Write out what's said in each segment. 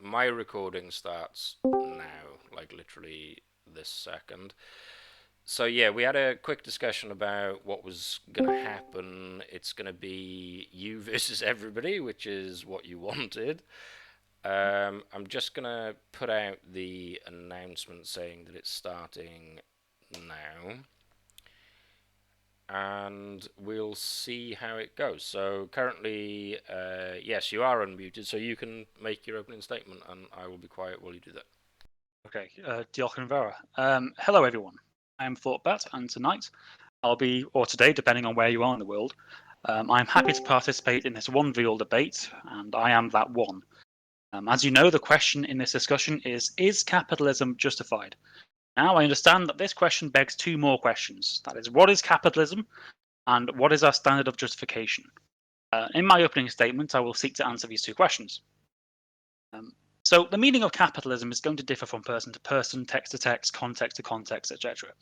My recording starts now, like literally this second. So yeah, we had a quick discussion about what was gonna happen. It's gonna be you versus everybody, which is what you wanted. I'm just gonna put out the announcement saying that it's starting now, and we'll see how it goes. So currently, yes, you are unmuted, so you can make your opening statement, and I will be quiet while you do that. Okay, diolch yn fawr. Hello everyone, I am ThoughtBat, and tonight I'll be, or today, depending on where you are in the world, I'm happy to participate in this one real debate, and I am that one. As you know, the question in this discussion is capitalism justified? Now, I understand that this question begs two more questions. That is, what is capitalism, and what is our standard of justification? In my opening statement, I will seek to answer these two questions. So the meaning of capitalism is going to differ from person to person, text to context, etc.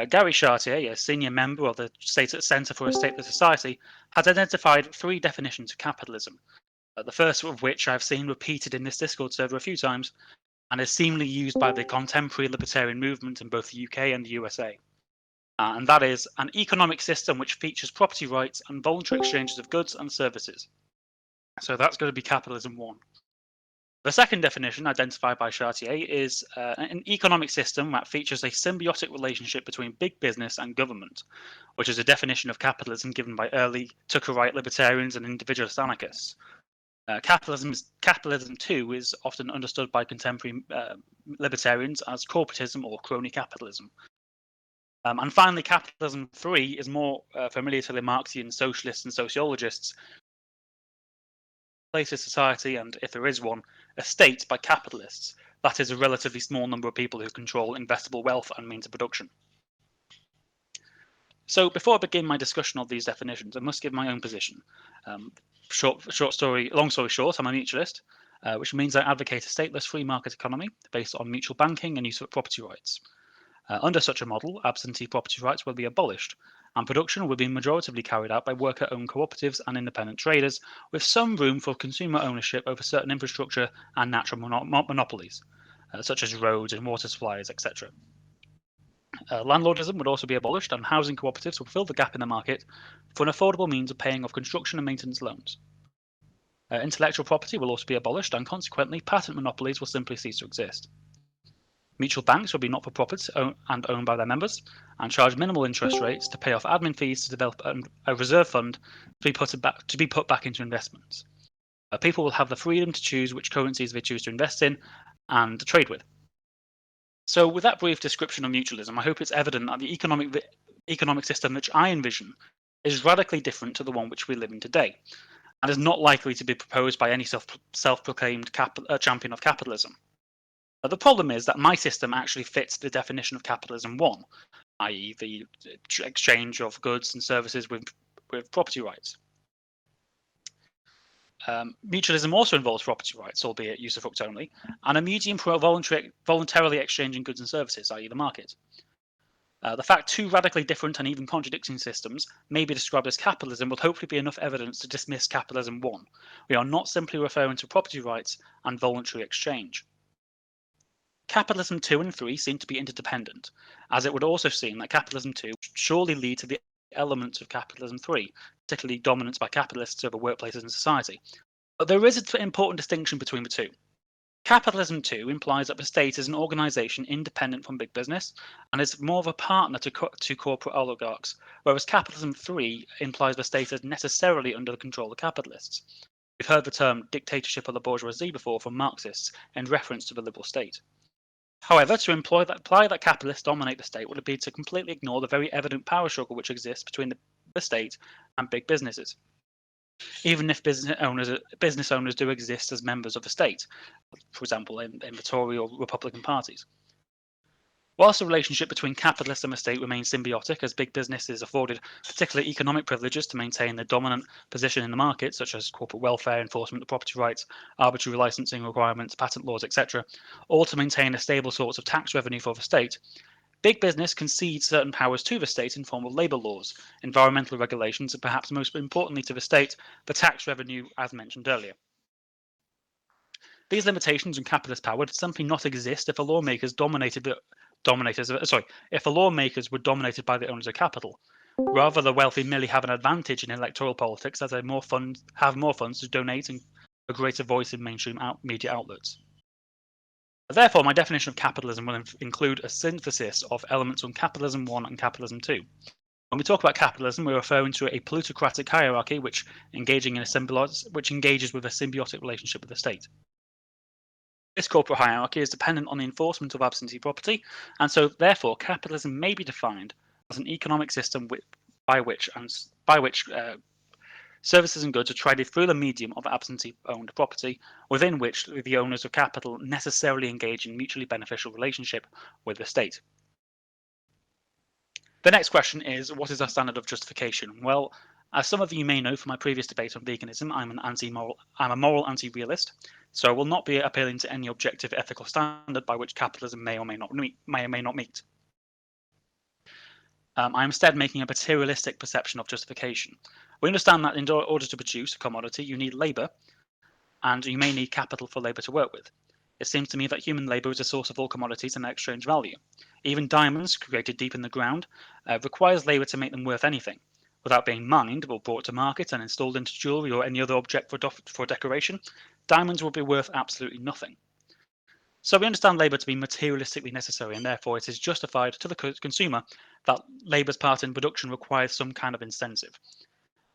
Gary Chartier, a senior member of the Centre for a Stateless Society, has identified three definitions of capitalism, the first of which I've seen repeated in this Discord server a few times, and is seemingly used by the contemporary libertarian movement in both the UK and the USA. And that is an economic system which features property rights and voluntary exchanges of goods and services. So that's going to be capitalism one. The second definition, identified by Chartier, is an economic system that features a symbiotic relationship between big business and government, which is a definition of capitalism given by early Tuckerite libertarians and individualist anarchists. Capitalism too is often understood by contemporary libertarians as corporatism or crony capitalism. And finally, capitalism 3 is more familiar to the Marxian socialists and sociologists. Place of society, and if there is one, a state by capitalists. That is a relatively small number of people who control investable wealth and means of production. So before I begin my discussion of these definitions, I must give my own position. Long story short, I'm a mutualist, which means I advocate a stateless free market economy based on mutual banking and use of property rights. Under such a model, absentee property rights will be abolished, and production will be majoritively carried out by worker-owned cooperatives and independent traders, with some room for consumer ownership over certain infrastructure and natural monopolies, such as roads and water supplies, etc. Landlordism would also be abolished, and housing cooperatives will fill the gap in the market for an affordable means of paying off construction and maintenance loans. Intellectual property will also be abolished, and consequently, patent monopolies will simply cease to exist. Mutual banks will be not-for-profits and owned by their members, and charge minimal interest rates to pay off admin fees to develop a reserve fund to be put back into investments. People will have the freedom to choose which currencies they choose to invest in and trade with. So with that brief description of mutualism, I hope it's evident that the economic system which I envision is radically different to the one which we live in today, and is not likely to be proposed by any self-proclaimed champion of capitalism. The problem is that my system actually fits the definition of capitalism 1, i.e. the exchange of goods and services with property rights. Mutualism also involves property rights, albeit usufruct only, and a medium for voluntarily exchanging goods and services, i.e. the market. The fact two radically different and even contradicting systems may be described as capitalism will hopefully be enough evidence to dismiss capitalism 1. We are not simply referring to property rights and voluntary exchange. Capitalism 2 and 3 seem to be interdependent, as it would also seem that capitalism 2 would surely lead to the elements of capitalism 3, particularly dominance by capitalists over workplaces and society. But there is an important distinction between the two. Capitalism 2 implies that the state is an organisation independent from big business and is more of a partner to corporate oligarchs, whereas capitalism 3 implies the state is necessarily under the control of capitalists. We've heard the term dictatorship of the bourgeoisie before from Marxists in reference to the liberal state. However, to apply that capitalists dominate the state would be to completely ignore the very evident power struggle which exists between the state and big businesses. Even if business owners do exist as members of the state, for example, in the Tory or Republican parties. Whilst the relationship between capitalists and the state remains symbiotic, as big business is afforded particular economic privileges to maintain their dominant position in the market, such as corporate welfare, enforcement of property rights, arbitrary licensing requirements, patent laws, etc., all to maintain a stable source of tax revenue for the state, big business concedes certain powers to the state in form of labour laws, environmental regulations, and perhaps most importantly to the state, the tax revenue, as mentioned earlier. These limitations on capitalist power would simply not exist if the lawmakers if the lawmakers were dominated by the owners of capital. Rather, the wealthy merely have an advantage in electoral politics as they have more funds to donate and a greater voice in mainstream media outlets. Therefore, my definition of capitalism will include a synthesis of elements on Capitalism 1 and Capitalism 2. When we talk about capitalism, we're referring to a plutocratic hierarchy which engages with a symbiotic relationship with the state. This corporate hierarchy is dependent on the enforcement of absentee property, and so therefore capitalism may be defined as an economic system by which services and goods are traded through the medium of absentee-owned property, within which the owners of capital necessarily engage in mutually beneficial relationship with the state. The next question is, what is our standard of justification? Well, as some of you may know from my previous debate on veganism, I'm a moral anti-realist, so I will not be appealing to any objective ethical standard by which capitalism may or may not meet. I am instead making a materialistic perception of justification. We understand that in order to produce a commodity, you need labour, and you may need capital for labour to work with. It seems to me that human labour is a source of all commodities and their exchange value. Even diamonds, created deep in the ground, requires labour to make them worth anything. Without being mined or brought to market and installed into jewellery or any other object for decoration, diamonds will be worth absolutely nothing. So we understand labour to be materialistically necessary, and therefore it is justified to the consumer that labour's part in production requires some kind of incentive.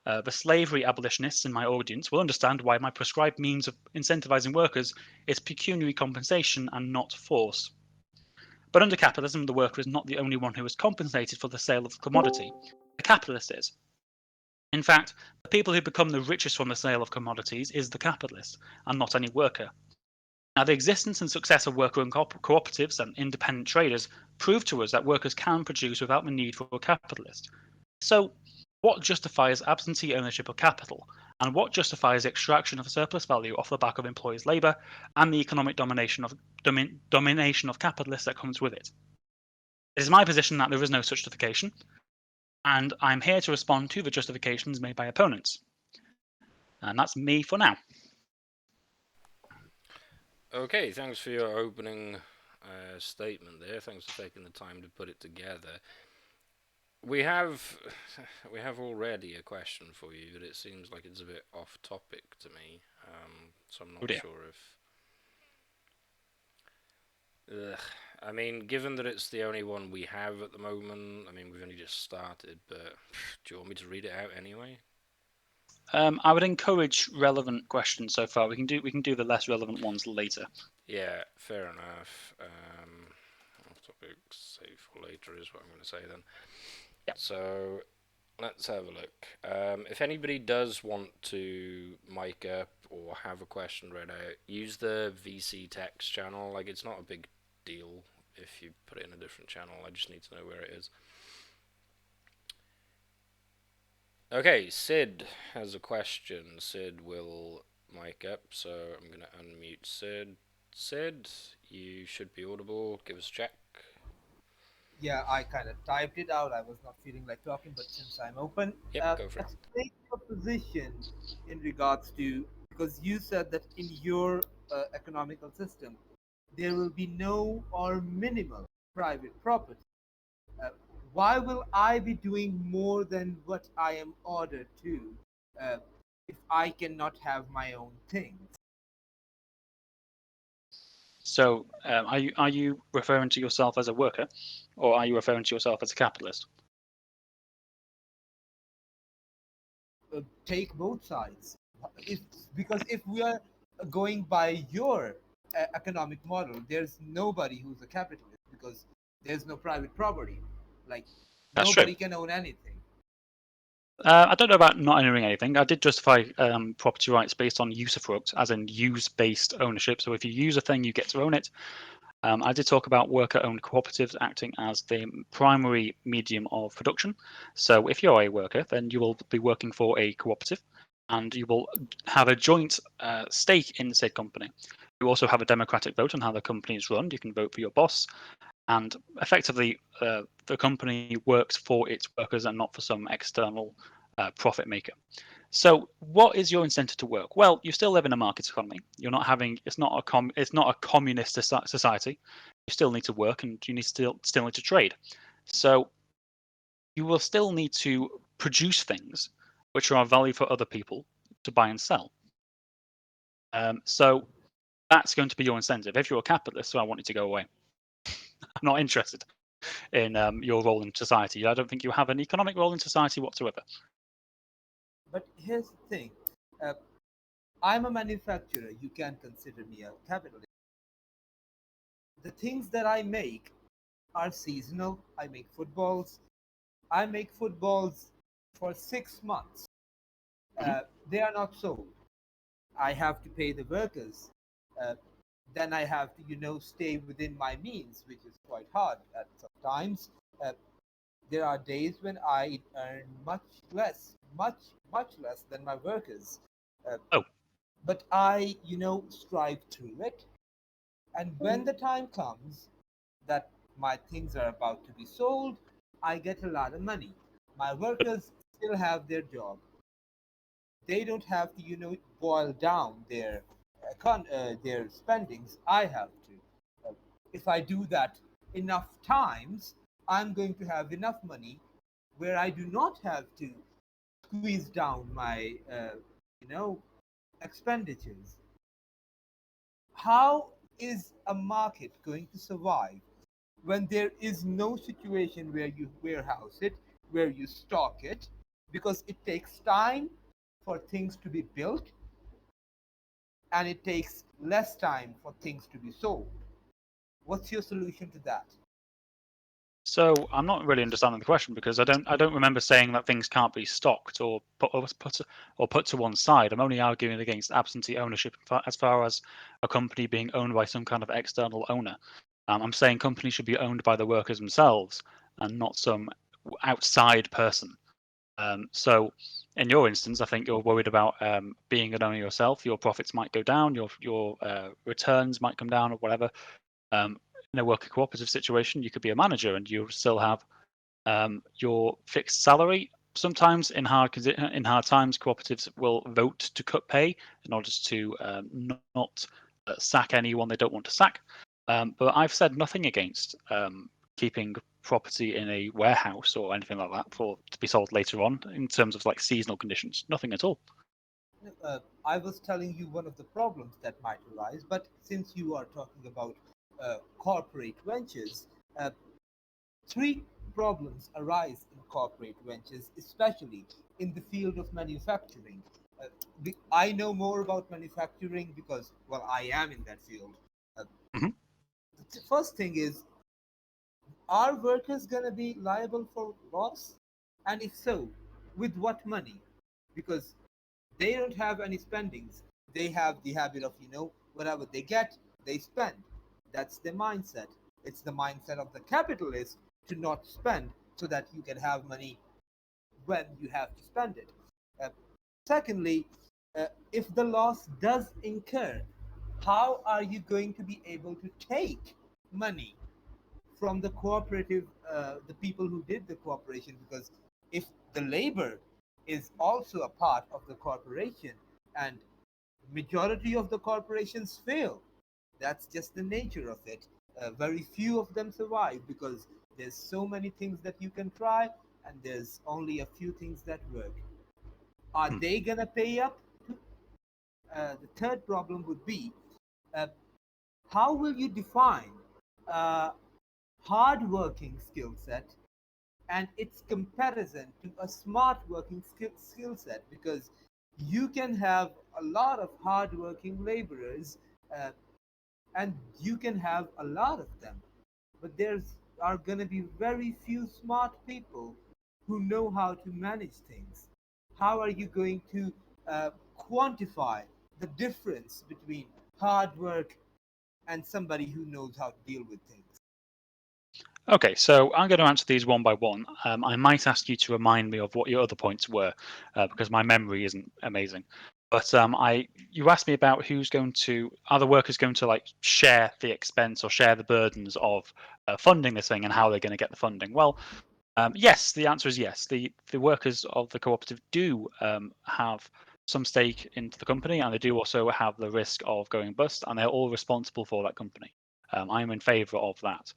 The slavery abolitionists in my audience will understand why my prescribed means of incentivizing workers is pecuniary compensation and not force. But under capitalism, the worker is not the only one who is compensated for the sale of the commodity. The capitalist is. In fact, the people who become the richest from the sale of commodities is the capitalist, and not any worker. Now, the existence and success of worker and cooperatives and independent traders prove to us that workers can produce without the need for a capitalist. So, what justifies absentee ownership of capital, and what justifies the extraction of surplus value off the back of employees' labour and the economic domination of capitalists that comes with it? It is my position that there is no such justification, and I'm here to respond to the justifications made by opponents. And that's me for now. Okay, thanks for your opening statement there. Thanks for taking the time to put it together. We have already a question for you, but it seems like it's a bit off topic to me. So I'm not sure if. I mean, given that it's the only one we have at the moment, I mean, we've only just started, but do you want me to read it out anyway? I would encourage relevant questions so far. We can do the less relevant ones later. Yeah, fair enough. Off topic, save for later is what I'm going to say then. Yep. So let's have a look. If anybody does want to mic up or have a question read out, use the VC text channel. Like, it's not a big deal if you put it in a different channel. I just need to know where it is. Okay, Sid has a question. Sid will mic up, so I'm going to unmute Sid. Sid, you should be audible. Give us a check. Yeah, I kind of typed it out. I was not feeling like talking, but since I'm open, Yep, go for it. explain your position in regards to, because you said that in your economical system, there will be no or minimal private property. Uh, why will I be doing more than what I am ordered to uh, if I cannot have my own things? So, are you referring to yourself as a worker, or are you referring to yourself as a capitalist? Take both sides. Because if we are going by your economic model, there's nobody who's a capitalist because there's no private property. Like That's nobody true. can own anything. I don't know about not owning anything. I did justify property rights based on usufruct, as in use-based ownership. So if you use a thing, you get to own it. I did talk about worker-owned cooperatives acting as the primary medium of production. So if you're a worker, then you will be working for a cooperative, and you will have a joint stake in said company. You also have a democratic vote on how the company is run. You can vote for your boss, and effectively, the company works for its workers and not for some external profit maker. So, what is your incentive to work? Well, you still live in a market economy. You're not having. It's not a communist society. You still need to work, and you need still need to trade. So, you will still need to produce things which are of value for other people to buy and sell. So that's going to be your incentive. If you're a capitalist, so I want you to go away. I'm not interested in your role in society. I don't think you have an economic role in society whatsoever. But here's the thing. Uh, I'm a manufacturer. You can consider me a capitalist. The things that I make are seasonal. I make footballs. I make footballs for 6 months. Mhm. They are not sold. I have to pay the workers. Uh, then I have to, stay within my means, which is quite hard at sometimes. Uh, there are days when I earn much less than my workers. Uh, Oh, but I, strive through it. And when the time comes that my things are about to be sold, I get a lot of money. My workers still have their job. They don't have to, boil down their spendings. I have to. If I do that enough times, I'm going to have enough money where I do not have to squeeze down my, you know, expenditures. How is a market going to survive when there is no situation where you warehouse it, where you stock it, because it takes time for things to be built and it takes less time for things to be sold. What's your solution to that? so I'm not really understanding the question because I don't remember saying that things can't be stocked or put to one side. I'm only arguing against absentee ownership as far as a company being owned by some kind of external owner. I'm saying companies should be owned by the workers themselves and not some outside person. So in your instance, I think you're worried about being an owner yourself. Your profits might go down, your returns might come down, or whatever. In a worker cooperative situation, you could be a manager and you still have your fixed salary. Sometimes in hard times, cooperatives will vote to cut pay in order to not sack anyone they don't want to sack. But I've said nothing against keeping property in a warehouse or anything like that for to be sold later on in terms of like seasonal conditions. Nothing at all. I was telling you one of the problems that might arise, but since you are talking about corporate ventures, uh, three problems arise in corporate ventures, especially in the field of manufacturing. Uh, I know more about manufacturing because, well, I am in that field. Uh, Mhm. the first thing is, are workers going to be liable for loss? And if so, with what money? Because they don't have any spendings. They have the habit of, whatever they get, they spend. That's their mindset. It's the mindset of the capitalist to not spend so that you can have money when you have to spend it. Uh, Secondly, if the loss does incur, how are you going to be able to take money from the cooperative, the people who did the cooperation? Because if the labor is also a part of the corporation and majority of the corporations fail, that's just the nature of it. Very few of them survive because there's so many things that you can try and there's only a few things that work. Are Hmm. they gonna pay up? The third problem would be, uh, how will you define a hard-working skill set and its comparison to a smart working skill set? Because you can have a lot of hard-working laborers, uh, and you can have a lot of them, but there's are going to be very few smart people who know how to manage things. How are you going to quantify the difference between hard work and somebody who knows how to deal with things? Okay, so I'm going to answer these one by one. I might ask you to remind me of what your other points were, because my memory isn't amazing. But you asked me about are the workers going to like share the expense or share the burdens of funding this thing and how they're going to get the funding? Well, Yes, the answer is yes. The workers of the cooperative do have some stake into the company, and they do also have the risk of going bust, and they're all responsible for that company. I'm in favour of that.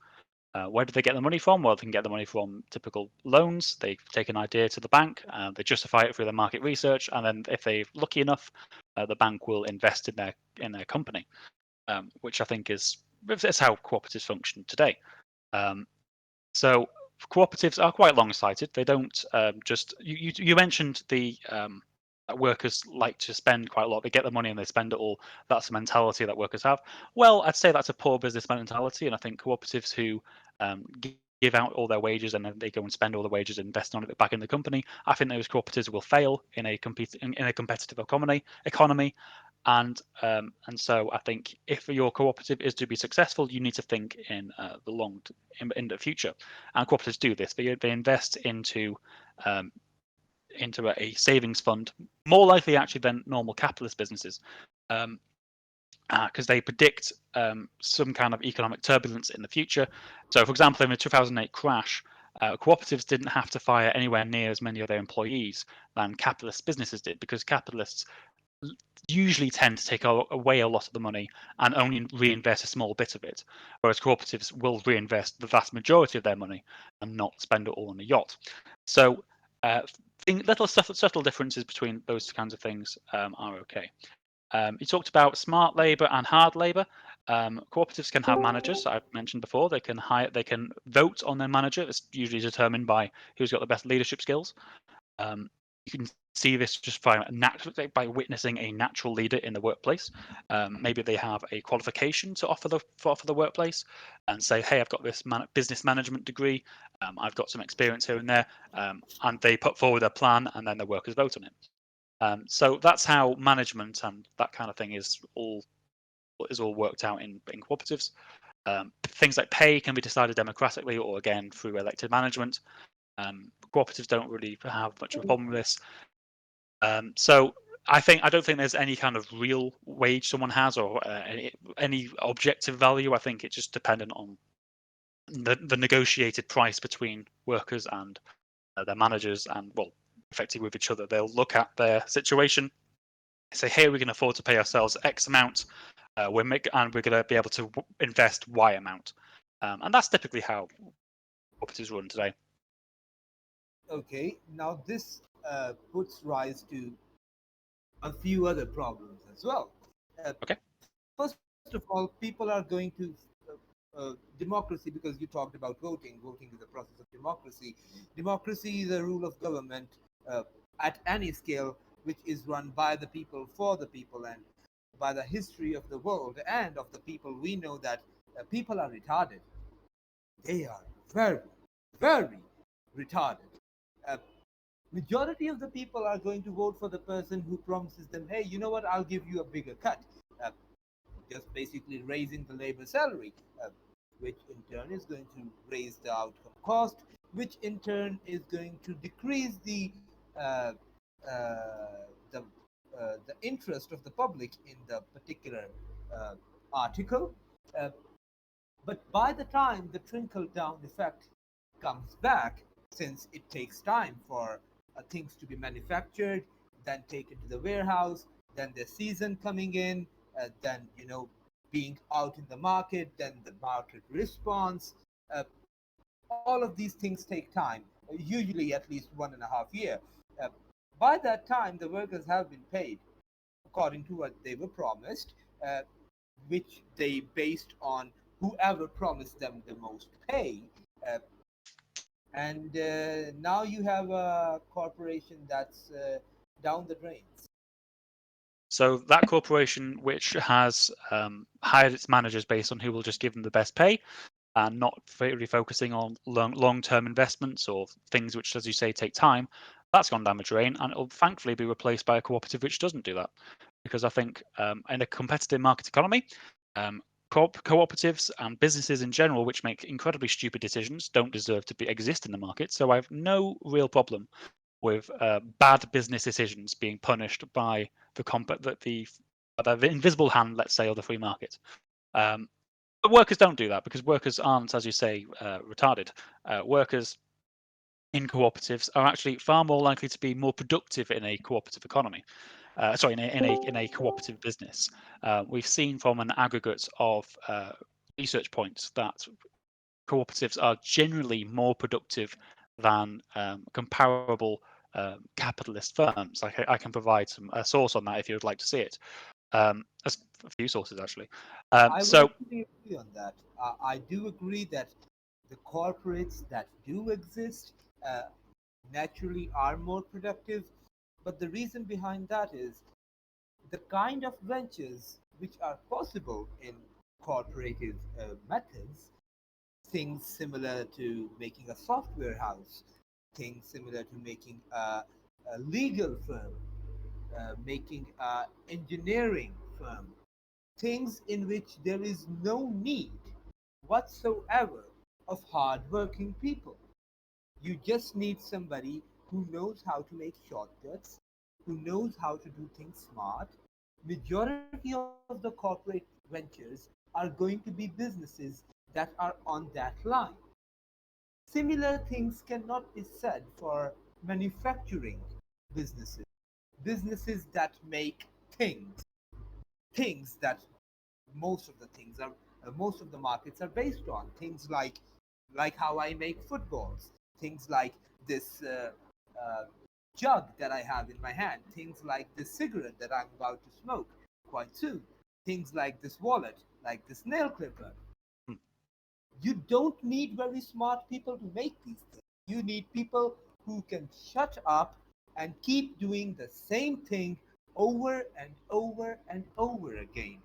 Where do they get the money from? Well, they can get the money from typical loans. They take an idea to the bank, they justify it through their market research, and then if they're lucky enough, the bank will invest in their company, which I think is how cooperatives function today. So cooperatives are quite long-sighted. They don't just. You mentioned that workers like to spend quite a lot. They get the money and they spend it all. That's the mentality that workers have. Well, I'd say that's a poor business mentality, and I think cooperatives who give out all their wages and then they go and spend all the wages and invest none of it back in the company, I think those cooperatives will fail in a competitive economy. And so I think if your cooperative is to be successful, you need to think in in the future. And cooperatives do this. They invest into a savings fund, more likely actually than normal capitalist businesses, because they predict some kind of economic turbulence in the future. So, for example, in the 2008 crash, cooperatives didn't have to fire anywhere near as many of their employees than capitalist businesses did, because capitalists usually tend to take away a lot of the money and only reinvest a small bit of it, whereas cooperatives will reinvest the vast majority of their money and not spend it all on a yacht. So little subtle differences between those kinds of things are okay. You talked about smart labour and hard labour. Cooperatives can have managers. I've mentioned before. They can vote on their manager. It's usually determined by who's got the best leadership skills. You can see this just by witnessing a natural leader in the workplace. Maybe they have a qualification to offer the workplace, and say, "Hey, I've got this business management degree. I've got some experience here and there," and they put forward a plan, and then the workers vote on it. So that's how management and that kind of thing is all worked out in cooperatives. Things like pay can be decided democratically or again through elected management. Cooperatives don't really have much of a problem with this. So I don't think there's any kind of real wage someone has or any objective value. I think it's just dependent on the negotiated price between workers and their managers, and well, effectively with each other. They'll look at their situation, say, "Hey, we can afford to pay ourselves X amount. And we're going to be able to invest Y amount," and that's typically how cooperatives run today. Okay, now this puts rise to a few other problems as well. Okay. First of all, people are going to democracy, because you talked about voting. Voting is a process of democracy. Democracy is a rule of government at any scale which is run by the people for the people, and by the history of the world and of the people, we know that people are retarded. They are very, very retarded. Uh, Majority of the people are going to vote for the person who promises them, "Hey, you know what? I'll give you a bigger cut." Just basically raising the labor salary, which in turn is going to raise the outcome cost, which in turn is going to decrease uh, the the interest of the public in the particular article. Uh, but by the time the trickle down effect comes back, since it takes time for things to be manufactured, then taken to the warehouse, then the season coming in, then being out in the market, then the market response. All of these things take time, usually at least 1.5 years. Uh, by that time, the workers have been paid according to what they were promised, which they based on whoever promised them the most pay. Uh, and now you have a corporation that's down the drains. So that corporation, which has hired its managers based on who will just give them the best pay, and not really focusing on long-term investments or things which, as you say, take time, that's gone down the drain, and it'll thankfully be replaced by a cooperative which doesn't do that. Because I think in a competitive market economy, cooperatives and businesses in general, which make incredibly stupid decisions, don't deserve to exist in the market. So I have no real problem with bad business decisions being punished by the invisible hand, let's say, of the free market. But workers don't do that, because workers aren't, as you say, retarded. Workers in cooperatives are actually far more likely to be more productive in a cooperative economy. In a cooperative business. We've seen from an aggregate of research points that cooperatives are generally more productive than comparable capitalist firms. I can provide a source on that if you would like to see it. There's a few sources actually. I would So actually agree on that. I do agree that the corporates that do exist uh, naturally are more productive, but the reason behind that is the kind of ventures which are possible in cooperative methods, things similar to making a software house, things similar to making a legal firm, making an engineering firm, things in which there is no need whatsoever of hardworking people. You just need somebody who knows how to make shortcuts, who knows how to do things smart. Majority of the corporate ventures are going to be businesses that are on that line. Similar things cannot be said for manufacturing businesses, businesses that make things that most of the markets are based on, things like how I make footballs, things like this uh, jug that I have in my hand, things like this cigarette that I'm about to smoke quite soon, things like this wallet, like this nail clipper. You don't need very smart people to make these things. You need people who can shut up and keep doing the same thing over and over and over again.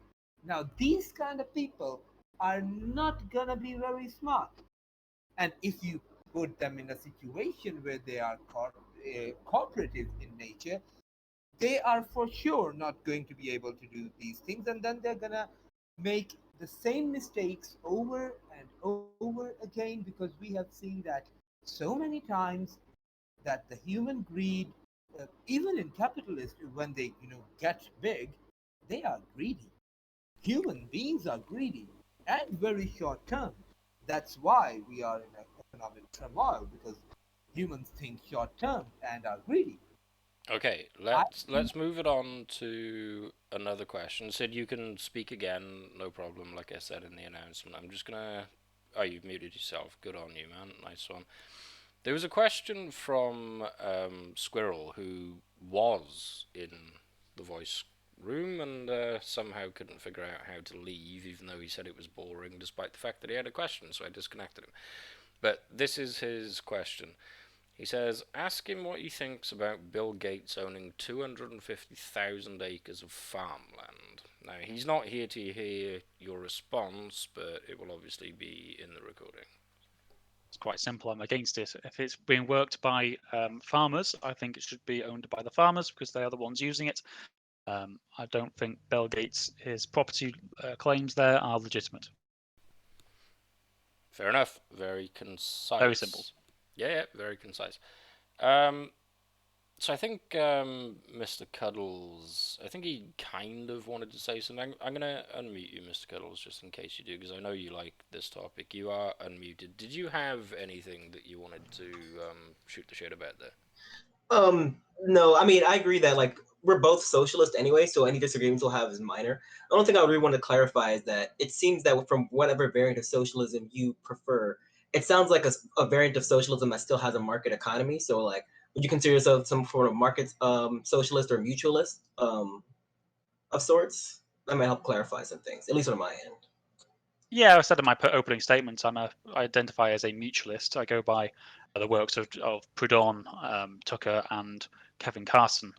Now, these kind of people are not gonna be very smart. And if you put them in a situation where they are cooperative in nature, they are for sure not going to be able to do these things, and then they're gonna make the same mistakes over and over again, because we have seen that so many times that the human greed, even in capitalism, when they get big, they are greedy. Human beings are greedy and very short term. That's why we are in economic turmoil, because humans think short term and are greedy. Okay, I let's move it on to another question. Sid, you can speak again, no problem. Like I said in the announcement, I'm just gonna. Oh, you've muted yourself. Good on you, man. Nice one. There was a question from Squirrel, who was in the voice room and somehow couldn't figure out how to leave, even though he said it was boring, despite the fact that he had a question. So I disconnected him. But this is his question. He says, ask him what he thinks about Bill Gates owning 250,000 acres of farmland. Now, he's not here to hear your response, but it will obviously be in the recording. it's quite simple. I'm against it. If it's being worked by farmers, I think it should be owned by the farmers because they are the ones using it. I don't think Bill Gates, his property claims there are legitimate. Fair enough. Very concise. Very simple. Yeah, very concise. Um, so I think Mr. Cuddles, I think he kind of wanted to say something. I'm gonna unmute you, Mr. Cuddles, just in case you do, because I know you like this topic. You are unmuted. Did you have anything that you wanted to shoot the shit about there? No, I mean, I agree that like we're both socialist anyway, so any disagreements we'll have is minor. The only thing I would really want to clarify is that it seems that from whatever variant of socialism you prefer, it sounds like a variant of socialism that still has a market economy. So like, would you consider yourself some sort of market socialist or mutualist of sorts? That might help clarify some things, at least on my end. Yeah, I said in my opening statement, I identify as a mutualist. I go by the works of Proudhon, Tucker, and Kevin Carson,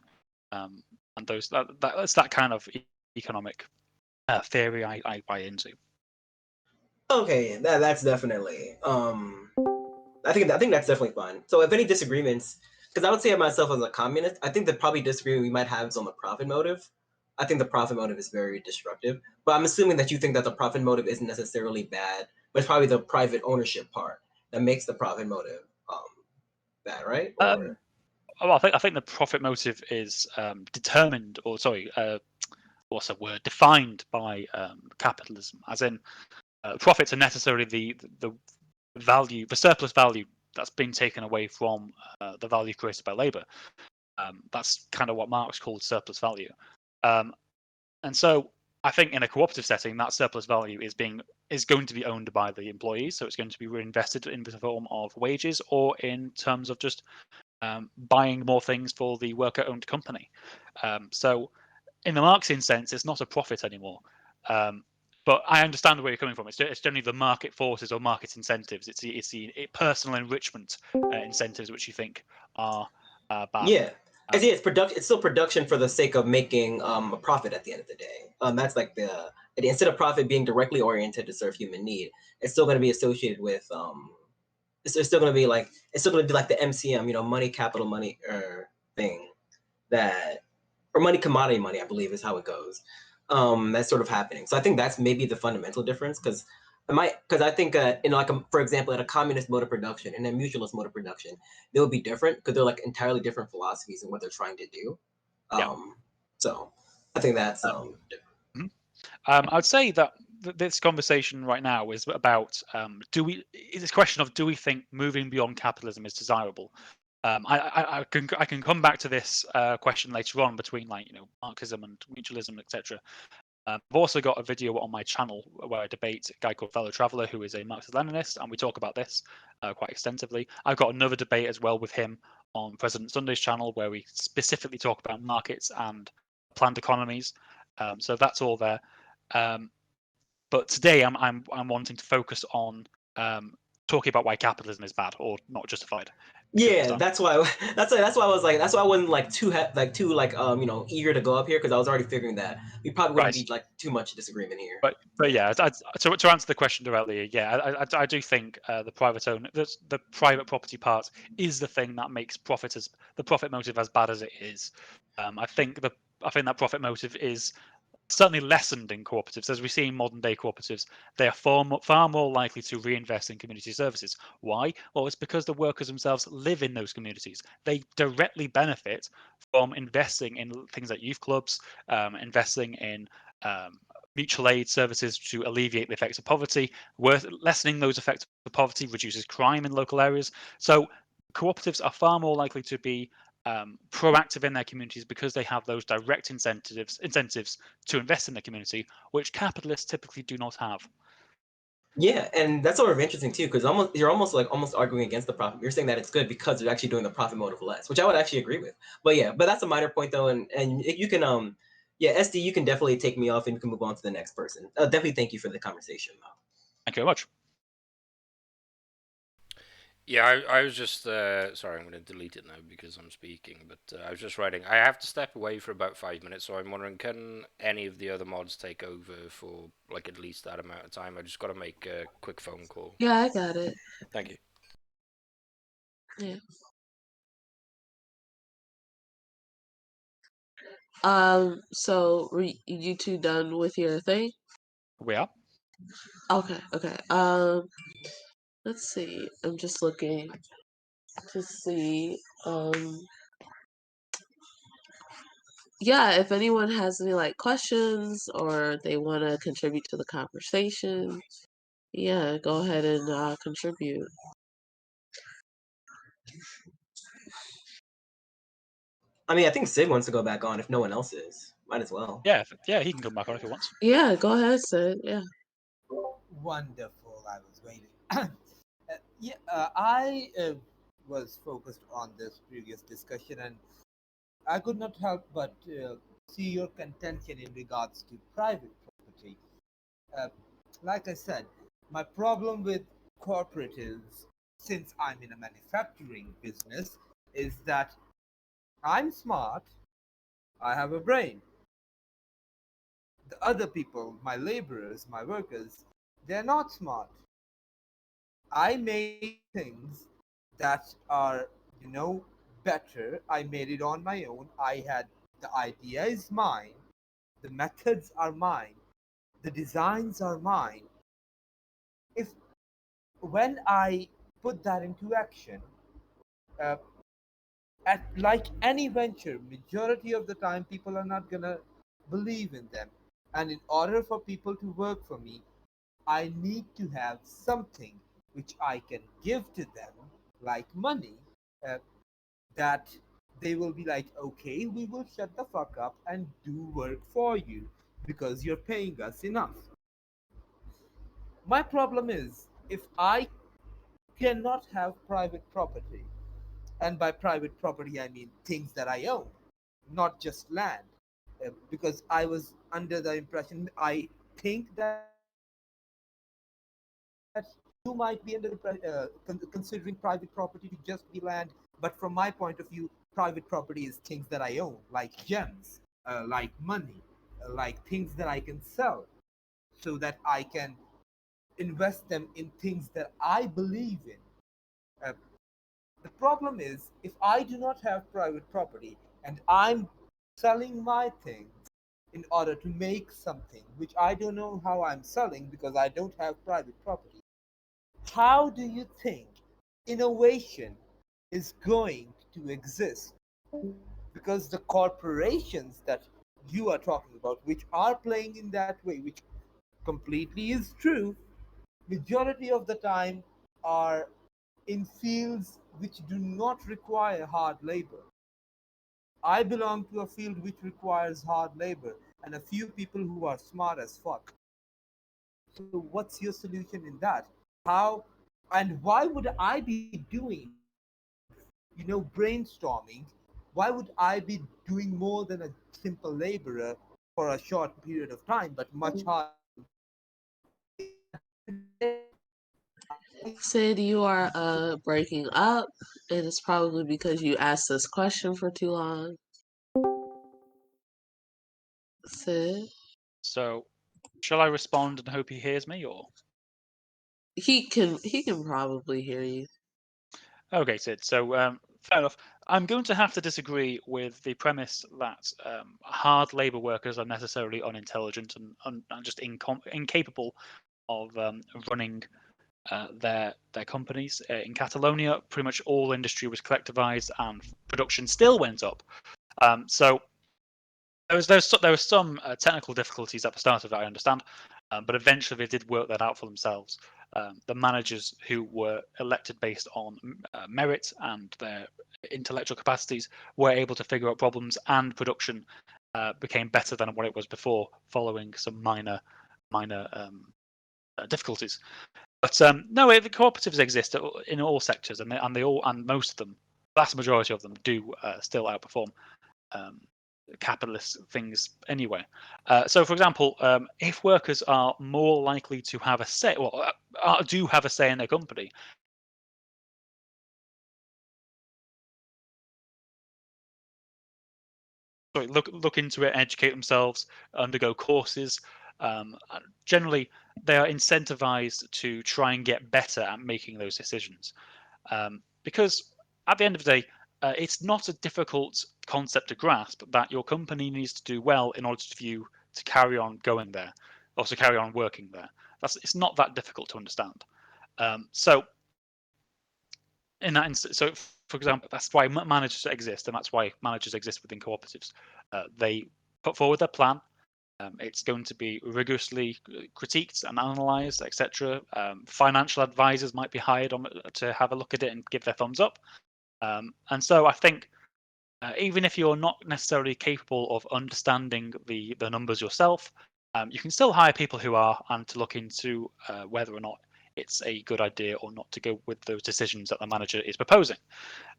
and those that's that kind of economic theory I buy into. Okay, that's definitely. I think that's definitely fine. So if any disagreements, because I would say of myself as a communist, I think the probably disagreement we might have is on the profit motive. I think the profit motive is very destructive. But I'm assuming that you think that the profit motive isn't necessarily bad, but it's probably the private ownership part that makes the profit motive bad, right? Or Well, I think the profit motive is determined, or sorry, what's the word? Defined by capitalism, as in profits are necessarily the value, the surplus value been taken away from the value created by labour. That's kind of what Marx called surplus value. And so I think in a cooperative setting, that surplus value is going to be owned by the employees. So it's going to be reinvested in the form of wages or in terms of just buying more things for the worker-owned company. So in the Marxian sense, it's not a profit anymore. But I understand where you're coming from. It's generally the market forces or market incentives. It's the personal enrichment incentives which you think are bad. Yeah. It's production. It's still production for the sake of making a profit at the end of the day. That's like instead of profit being directly oriented to serve human need, it's still going to be associated with it's still going to be like the MCM, money, capital, money, thing that, or money, commodity money, I believe is how it goes. That's sort of happening. So I think that's maybe the fundamental difference, because I think for example, at a communist mode of production and a mutualist mode of production, they would be different because they're like entirely different philosophies and what they're trying to do. So I think that's different. I would say that this conversation right now is about this question of, do we think moving beyond capitalism is desirable? I can come back to this question later on between Marxism and mutualism, etc. I've also got a video on my channel where I debate a guy called Fellow Traveller, who is a Marxist-Leninist, and we talk about this quite extensively. I've got another debate as well with him on President Sunday's channel, where we specifically talk about markets and planned economies. So that's all there. But today I'm wanting to focus on talking about why capitalism is bad or not justified. Yeah, that's why I wasn't too eager to go up here, because I was already figuring that we probably wouldn't be like too much disagreement here. But yeah, to answer the question directly, yeah, I do think the private property part is the thing that makes the profit motive as bad as it is. I think that profit motive is certainly lessened in cooperatives. As we see in modern day cooperatives, they are far more likely to reinvest in community services. Why? Well, it's because the workers themselves live in those communities. They directly benefit from investing in things like youth clubs, investing in mutual aid services to alleviate the effects of poverty. Lessening those effects of poverty reduces crime in local areas. So cooperatives are far more likely to be proactive in their communities because they have those direct incentives to invest in the community, which capitalists typically do not have. Yeah, and that's sort of interesting too, because you're almost arguing against the profit. You're saying that it's good because they're actually doing the profit motive less, which I would actually agree with. But yeah, that's a minor point though, and you can SD, you can definitely take me off and you can move on to the next person. Definitely thank you for the conversation though. Thank you very much. Yeah, I was just sorry, I'm going to delete it now because I'm speaking, but I was just writing. I have to step away for about 5 minutes, so I'm wondering, can any of the other mods take over for like at least that amount of time? I just got to make a quick phone call. Yeah, I got it. Thank you. Yeah. So were you two done with your thing? We are. Okay. Let's see. I'm just looking to see. Yeah, if anyone has any questions or they want to contribute to the conversation, yeah, go ahead and contribute. I mean, I think Sid wants to go back on if no one else is. Might as well. Yeah, he can come back on if he wants. Yeah, go ahead, Sid. Yeah. Wonderful. I was waiting. I was focused on this previous discussion, and I could not help but see your contention in regards to private property. Like I said, my problem with cooperatives, since I'm in a manufacturing business, is that I'm smart, I have a brain. The other people, my laborers, my workers, they're not smart. I made things that are, better. I made it on my own. The idea is mine. The methods are mine. The designs are mine. If when I put that into action, uh, like any venture, majority of the time people are not gonna believe in them. And in order for people to work for me, I need to have something which I can give to them like money, uh, that they will be like, okay, we will shut the fuck up and do work for you because you're paying us enough. My problem is, if I cannot have private property, and by private property I mean things that I own, not just land, because I was under the impression, I think that you might be under the considering private property to just be land, but from my point of view, private property is things that I own, like gems, like money, like things that I can sell, so that I can invest them in things that I believe in. Uh, the problem is, if I do not have private property and I'm selling my things in order to make something which I don't know how I'm selling because I don't have private property, how do you think innovation is going to exist? Because the corporations that you are talking about, which are playing in that way, which completely is true, majority of the time are in fields which do not require hard labor. I belong to a field which requires hard labor and a few people who are smart as fuck. So what's your solution in that? How and why would I be doing, brainstorming? Why would I be doing more than a simple laborer for a short period of time, but much harder? Sid, you are breaking up, and it's probably because you asked this question for too long. Sid, So, shall I respond and hope he hears me, or? he can probably hear you. Okay, Sid. So, fair enough. I'm going to have to disagree with the premise that hard labour workers are necessarily unintelligent and just incapable of running their companies. In Catalonia, pretty much all industry was collectivized and production still went up. So there were some technical difficulties at the start of it, I understand, but eventually they did work that out for themselves. The managers who were elected based on merit and their intellectual capacities were able to figure out problems, and production became better than what it was before, following some minor difficulties. But no, the cooperatives exist in all sectors, and most of them, vast majority of them, do still outperform capitalist things anyway. So, for example, if workers are more likely to have a say, do have a say in their company, look into it, educate themselves, undergo courses. Generally, they are incentivized to try and get better at making those decisions, because at the end of the day, it's not a difficult concept to grasp that your company needs to do well in order for you to carry on going there, or to carry on working there. It's not that difficult to understand. So in that instance, so for example, that's why managers exist, and that's why managers exist within cooperatives. They put forward their plan. It's going to be rigorously critiqued and analysed, etc. Financial advisors might be hired to have a look at it and give their thumbs up. And so I think even if you're not necessarily capable of understanding the numbers yourself, you can still hire people who are, and to look into whether or not it's a good idea or not to go with those decisions that the manager is proposing.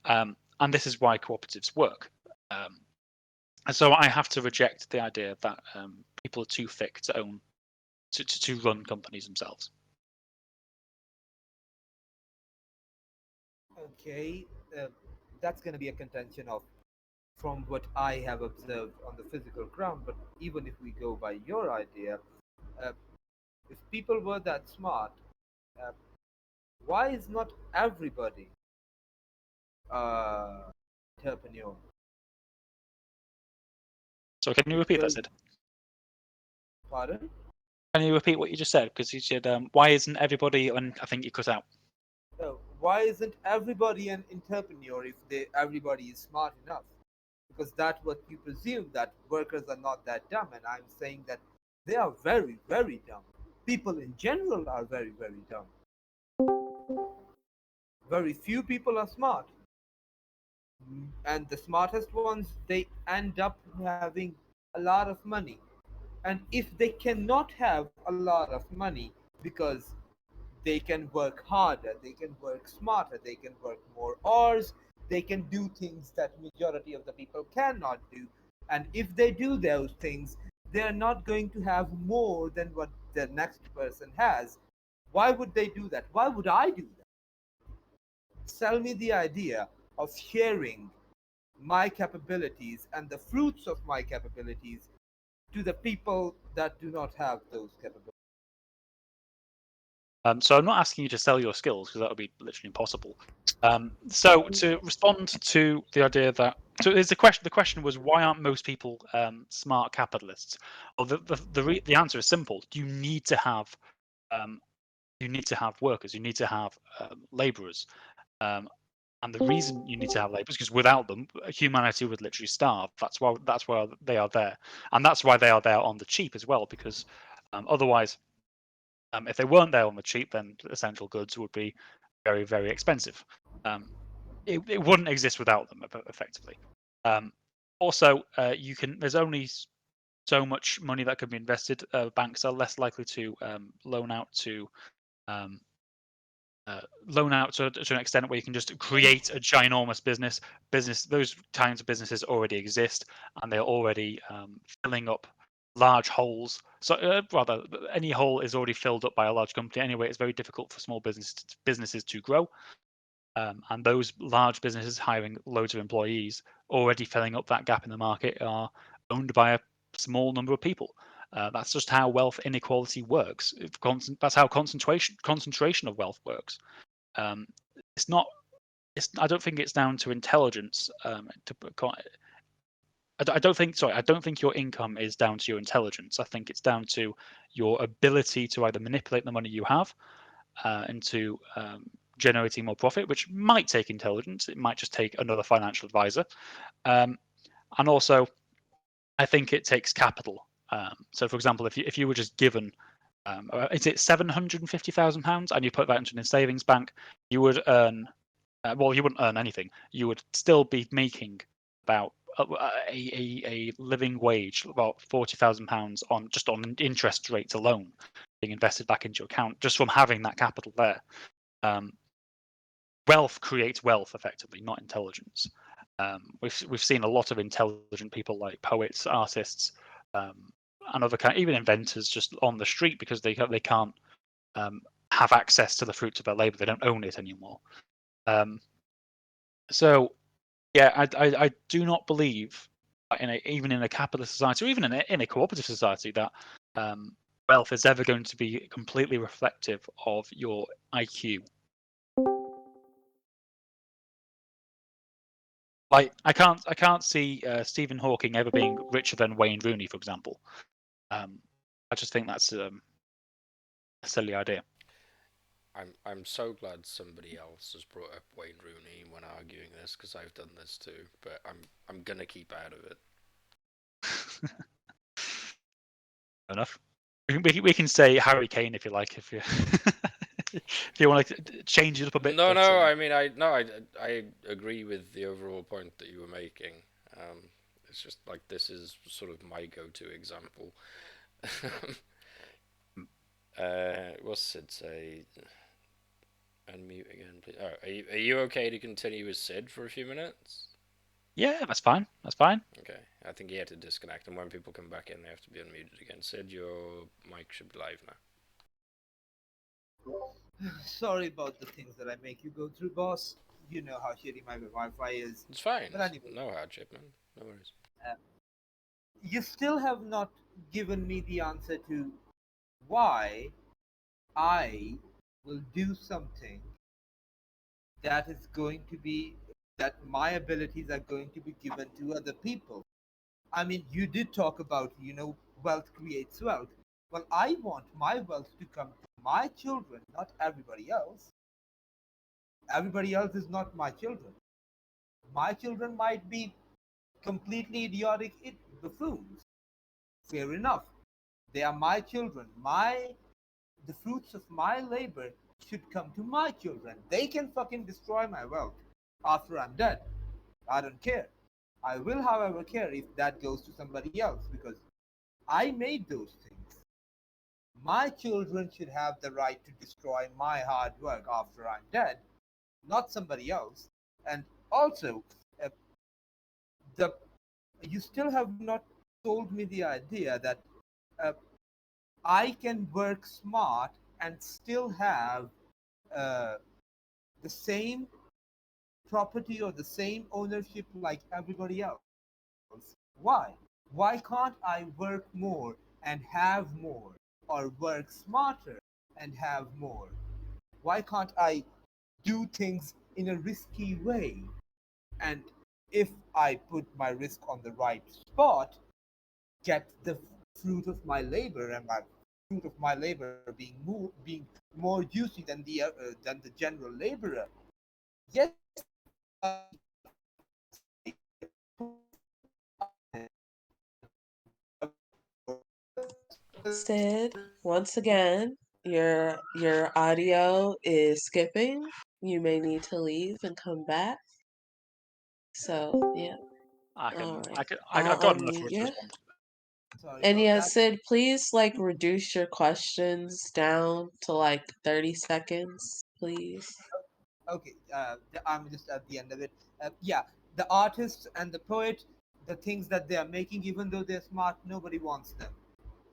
And this is why cooperatives work. And so I have to reject the idea that people are too thick to own, to run companies themselves. Okay, that's going to be a contention of from what I have observed on the physical ground. But even if we go by your idea, uh, if people were that smart, uh, why is not everybody entrepreneur? So can you repeat that, Because, Sid? pardon? Can you repeat what you just said? Because you said, why isn't everybody, and I think you cut out. Why isn't everybody an entrepreneur if everybody is smart enough? Because that's what you presume, that workers are not that dumb, and I'm saying that they are very, very dumb. People in general are very, very dumb. Very few people are smart. And the smartest ones, they end up having a lot of money. And if they cannot have a lot of money because they can work harder, they can work smarter, they can work more hours, they can do things that majority of the people cannot do. And if they do those things, they are not going to have more than what the next person has. Why would they do that? Why would I do that? Sell me the idea of sharing my capabilities and the fruits of my capabilities to the people that do not have those capabilities. So I'm not asking you to sell your skills because that would be literally impossible. So to respond to the idea that there's the question. The question was, why aren't most people smart capitalists? Well, the answer is simple. You need to have workers. You need to have laborers. And the reason you need to have laborers is because without them, humanity would literally starve. That's why they are there, and that's why they are there on the cheap as well. Because otherwise, if they weren't there on the cheap, then essential goods would be very, very expensive. It wouldn't exist without them, effectively. Also, there's only so much money that can be invested. Banks are less likely to loan out to an extent where you can just create a ginormous business. Those kinds of businesses already exist, and they're already filling up large holes. So rather, any hole is already filled up by a large company anyway. It's very difficult for small businesses to grow. And those large businesses hiring loads of employees already filling up that gap in the market are owned by a small number of people. That's just how wealth inequality works. That's how concentration of wealth works. It's not. I don't think it's down to intelligence. I don't think your income is down to your intelligence. I think it's down to your ability to either manipulate the money you have into generating more profit, which might take intelligence. It might just take another financial advisor. And also, I think it takes capital. So, for example, if you were just given, is it £750,000, and you put that into a savings bank, you would earn. Well, you wouldn't earn anything. You would still be making about a living wage, about £40,000 on interest rates alone, being invested back into your account just from having that capital there. Wealth creates wealth, effectively, not intelligence. We've seen a lot of intelligent people like poets, artists, and other even inventors just on the street because they can't have access to the fruits of their labor. They don't own it anymore. So yeah, I do not believe even in a capitalist society or even in a cooperative society that wealth is ever going to be completely reflective of your IQ. Like I can't see Stephen Hawking ever being richer than Wayne Rooney, for example. I just think that's a silly idea. I'm so glad somebody else has brought up Wayne Rooney when arguing this, because I've done this too, but I'm gonna keep out of it. Enough. We can say Harry Kane if you like, if you if you want to change it up a bit. No, but, no. I mean, I agree with the overall point that you were making. It's just like this is sort of my go-to example. What's Sid say? Unmute again, please. Oh, are you okay to continue with Sid for a few minutes? Yeah, that's fine. That's fine. Okay, I think he had to disconnect, and when people come back in, they have to be unmuted again. Sid, your mic should be live now. Sorry about the things that I make you go through, boss. You know how shitty my Wi-Fi is. It's fine. But anyway, no hardship, man. No worries. You still have not given me the answer to why I will do something that is going to be that my abilities are going to be given to other people. I mean, you did talk about, wealth creates wealth. Well, I want my wealth to come to my children, not everybody else. Everybody else is not my children. My children might be completely idiotic buffoons. Fair enough. They are my children. My the fruits of my labor should come to my children. They can fucking destroy my wealth after I'm dead. I don't care. I will, however, care if that goes to somebody else because I made those things. My children should have the right to destroy my hard work after I'm dead, not somebody else. And also, uh, the you still have not told me the idea that uh, I can work smart and still have uh, the same property or the same ownership like everybody else. Why? Why can't I work more and have more, or work smarter and have more? Why can't I do things in a risky way? And if I put my risk on the right spot, get the fruit of my labor, and my fruit of my labor being more juicy than the general laborer. Yes, Sid, once again, your audio is skipping. You may need to leave and come back. So yeah, all right. I've I'll got enough unmute for it to you. respond. sorry And about yeah, that. Sid, please like reduce your questions down to like 30 seconds, please. Okay, I'm just at the end of it. Yeah, the artist and the poet, the things that they are making, even though they're smart, nobody wants them.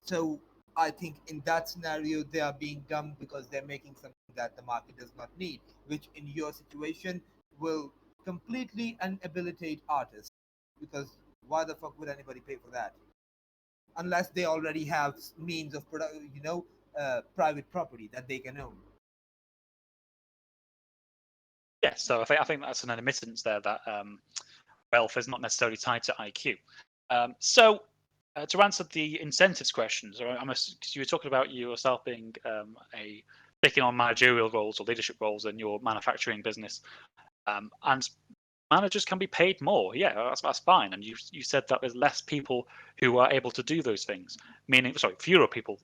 So I think in that scenario, they are being dumb because they're making something that the market does not need, which in your situation will completely inhabilitate artists. Because why the fuck would anybody pay for that? Unless they already have means of private property that they can own. Yeah, so I think that's an admittance there that wealth is not necessarily tied to IQ. So to answer the incentives questions, because you were talking about yourself being a taking on managerial roles or leadership roles in your manufacturing business, and managers can be paid more. Yeah, that's fine. And you said that there's less people who are able to do those things, meaning fewer people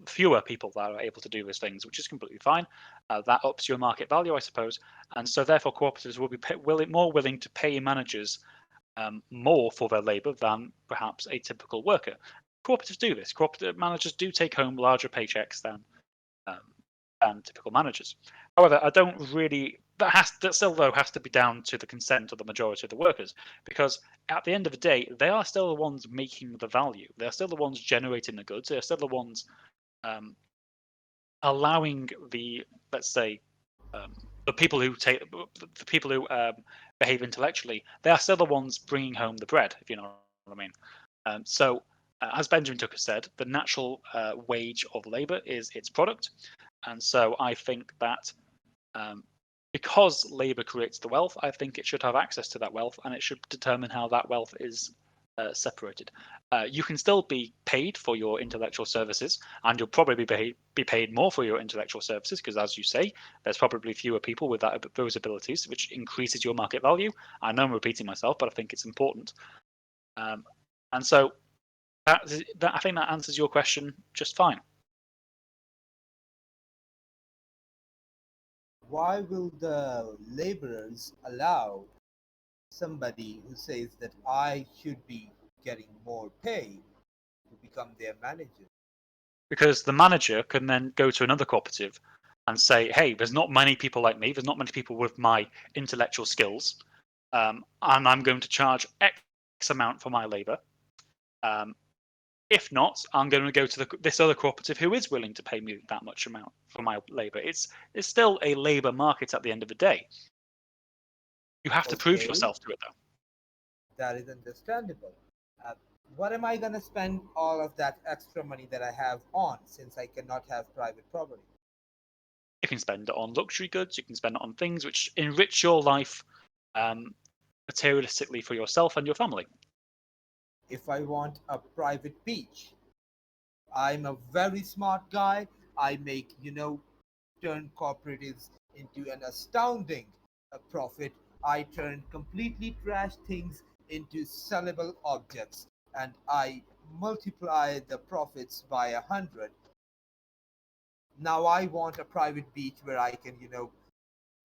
that are able to do those things, which is completely fine. That ups your market value, I suppose, and so therefore cooperatives will be more willing to pay managers more for their labour than perhaps a typical worker. Cooperatives do this. Cooperative managers do take home larger paychecks um, than typical managers. However, I don't really. That still though has to be down to the consent of the majority of the workers, because at the end of the day, they are still the ones making the value. They're still the ones generating the goods. They're still the ones um, allowing the, let's say, the people who behave intellectually. They are still the ones bringing home the bread, if you know what I mean. So, as Benjamin Tucker said, the natural wage of labour is its product. And so I think that because labour creates the wealth, I think it should have access to that wealth, and it should determine how that wealth is separated. You can still be paid for your intellectual services, and you'll probably be paid more for your intellectual services because, as you say, there's probably fewer people with those abilities, which increases your market value. I know I'm repeating myself, but I think it's important. And so I think that answers your question just fine. Why will the laborers allow somebody who says that I should be getting more pay to become their manager? Because the manager can then go to another cooperative and say, hey, there's not many people like me, there's not many people with my intellectual skills, and I'm going to charge X amount for my labour. If not, I'm going to go to this other cooperative who is willing to pay me that much amount for my labour. It's still a labour market at the end of the day. You have to prove Okay, yourself to it, though. that is understandable. Uh, what am I going to spend all of that extra money that I have on since I cannot have private property? You can spend it on luxury goods. You can spend it on things which enrich your life materialistically for yourself and your family. If I want a private beach, I'm a very smart guy. I make, turn cooperatives into an astounding profit. I turn completely trash things into sellable objects, and I multiply the profits by 100. Now I want a private beach where I can,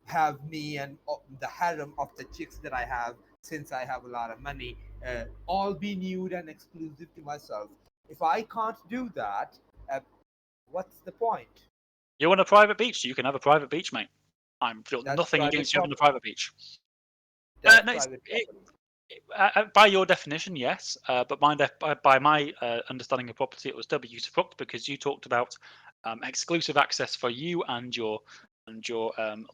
have me and the harem of the chicks that I have, since I have a lot of money, all be nude and exclusive to myself. If I can't do that, uh, what's the point? You want a private beach? You can have a private beach, mate. I'm feel That's nothing private against you having a property. private beach. That's No, private property. by your definition, yes. But by my understanding of property, it was double usufruct because you talked about exclusive access for you and your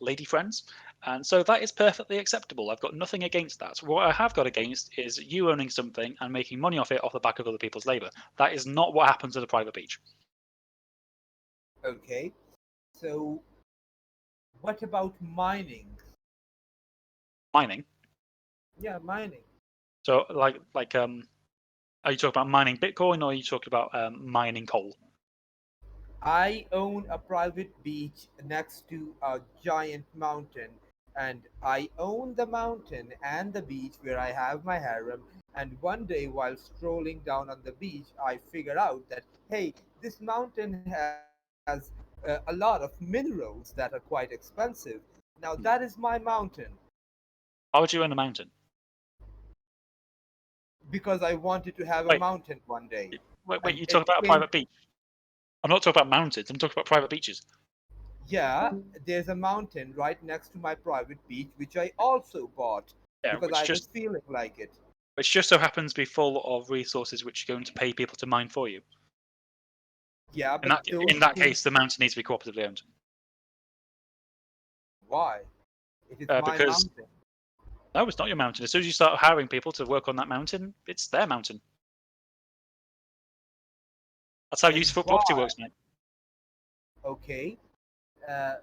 lady friends, and so that is perfectly acceptable. I've got nothing against that. What I have got against is you owning something and making money off it off the back of other people's labour. That is not what happens at a private beach. Okay. So, what about mining? Mining. Yeah, mining. So, are you talking about mining Bitcoin or are you talking about mining coal? I own a private beach next to a giant mountain, and I own the mountain and the beach where I have my harem. And one day, while strolling down on the beach, I figure out that, hey, this mountain has a lot of minerals that are quite expensive. Now, that is my mountain Why would you own a mountain? because I wanted to have a Wait, mountain one day. wait. And You talk it about a came, private beach. I'm not talking about mountains. I'm talking about private beaches. yeah, there's a mountain right next to my private beach, which I also bought Yeah, because I was feeling like it. which just so happens to be full of resources which you're going to pay people to mine for you. Yeah, In but that those in that things, case, the mountain needs to be cooperatively owned. why? It is my Because mountain. no, it's not your mountain. As soon as you start hiring people to work on that mountain, it's their mountain. That's how Then useful property why? works, mate. Okay. Uh,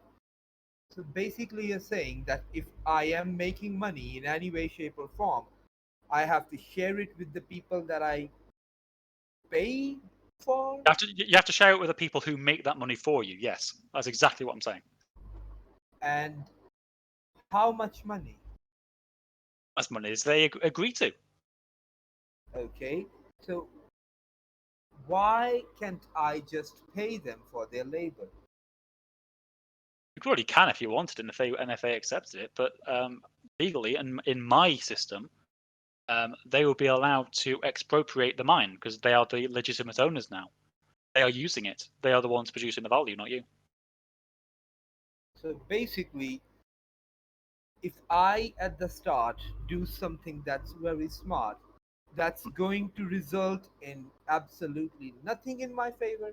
so basically, you're saying that if I am making money in any way, shape, or form, I have to share it with the people that I pay for? You have to share it with the people who make that money for you. Yes, that's exactly what I'm saying. And how much money? As money as they agree to. Okay. So why can't I just pay them for their labor? You already can if you wanted, and if they accepted it. But legally, and in my system, they will be allowed to expropriate the mine because they are the legitimate owners now. They are using it. They are the ones producing the value, not you. So basically, if I at the start do something that's very smart, that's going to result in absolutely nothing in my favor.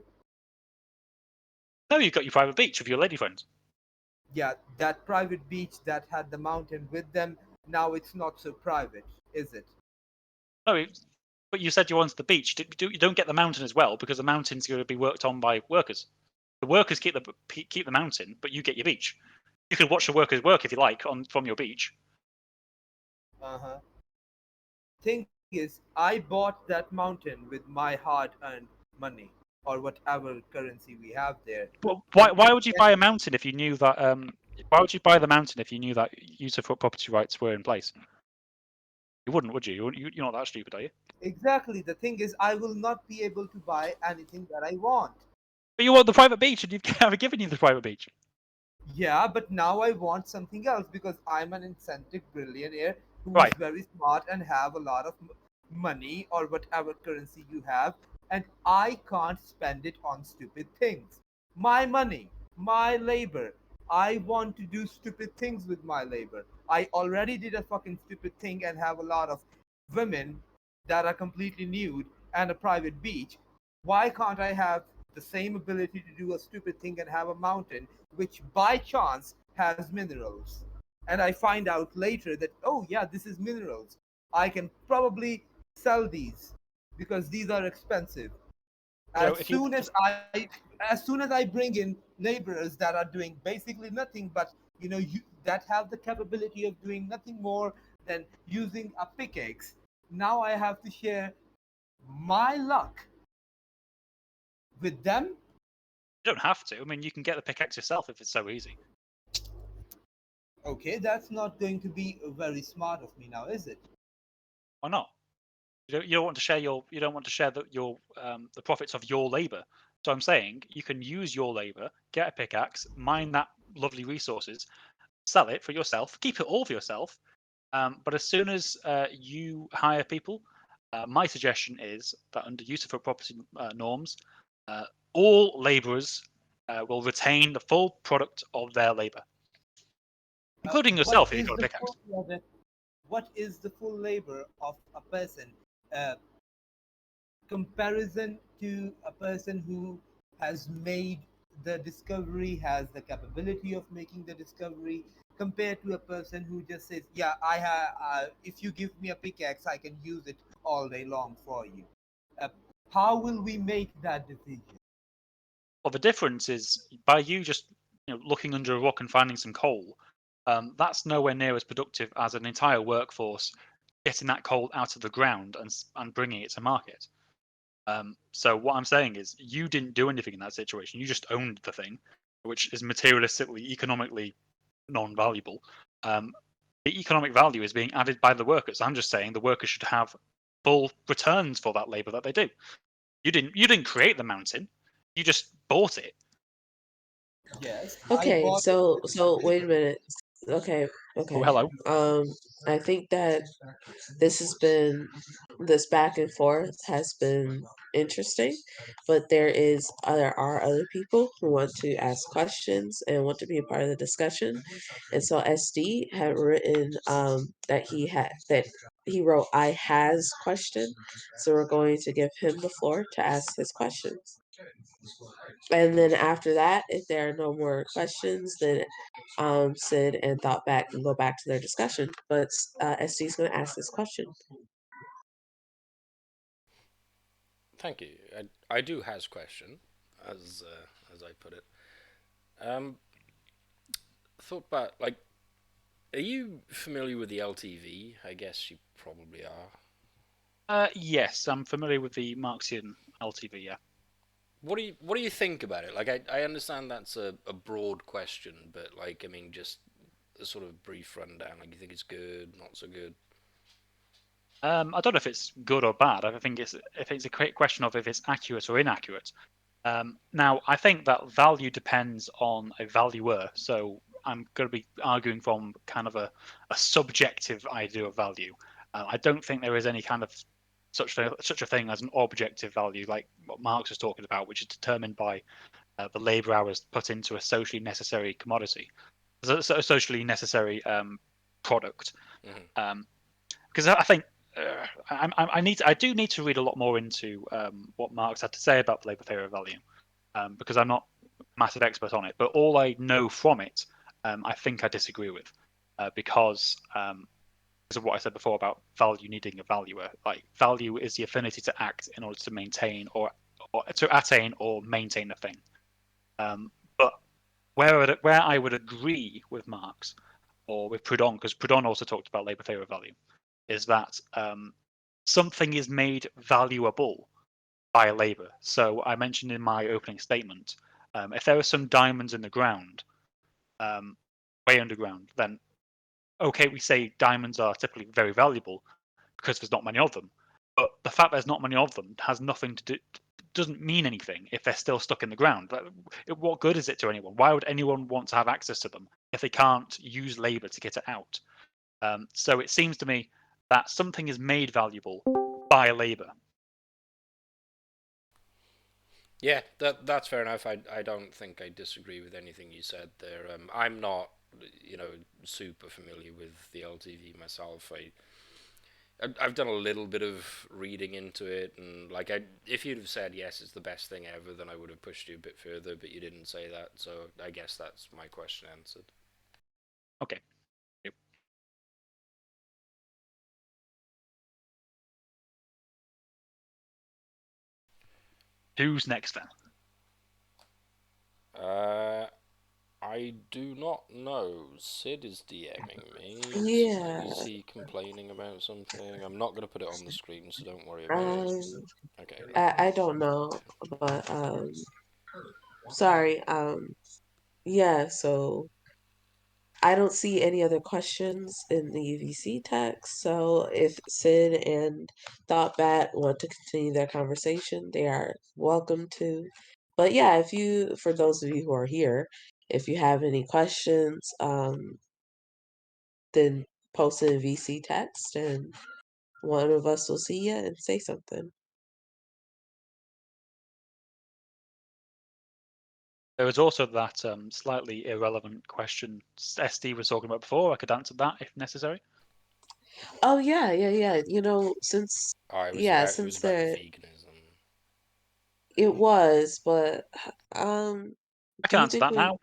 No, you've got your private beach with your lady friends. Yeah, that private beach that had the mountain with them, now it's not so private, is it? No, but you said you wanted the beach. You don't get the mountain as well because the mountain's going to be worked on by workers. The workers keep the mountain, but you get your beach. You can watch the workers work if you like from your beach. Uh-huh. Thing is, I bought that mountain with my hard-earned money or whatever currency we have there. But And why would you buy a mountain if you knew that? Why would you buy the mountain if you knew that usufruct property rights were in place? You wouldn't, would you? You're not that stupid, are you? exactly, the thing is, I will not be able to buy anything that I want. But you want the private beach, and you've never given you the private beach. Yeah, but now I want something else because I'm an incentive billionaire who is Right. very smart and have a lot of money or whatever currency you have, and I can't spend it on stupid things. My money, my labor. I want to do stupid things with my labor. I already did a fucking stupid thing and have a lot of women that are completely nude and a private beach. Why can't I have the same ability to do a stupid thing and have a mountain which by chance has minerals? And I find out later that, oh yeah, this is minerals. I can probably sell these because these are expensive. So As soon as I bring in laborers that are doing basically nothing but that have the capability of doing nothing more than using a pickaxe, now I have to share my luck with them. you don't have to. I mean, you can get the pickaxe yourself if it's so easy. Okay, that's not going to be very smart of me now, is it? Why not? You don't want to share the profits of your labor. So I'm saying you can use your labor, get a pickaxe, mine that lovely resources, sell it for yourself, keep it all for yourself. But as soon as you hire people, my suggestion is that under usufruct property norms, all laborers will retain the full product of their labor, including What yourself if you've is got a the pickaxe. what is the full labor of a person? Comparison to a person who has made the discovery, has the capability of making the discovery, compared to a person who just says, "Yeah, I have. If you give me a pickaxe, I can use it all day long for you." Uh, how will we make that decision? Well, the difference is by you just looking under a rock and finding some coal. That's nowhere near as productive as an entire workforce getting that coal out of the ground and bringing it to market. So what I'm saying is you didn't do anything in that situation. You just owned the thing, which is materialistically, economically non-valuable. The economic value is being added by the workers. I'm just saying the workers should have full returns for that labor that they do. You didn't create the mountain. You just bought it. Yes, I Okay, bought it so with so my wait labor. a minute. Okay, Oh, okay. hello. I think that this has been this back and forth has been interesting, but there are other people who want to ask questions and want to be a part of the discussion. And so SD had written that he wrote I has question. So we're going to give him the floor to ask his questions. And then after that, if there are no more questions, then Sid and Thought Back can go back to their discussion. But SD is going to ask this question. Thank you. I do has question, as I put it. Um, thought about like, are you familiar with the LTV? I guess you probably are. Yes, I'm familiar with the Marxian LTV. Yeah. What do you think about it? Like, I understand that's a broad question, but like, I mean, just a sort of brief rundown. Like, you think it's good, not so good? I don't know if it's good or bad. I think it's a question of if it's accurate or inaccurate. Now, I think that value depends on a valuer. So I'm going to be arguing from kind of a subjective idea of value. I don't think there is any kind of such a thing as an objective value, like what Marx was talking about, which is determined by the labour hours put into a socially necessary commodity, a socially necessary product. Mm-hmm. Because I think I do need to read a lot more into what Marx had to say about the labour theory of value, because I'm not a massive expert on it. But all I know from it, I think I disagree with, because of what I said before about value needing a valuer. Like value is the affinity to act in order to maintain or to attain or maintain a thing. But where I would agree with Marx or with Proudhon, because Proudhon also talked about labour theory of value, is that something is made valuable by labour. So I mentioned in my opening statement, if there are some diamonds in the ground, way underground, then okay, we say diamonds are typically very valuable because there's not many of them. But the fact there's not many of them has nothing to do, doesn't mean anything if they're still stuck in the ground. What good is it to anyone? Why would anyone want to have access to them if they can't use labour to get it out? So it seems to me that something is made valuable by labour. Yeah, that's fair enough. I don't think I disagree with anything you said there. I'm not, super familiar with the LTV myself. I've done a little bit of reading into it, and like, if you'd have said yes, it's the best thing ever, then I would have pushed you a bit further. But you didn't say that, so I guess that's my question answered. Okay. Yep. Who's next then? I do not know. Sid is DMing me. Yeah. Is he complaining about something? I'm not going to put it on the screen, so don't worry about it. Um, Okay. I don't know, but sorry. Yeah. So I don't see any other questions in the UVC text. So if Sid and Thoughtbat want to continue their conversation, they are welcome to. But yeah, if you, for those of you who are here, if you have any questions, then post it in VC text and one of us will see you and say something. There was also that slightly irrelevant question SD was talking about before. I could answer that if necessary. Oh yeah, yeah, yeah. You know, since Oh, yeah, it was since about there veganism. it was, but I do can you answer think that we now.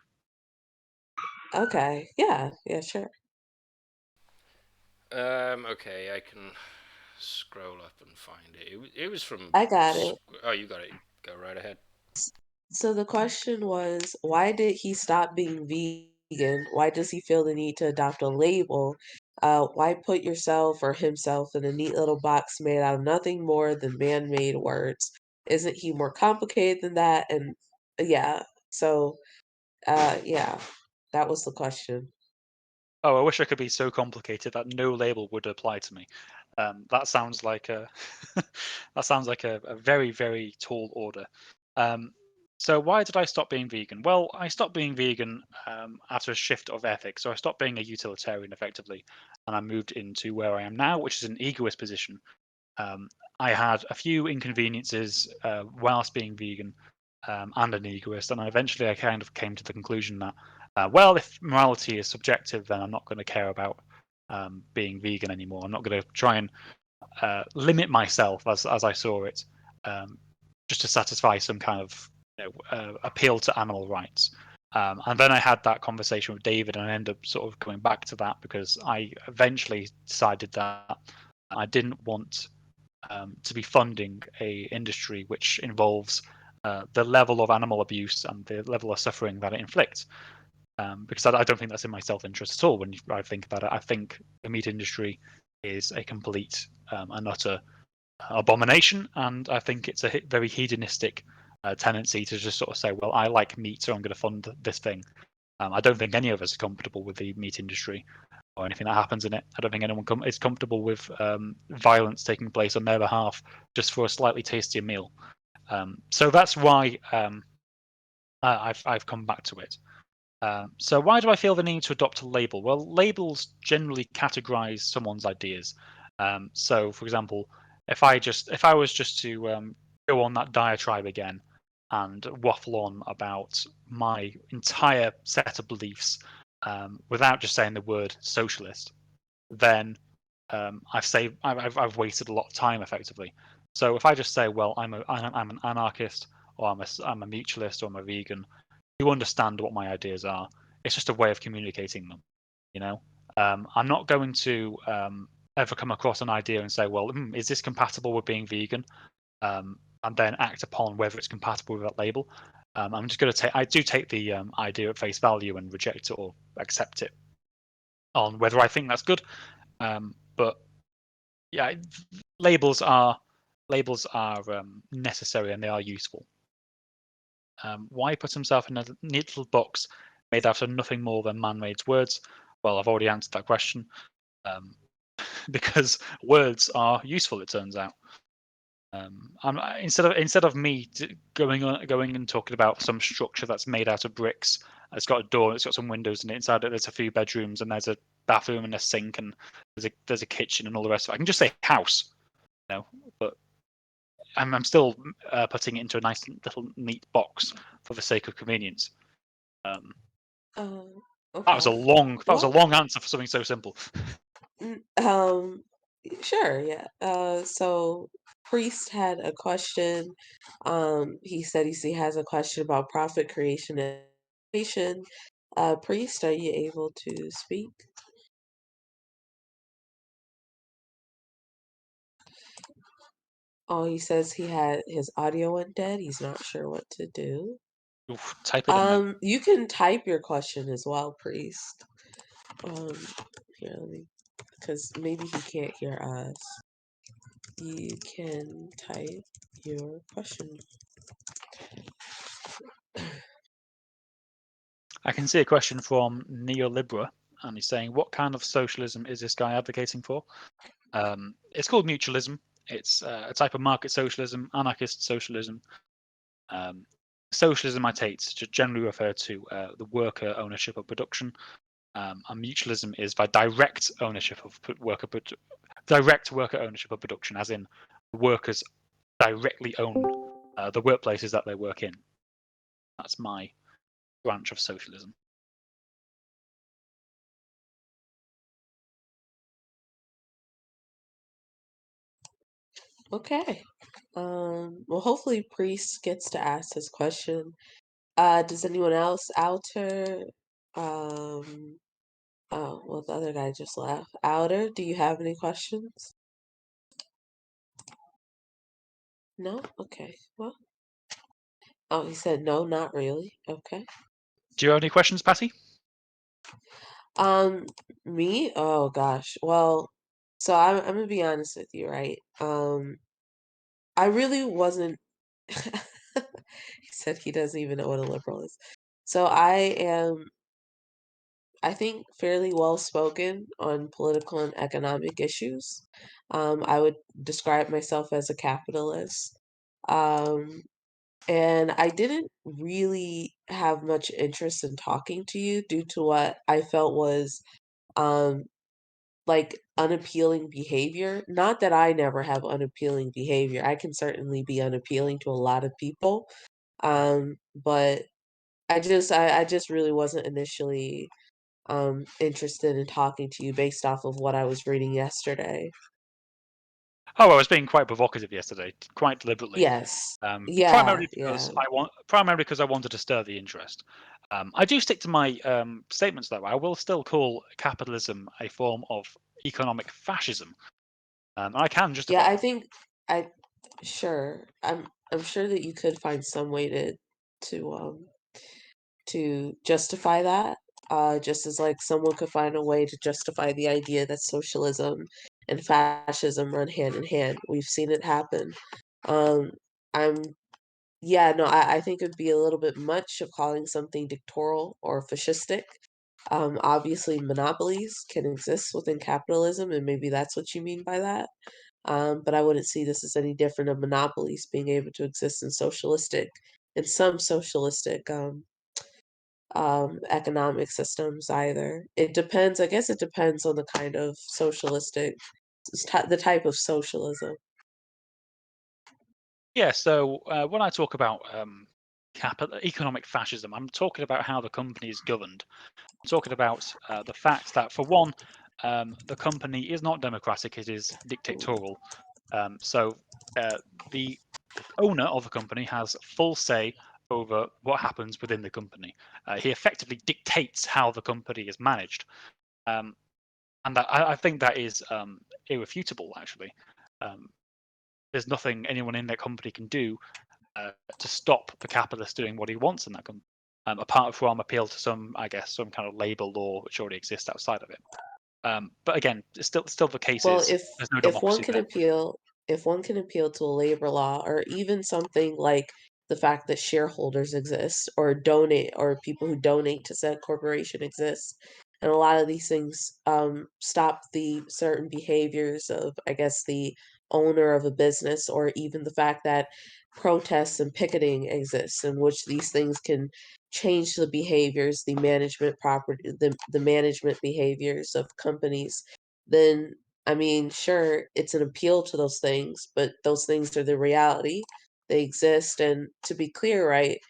okay, yeah, yeah, sure. Okay, I can scroll up and find it. It was from. I got it. Oh, you got it. Go right ahead. So the question was, why did he stop being vegan? Why does he feel the need to adopt a label? Why put yourself or himself in a neat little box made out of nothing more than man-made words? Isn't he more complicated than that? And yeah, so yeah, that was the question. Oh, I wish I could be so complicated that no label would apply to me. That sounds like a that sounds like a very, very tall order. So why did I stop being vegan? Well, I stopped being vegan after a shift of ethics. So I stopped being a utilitarian effectively, and I moved into where I am now, which is an egoist position. Um, I had a few inconveniences whilst being vegan and an egoist, and eventually I kind of came to the conclusion that, well, if morality is subjective, then I'm not going to care about being vegan anymore. I'm not going to try and limit myself as I saw it, um, just to satisfy some kind of appeal to animal rights. And then I had that conversation with David, and I ended up sort of going back to that because I eventually decided that I didn't want to be funding a industry which involves the level of animal abuse and the level of suffering that it inflicts. Because I don't think that's in my self-interest at all. When I think about it, I think the meat industry is a complete and utter abomination, and I think it's a very hedonistic tendency to just sort of say, "Well, I like meat, so I'm going to fund this thing." I don't think any of us are comfortable with the meat industry or anything that happens in it. I don't think anyone is comfortable with violence taking place on their behalf just for a slightly tastier meal. So that's why I've come back to it. So why do I feel the need to adopt a label? Well, labels generally categorize someone's ideas. So, for example, if I was just to go on that diatribe again and waffle on about my entire set of beliefs without just saying the word socialist, then I've wasted a lot of time effectively. So if I just say, well, I'm an anarchist, or I'm a mutualist, or I'm a vegan, you understand what my ideas are. It's just a way of communicating them. You know, I'm not going to ever come across an idea and say, well, is this compatible with being vegan? And then act upon whether it's compatible with that label. I'm just going to I do take the idea at face value and reject it or accept it on whether I think that's good. But yeah, labels are necessary and they are useful. Why put himself in a neat little box made out of nothing more than man-made words? Well, I've already answered that question. Because words are useful, it turns out. Instead of me going and talking about some structure that's made out of bricks, it's got a door, it's got some windows in it. Inside it, there's a few bedrooms, and there's a bathroom and a sink, and there's a kitchen and all the rest of it. I can just say house, but I'm still putting it into a nice little neat box for the sake of convenience. Oh, That was a okay. long answer for something so simple. Um, sure, yeah. So Priest had a question. He said he has a question about profit creation and creation. Priest, are you able to speak? Oh, he says he had his audio went dead. He's not sure what to do. Oof, type it in then. You can type your question as well, Priest. Um, here, because maybe he can't hear us. You can type your question. I can see a question from Neolibra, and he's saying, what kind of socialism is this guy advocating for? It's called mutualism. It's a type of market socialism, anarchist socialism. socialism, I take to generally refer to the worker ownership of production, and mutualism is by direct ownership of direct worker ownership of production, as in workers directly own the workplaces that they work in. That's my branch of socialism. Okay. Well, hopefully Priest gets to ask his question. Does anyone else? Outer? Oh, well, the other guy just left. Outer, do you have any questions? No? Okay. Well. Oh, he said no, not really. Okay. Do you have any questions, Patty? Me? Oh gosh. Well, so I'm gonna be honest with you, right? I really wasn't. He said he doesn't even know what a liberal is. So I am, I think, fairly well spoken on political and economic issues. I would describe myself as a capitalist. Um, and I didn't really have much interest in talking to you due to what I felt was um, like unappealing behavior. Not that I never have unappealing behavior. I can certainly be unappealing to a lot of people. But I just really wasn't initially interested in talking to you based off of what I was reading yesterday. Oh, I was being quite provocative yesterday, quite deliberately. Yes. Primarily Yeah. because I wanted to stir the interest. I do stick to my statements, though. I will still call capitalism a form of economic fascism. I can justify Yeah, I that. think I sure. I'm sure that you could find some way to justify that. Just as like someone could find a way to justify the idea that socialism and fascism run hand in hand. We've seen it happen. Um, I'm Yeah, no, I think it'd be a little bit much of calling something dictatorial or fascistic. Obviously, monopolies can exist within capitalism, and maybe that's what you mean by that. But I wouldn't see this as any different of monopolies being able to exist in some socialistic economic systems either. It depends. I guess it depends on the kind of the type of socialism. Yeah. So when I talk about economic fascism, I'm talking about how the company is governed. I'm talking about the fact that, for one, the company is not democratic; it is dictatorial. So the owner of the company has full say over what happens within the company. He effectively dictates how the company is managed, and I think that is irrefutable. Actually, there's nothing anyone in that company can do to stop the capitalist doing what he wants in that company, apart from appeal to some kind of labor law which already exists outside of it. But again, it's still the case Well, is there's no if one democracy can there. appeal, if one can appeal to a labor law, or even something like the fact that shareholders exist, or donate, or people who donate to said corporation exist, and a lot of these things stop the certain behaviors of, I guess, the owner of a business, or even the fact that protests and picketing exists, in which these things can change the behaviors, the management behaviors of companies, then I mean, sure, it's an appeal to those things, but those things are the reality. They exist. And to be clear, right,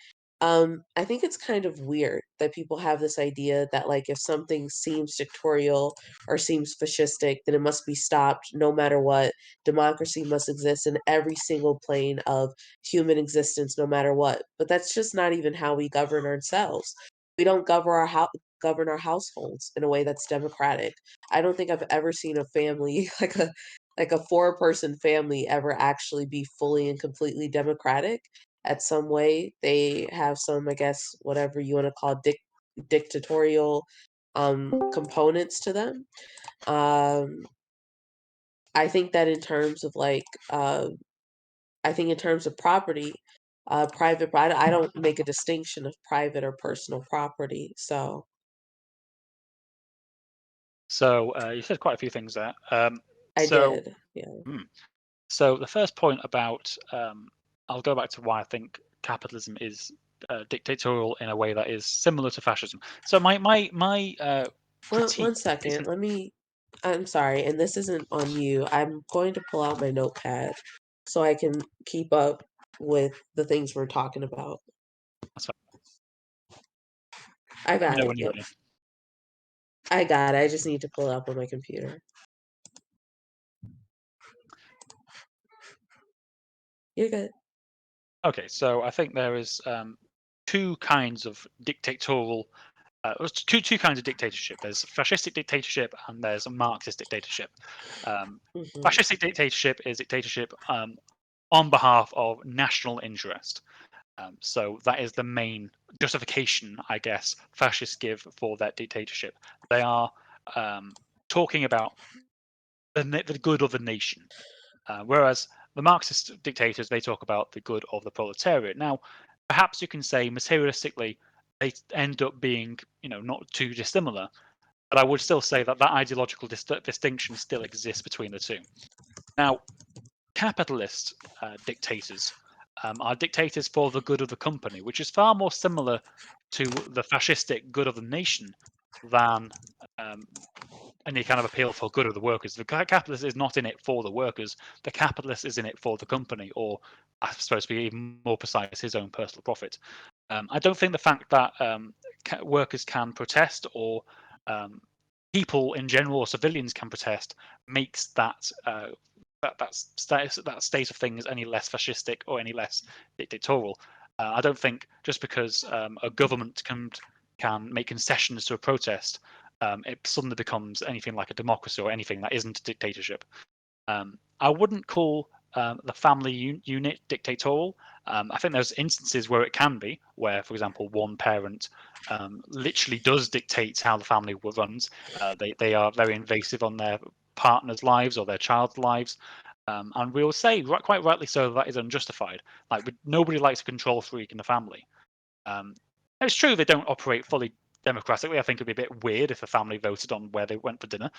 I think it's kind of weird that people have this idea that, like, if something seems dictatorial or seems fascistic, then it must be stopped no matter what. Democracy must exist in every single plane of human existence, no matter what. But that's just not even how we govern ourselves. We don't govern our households in a way that's democratic. I don't think I've ever seen a family like a four-person family ever actually be fully and completely democratic. At some way, they have some, I guess, whatever you want to call dictatorial components to them. Um, I think that in terms of I think in terms of property, I don't make a distinction of private or personal property. So you said quite a few things there. I So did, yeah. So the first point about I'll go back to why I think capitalism is dictatorial in a way that is similar to fascism. So my critique. One second. I'm sorry, and this isn't on you. I'm going to pull out my notepad so I can keep up with the things we're talking about. That's fine. I got it. When you're Yep. ready. I got it. I just need to pull it up on my computer. You're good. Okay, so I think there is two kinds of dictatorial. Two kinds of dictatorship. There's fascistic dictatorship and there's a Marxist dictatorship. Fascistic dictatorship is dictatorship on behalf of national interest. So that is the main justification, I guess, fascists give for that dictatorship. They are talking about the good of the nation, whereas the Marxist dictators, they talk about the good of the proletariat. Now, perhaps you can say materialistically they end up being, not too dissimilar, but I would still say that ideological distinction still exists between the two. Now, capitalist dictators are dictators for the good of the company, which is far more similar to the fascistic good of the nation than any kind of appeal for good of the workers. The capitalist is not in it for the workers. The capitalist is in it for the company, or I suppose to be even more precise, his own personal profit. I don't think the fact that workers can protest or people in general or civilians can protest makes that state of things any less fascistic or any less dictatorial. I don't think just because a government can make concessions to a protest, it suddenly becomes anything like a democracy or anything that isn't a dictatorship. I wouldn't call the family unit dictatorial. I think there's instances where it can be, where, for example, one parent literally does dictate how the family runs. They are very invasive on their partner's lives or their child's lives. And we will say, quite rightly so, that is unjustified. Like, nobody likes a control freak in the family. It's true they don't operate fully democratically. I think it'd be a bit weird if a family voted on where they went for dinner,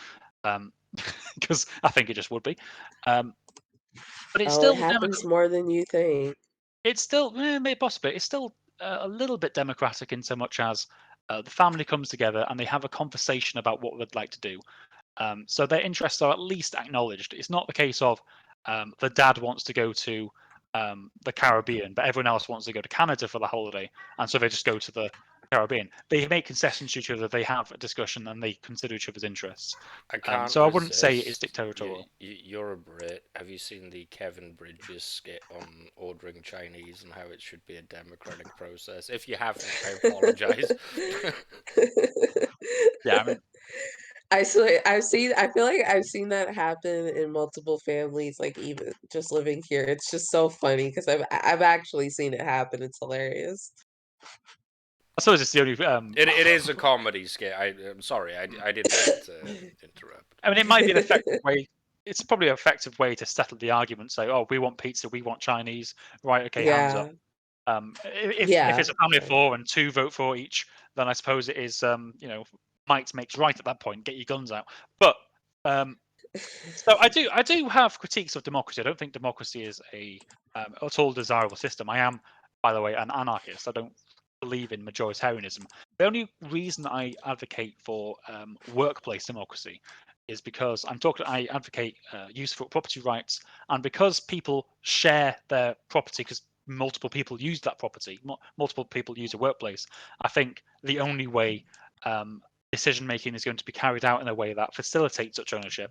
because I think it just would be. But it's it still happens more than you think. It's still maybe possibly. It's still a little bit democratic in so much as the family comes together and they have a conversation about what they'd like to do. So their interests are at least acknowledged. It's not the case of the dad wants to go to the Caribbean, but everyone else wants to go to Canada for the holiday, and so they just go to the Caribbean. They make concessions to each other. They have a discussion and they consider each other's interests. I can't So I wouldn't say it's resist. dictatorial. You're a Brit. Have you seen the Kevin Bridges skit on ordering Chinese and how it should be a democratic process? If you haven't, I apologize. Yeah, I mean, I swear, I feel like I've seen that happen in multiple families, like even just living here. It's just so funny because I've actually seen it happen. It's hilarious. I suppose it's the only. It is a comedy skit. I'm sorry. I didn't mean to interrupt. I mean, it might be an effective way. It's probably an effective way to settle the argument. Say, oh, we want pizza, we want Chinese. Right, okay, hands up. Yeah, If it's a family of yeah. 4 and 2 vote for each, then I suppose it is might makes right at that point. Get your guns out. But so I do have critiques of democracy. I don't think democracy is a at all desirable system. I am, by the way, an anarchist. I don't believe in majoritarianism. The only reason I advocate for workplace democracy is because I advocate usufruct property rights, and because people share their property, because multiple people use that property, multiple people use a workplace. I think the only way decision making is going to be carried out in a way that facilitates such ownership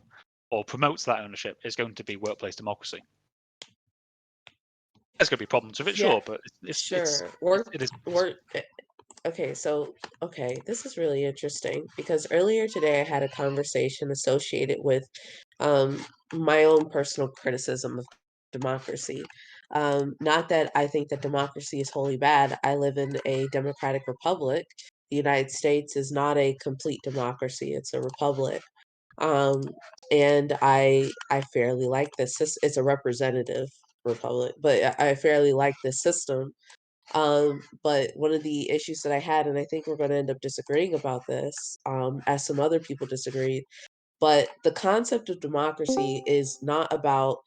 or promotes that ownership is going to be workplace democracy. There's going to be problems with it, Yeah, sure, but sure. it is. Okay, this is really interesting because earlier today I had a conversation associated with um, my own personal criticism of democracy. Not that I think that democracy is wholly bad. I live in a democratic republic. The United States is not a complete democracy; it's a republic. Um, and I fairly like this. It's a representative republic, but I fairly like this system. But one of the issues that I had, and I think we're going to end up disagreeing about this, as some other people disagreed, but the concept of democracy is not about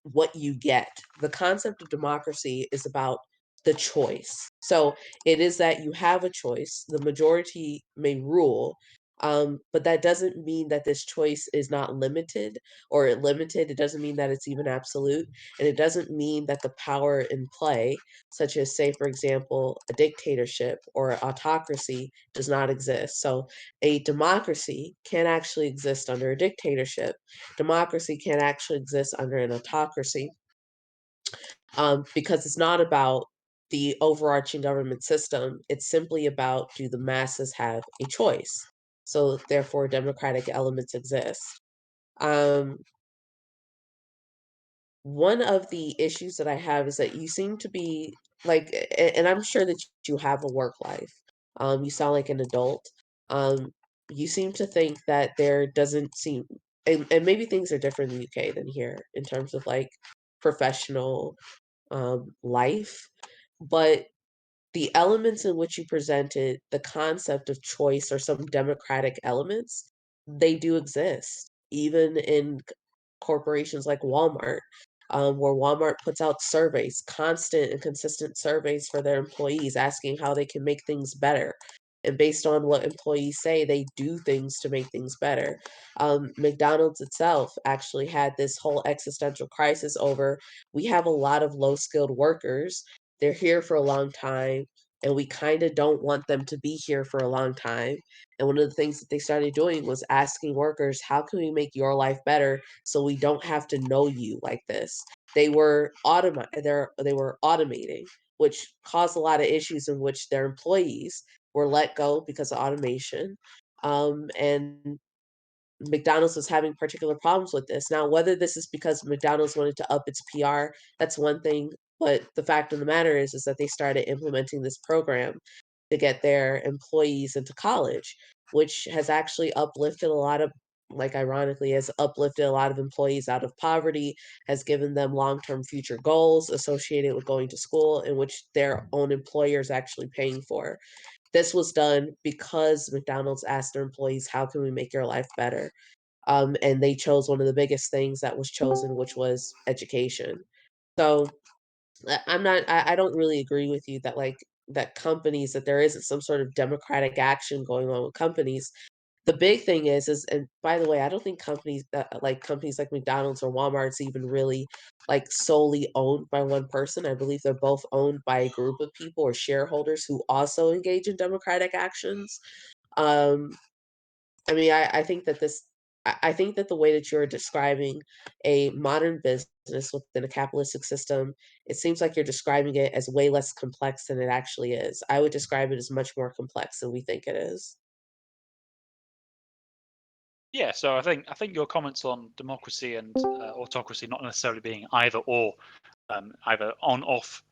what you get. The concept of democracy is about the choice. So it is that you have a choice. The majority may rule, but that doesn't mean that this choice is not limited or limited. It doesn't mean that it's even absolute. And it doesn't mean that the power in play, such as, say, for example, a dictatorship or autocracy, does not exist. So a democracy can actually exist under a dictatorship. Democracy can actually exist under an autocracy, because it's not about the overarching government system. It's simply about, do the masses have a choice? So therefore, democratic elements exist. Um, one of the issues that I have is that you seem to be like, and I'm sure that you have a work life. You sound like an adult. Um, you seem to think that there doesn't seem, and maybe things are different in the UK than here in terms of like professional life, but the elements in which you presented, the concept of choice or some democratic elements, they do exist, even in corporations like Walmart, where Walmart puts out surveys, constant and consistent surveys for their employees, asking how they can make things better. And based on what employees say, they do things to make things better. McDonald's itself actually had this whole existential crisis over, we have a lot of low skilled workers. They're here for a long time, and we kind of don't want them to be here for a long time. And one of the things that they started doing was asking workers, how can we make your life better so we don't have to know you like this? They were they were automating, which caused a lot of issues in which their employees were let go because of automation. And McDonald's was having particular problems with this. Now, whether this is because McDonald's wanted to up its PR, that's one thing. But the fact of the matter is that they started implementing this program to get their employees into college, which has actually uplifted a lot of, like, ironically, has uplifted a lot of employees out of poverty, has given them long term future goals associated with going to school, in which their own employer is actually paying for. This was done because McDonald's asked their employees, how can we make your life better? And they chose one of the biggest things that was chosen, which was education. So I don't really agree with you that like that companies, that there isn't some sort of democratic action going on with companies. The big thing is, and by the way, I don't think companies like McDonald's or Walmart's even really like solely owned by one person. I believe they're both owned by a group of people or shareholders who also engage in democratic actions. Um, I mean, I think that I think that the way that you're describing a modern business within a capitalistic system, it seems like you're describing it as way less complex than it actually is. I would describe it as much more complex than we think it is. Yeah, so I think your comments on democracy and autocracy not necessarily being either or, either on off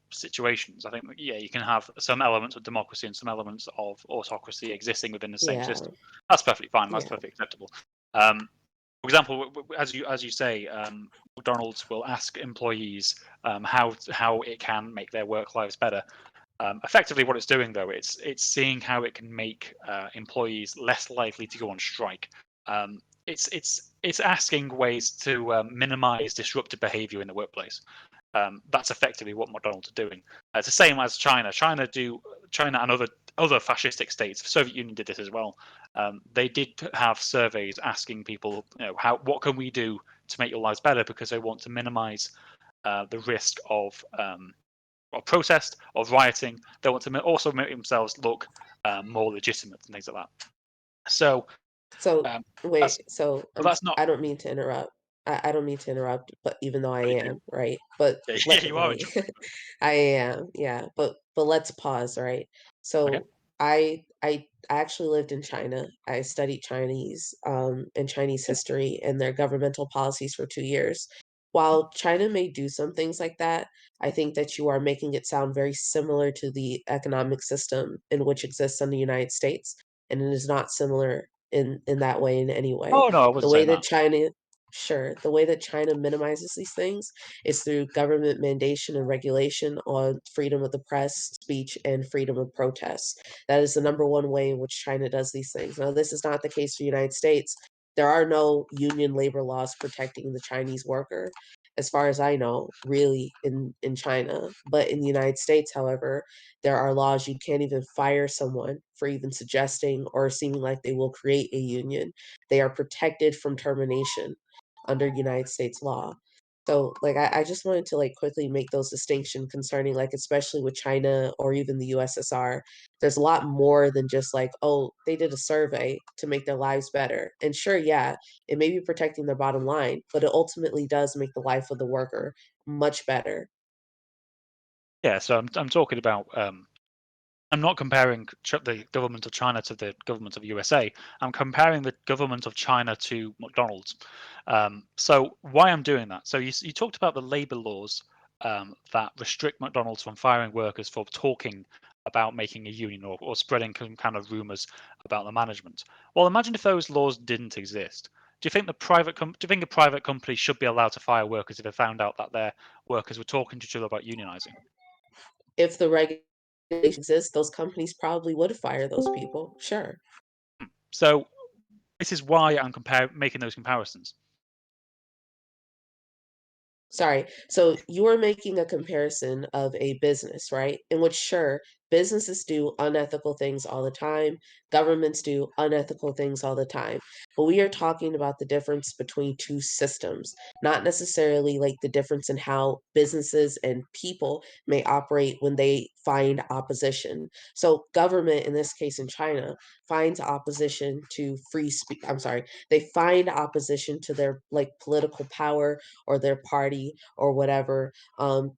situations. I think yeah, you can have some elements of democracy and some elements of autocracy existing within the same Yeah, system. That's perfectly fine. That's yeah, perfectly acceptable. For example, as you say, McDonald's will ask employees how it can make their work lives better. Effectively, what it's doing though, it's seeing how it can make employees less likely to go on strike. It's asking ways to minimize disruptive behavior in the workplace. That's effectively what McDonald's are doing. It's the same as China. China and other fascistic states. The Soviet Union did this as well. They did have surveys asking people, what can we do to make your lives better, because they want to minimize the risk of protest, of rioting. They want to also make themselves look more legitimate and things like that. So So um, wait, that's so that's not. I don't mean to interrupt. I don't mean to interrupt, but even though I Please am, do. right? But Yeah, let you are wait. interrupting. I am, yeah. But let's pause, right? Okay. So I actually lived in China. I studied Chinese and Chinese history and their governmental policies for 2 years. While China may do some things like that, I think that you are making it sound very similar to the economic system in which exists in the United States, and it is not similar in that way in any way. Oh no, I The wasn't way saying that that. China Sure, the way that China minimizes these things is through government mandation and regulation on freedom of the press, speech, and freedom of protest. That is the number one way in which China does these things. Now, this is not the case for the United States. There are no union labor laws protecting the Chinese worker. as far as I know, really in China. But in the United States, however, there are laws you can't even fire someone for even suggesting or seeming like they will create a union. They are protected from termination under United States law. So like I just wanted to like quickly make those distinctions concerning like especially with China or even the USSR. There's a lot more than just like, oh, they did a survey to make their lives better. And sure, yeah, it may be protecting their bottom line, but it ultimately does make the life of the worker much better. Yeah, so I'm talking about I'm not comparing the government of China to the government of USA. I'm comparing the government of China to McDonald's. So why I'm doing that? So you talked about the labor laws that restrict McDonald's from firing workers for talking about making a union or spreading some kind of rumors about the management. Well, imagine if those laws didn't exist. Do you think a private company should be allowed to fire workers if they found out that their workers were talking to each other about unionizing? If the regulations exist, those companies probably would fire those people. Sure. So this is why I'm making those comparisons. Sorry. So you were making a comparison of a business, right? In which, sure, businesses do unethical things all the time, governments do unethical things all the time. But we are talking about the difference between two systems, not necessarily like the difference in how businesses and people may operate when they find opposition. So, government, in this case in China, finds opposition to free speech. I'm sorry, they find opposition to their like political power or their party or whatever.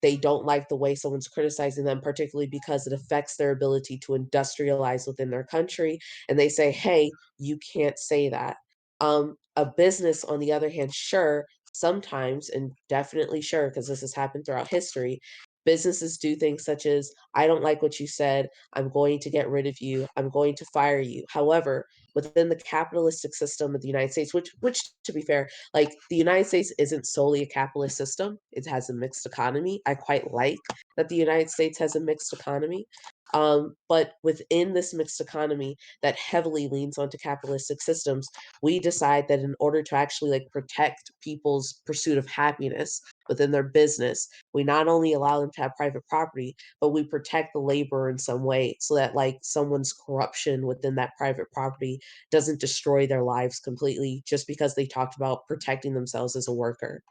They don't like the way someone's criticizing them, particularly because it affects their ability to industrialize within their country. And they say, hey, you can't say that. A business, on the other hand, sure, sometimes, and definitely sure, because this has happened throughout history, businesses do things such as, I don't like what you said, I'm going to get rid of you, I'm going to fire you. However, within the capitalistic system of the United States, which to be fair, like the United States isn't solely a capitalist system. It has a mixed economy. I quite like that the United States has a mixed economy. But within this mixed economy that heavily leans onto capitalistic systems, we decide that in order to actually like protect people's pursuit of happiness within their business, we not only allow them to have private property, but we protect the labor in some way so that like someone's corruption within that private property doesn't destroy their lives completely just because they talked about protecting themselves as a worker.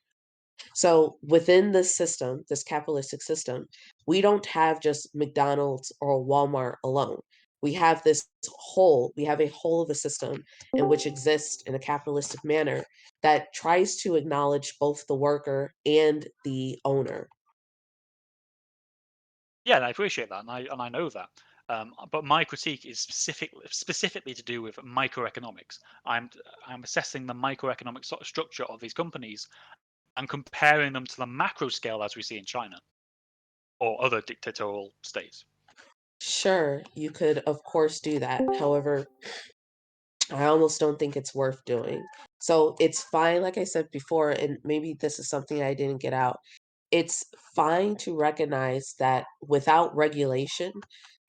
So within this system, this capitalistic system, we don't have just McDonald's or Walmart alone. We have we have a whole of a system in which exists in a capitalistic manner that tries to acknowledge both the worker and the owner. Yeah, and I appreciate that, and I know that. But my critique is specifically to do with microeconomics. I'm assessing the microeconomic sort of structure of these companies and comparing them to the macro scale as we see in China or other dictatorial states. Sure, you could, of course, do that. However, I almost don't think it's worth doing. So it's fine, like I said before, and maybe this is something I didn't get out. It's fine to recognize that without regulation,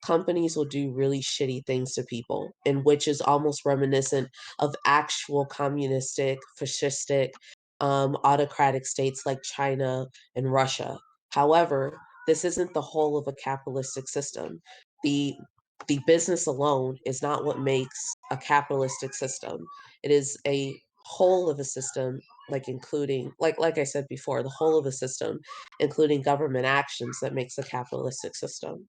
companies will do really shitty things to people, and which is almost reminiscent of actual communistic, fascistic, autocratic states like China and Russia. However, this isn't the whole of a capitalistic system. The the business alone is not what makes a capitalistic system. It is a whole of a system, like including like I said before, the whole of a system, including government actions that makes a capitalistic system.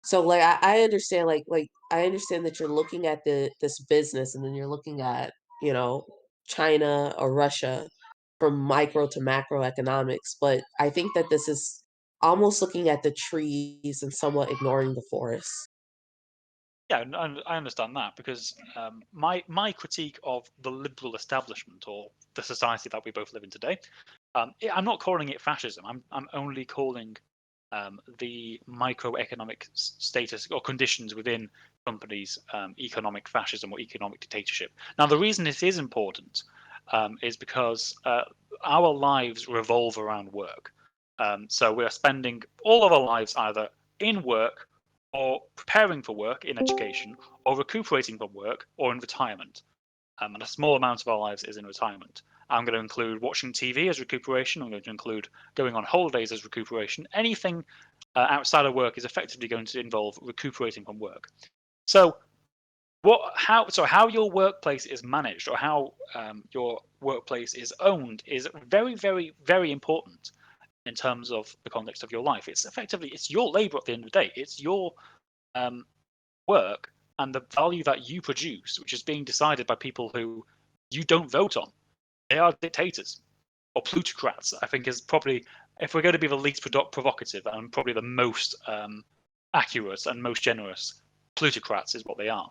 So like I understand like I understand that you're looking at this business and then you're looking at, you know, China or Russia from micro to macroeconomics, but I think that this is almost looking at the trees and somewhat ignoring the forest. Yeah, and I understand that because my critique of the liberal establishment or the society that we both live in today, I'm not calling it fascism. I'm only calling the microeconomic status or conditions within companies economic fascism or economic dictatorship. Now, the reason it is important is because our lives revolve around work. So we're spending all of our lives either in work or preparing for work in education, or recuperating from work, or in retirement. And a small amount of our lives is in retirement. I'm going to include watching TV as recuperation. I'm going to include going on holidays as recuperation. Anything outside of work is effectively going to involve recuperating from work. So how your workplace is managed, or how your workplace is owned, is very, very, very important in terms of the context of your life. It's your labor at the end of the day. It's your work and the value that you produce, which is being decided by people who you don't vote on. They are dictators or plutocrats. I think is probably, if we're going to be the least provocative and probably the most accurate and most generous, plutocrats is what they are.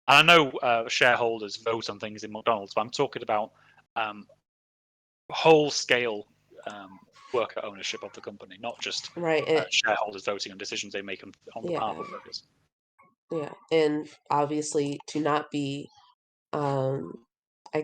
And I know shareholders vote on things in McDonald's, but I'm talking about whole-scale worker ownership of the company, not just shareholders voting on decisions they make on behalf of workers. Yeah, and obviously to not be, I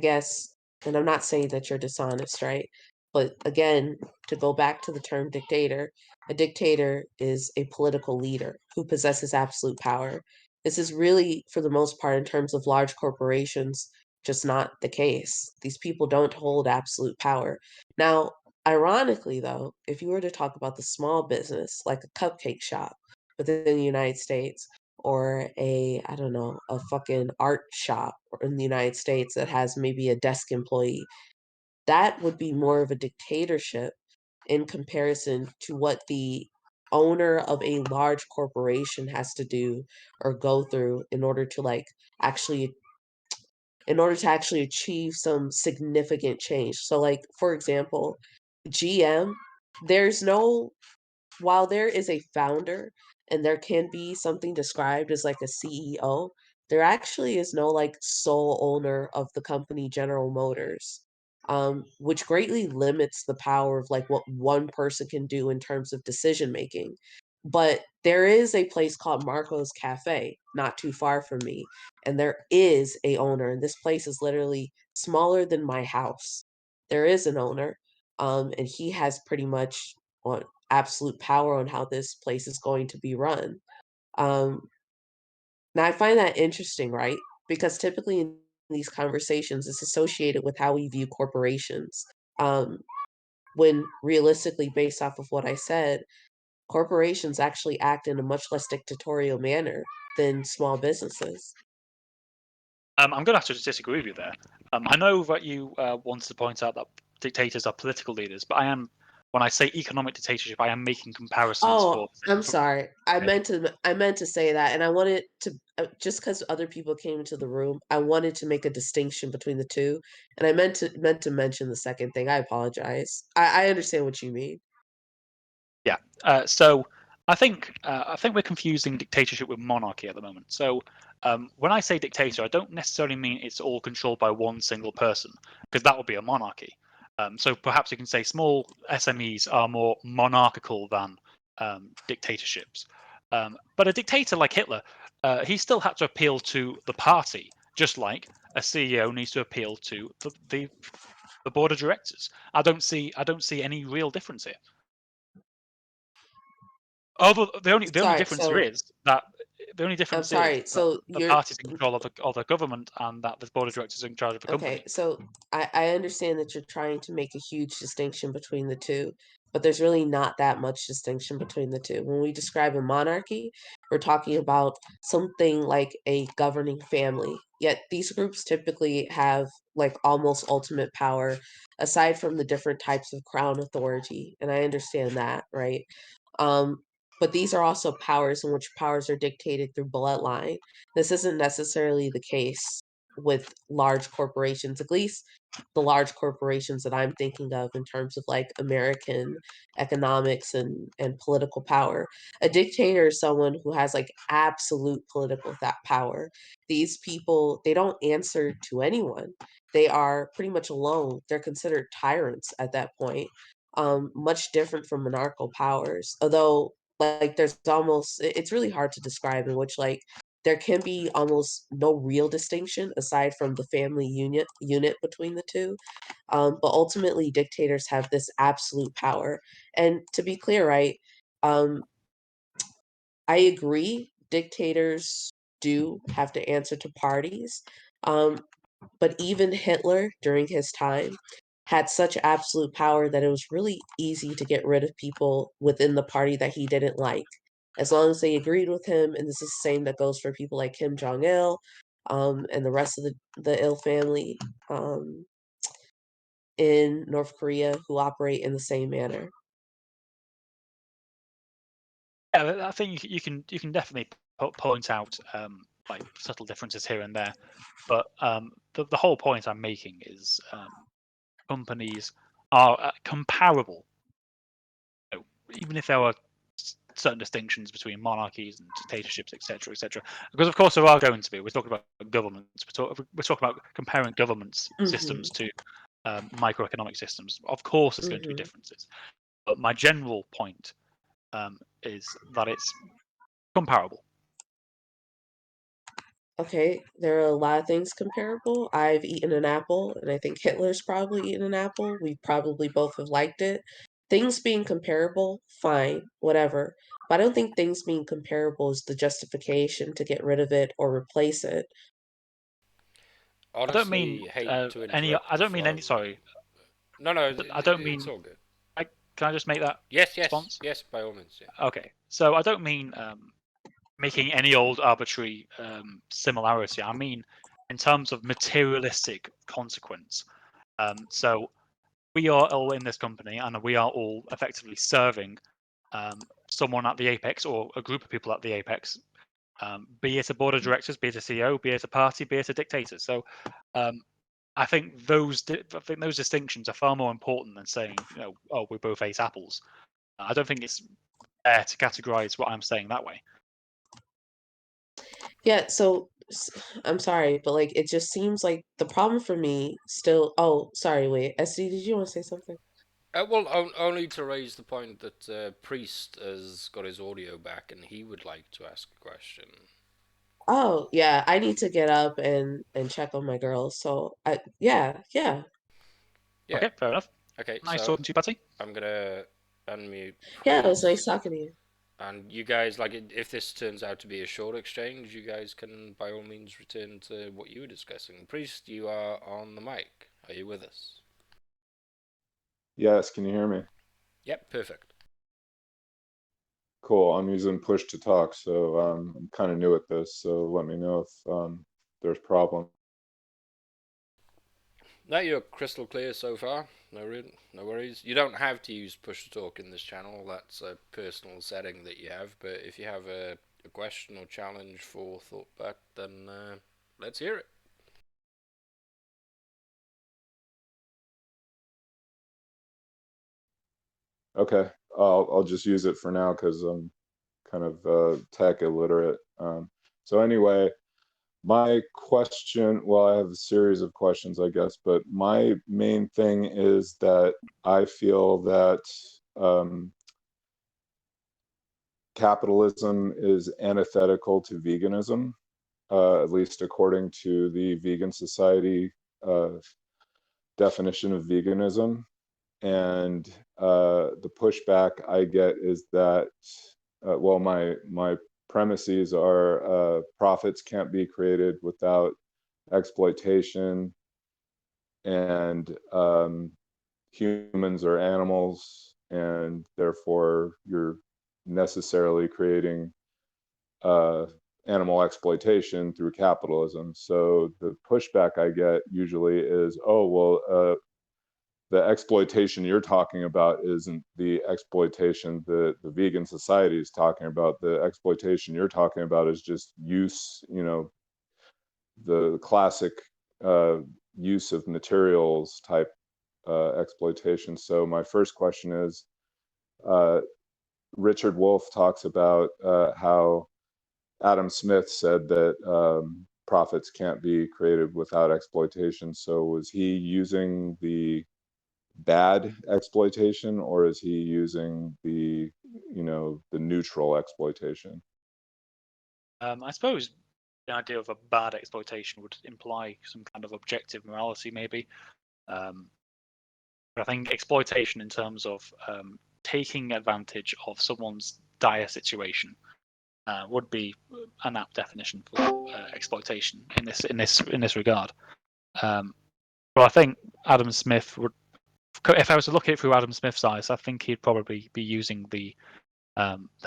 guess, and I'm not saying that you're dishonest, right? But again, to go back to the term dictator, a dictator is a political leader who possesses absolute power. This is really, for the most part, in terms of large corporations, just not the case. These people don't hold absolute power. Now, ironically, though, if you were to talk about the small business, like a cupcake shop within the United States, or I don't know, a fucking art shop in the United States that has maybe a desk employee, that would be more of a dictatorship in comparison to what the owner of a large corporation has to do or go through in order to actually achieve some significant change. So like, for example, GM, there's no while there is a founder and there can be something described as like a CEO, there actually is no like sole owner of the company General Motors, which greatly limits the power of like what one person can do in terms of decision making. But there is a place called Marco's Cafe, not too far from me, and there is a owner, and this place is literally smaller than my house. There is an owner, and he has pretty much on absolute power on how this place is going to be run. Um, Now, I find that interesting, right? Because typically in these conversations, it's associated with how we view corporations. Um, when realistically, based off of what I said, corporations actually act in a much less dictatorial manner than small businesses. I'm going to have to disagree with you there. I know that you wanted to point out that dictators are political leaders, but when I say economic dictatorship, I am making comparisons Oh, for. I'm sorry. I meant to say that, and I wanted to just because other people came into the room, I wanted to make a distinction between the two, and I meant to mention the second thing. I apologize. I understand what you mean. Yeah. So I think we're confusing dictatorship with monarchy at the moment. So when I say dictator, I don't necessarily mean it's all controlled by one single person, because that would be a monarchy. So perhaps you can say small SMEs are more monarchical than dictatorships. But a dictator like Hitler, he still had to appeal to the party, just like a CEO needs to appeal to the board of directors. I don't see any real difference here. Although the only difference there is that I'm sorry. So the party's in control of the government, and that the board of directors is in charge of the company. Okay, so I understand that you're trying to make a huge distinction between the two, but there's really not that much distinction between the two. When we describe a monarchy, we're talking about something like a governing family. Yet these groups typically have like almost ultimate power aside from the different types of crown authority. And I understand that, right? Um, but these are also powers in which powers are dictated through bloodline. This isn't necessarily the case with large corporations, at least the large corporations that I'm thinking of in terms of like American economics and political power. A dictator is someone who has like absolute political power. These people, they don't answer to anyone. They are pretty much alone. They're considered tyrants at that point. Much different from monarchical powers. Although like there's almost it's really hard to describe in which like there can be almost no real distinction aside from the family unit between the two. But ultimately, dictators have this absolute power. And to be clear, right, um, I agree, dictators do have to answer to parties. Um, but even Hitler during his time, had such absolute power that it was really easy to get rid of people within the party that he didn't like, as long as they agreed with him. And this is the same that goes for people like Kim Jong Il, and the rest of the Il family in North Korea who operate in the same manner. Yeah, I think you can definitely point out like subtle differences here and there, but the whole point I'm making is companies are comparable, even if there are certain distinctions between monarchies and dictatorships, etc., etc. Because of course there are going to be. We're talking about governments. We're talking about comparing governments systems to microeconomic systems. Of course, there's going to be differences. But my general point is that it's comparable. Okay, there are a lot of things comparable. I've eaten an apple, and I think Hitler's probably eaten an apple. We probably both have liked it. Things being comparable, fine, whatever. But I don't think things being comparable is the justification to get rid of it or replace it. I don't mean Honestly, hate to any. interrupt I the don't mean flow. any. Sorry, No, no, I don't it's mean. all good. Can I just make that Yes, response? yes, by all means. Yeah. Okay, so I don't mean making any old arbitrary similarity. I mean in terms of materialistic consequence. So we are all in this company, and we are all effectively serving someone at the apex, or a group of people at the apex, be it a board of directors, be it a CEO, be it a party, be it a dictator. So I think those distinctions are far more important than saying, oh, we both ate apples. I don't think it's fair to categorize what I'm saying that way. Yeah, so I'm sorry, but like it just seems like the problem for me still. Oh, sorry, wait. SD, did you want to say something? Well, only to raise the point that Priest has got his audio back and he would like to ask a question. Oh, yeah, I need to get up and check on my girls. So, yeah. Yeah. Okay, fair enough. Okay, Nice so talking to you, Patty. I'm gonna unmute Yeah, it was nice Priest. talking to you. And you guys, like, if this turns out to be a short exchange, you guys can by all means return to what you were discussing. Priest, you are on the mic. Are you with us? Yes, can you hear me? Yep, perfect. Cool. I'm using push to talk, so I'm kind of new at this, so let me know if there's problem. No, you're crystal clear so far. No worries. You don't have to use push to talk in this channel. That's a personal setting that you have. But if you have a question or challenge for Thoughtback, then let's hear it. Okay, I'll just use it for now because I'm kind of tech illiterate. So anyway, my question, well, I have a series of questions, I guess, but my main thing is that I feel that capitalism is antithetical to veganism, at least according to the Vegan Society definition of veganism. And the pushback I get is that, well, my premises are profits can't be created without exploitation, and humans are animals, and therefore you're necessarily creating animal exploitation through capitalism. So the pushback I get usually is, oh, well, the exploitation you're talking about isn't the exploitation that the vegan society is talking about. The exploitation you're talking about is just use, the classic use of materials type exploitation. So my first question is, Richard Wolff talks about how Adam Smith said that profits can't be created without exploitation. So was he using the bad exploitation, or is he using the neutral exploitation? I suppose the idea of a bad exploitation would imply some kind of objective morality, maybe. But I think exploitation in terms of taking advantage of someone's dire situation would be an apt definition for exploitation in this regard. But I think Adam Smith would if I was to look at it through Adam Smith's eyes, I think he'd probably be using the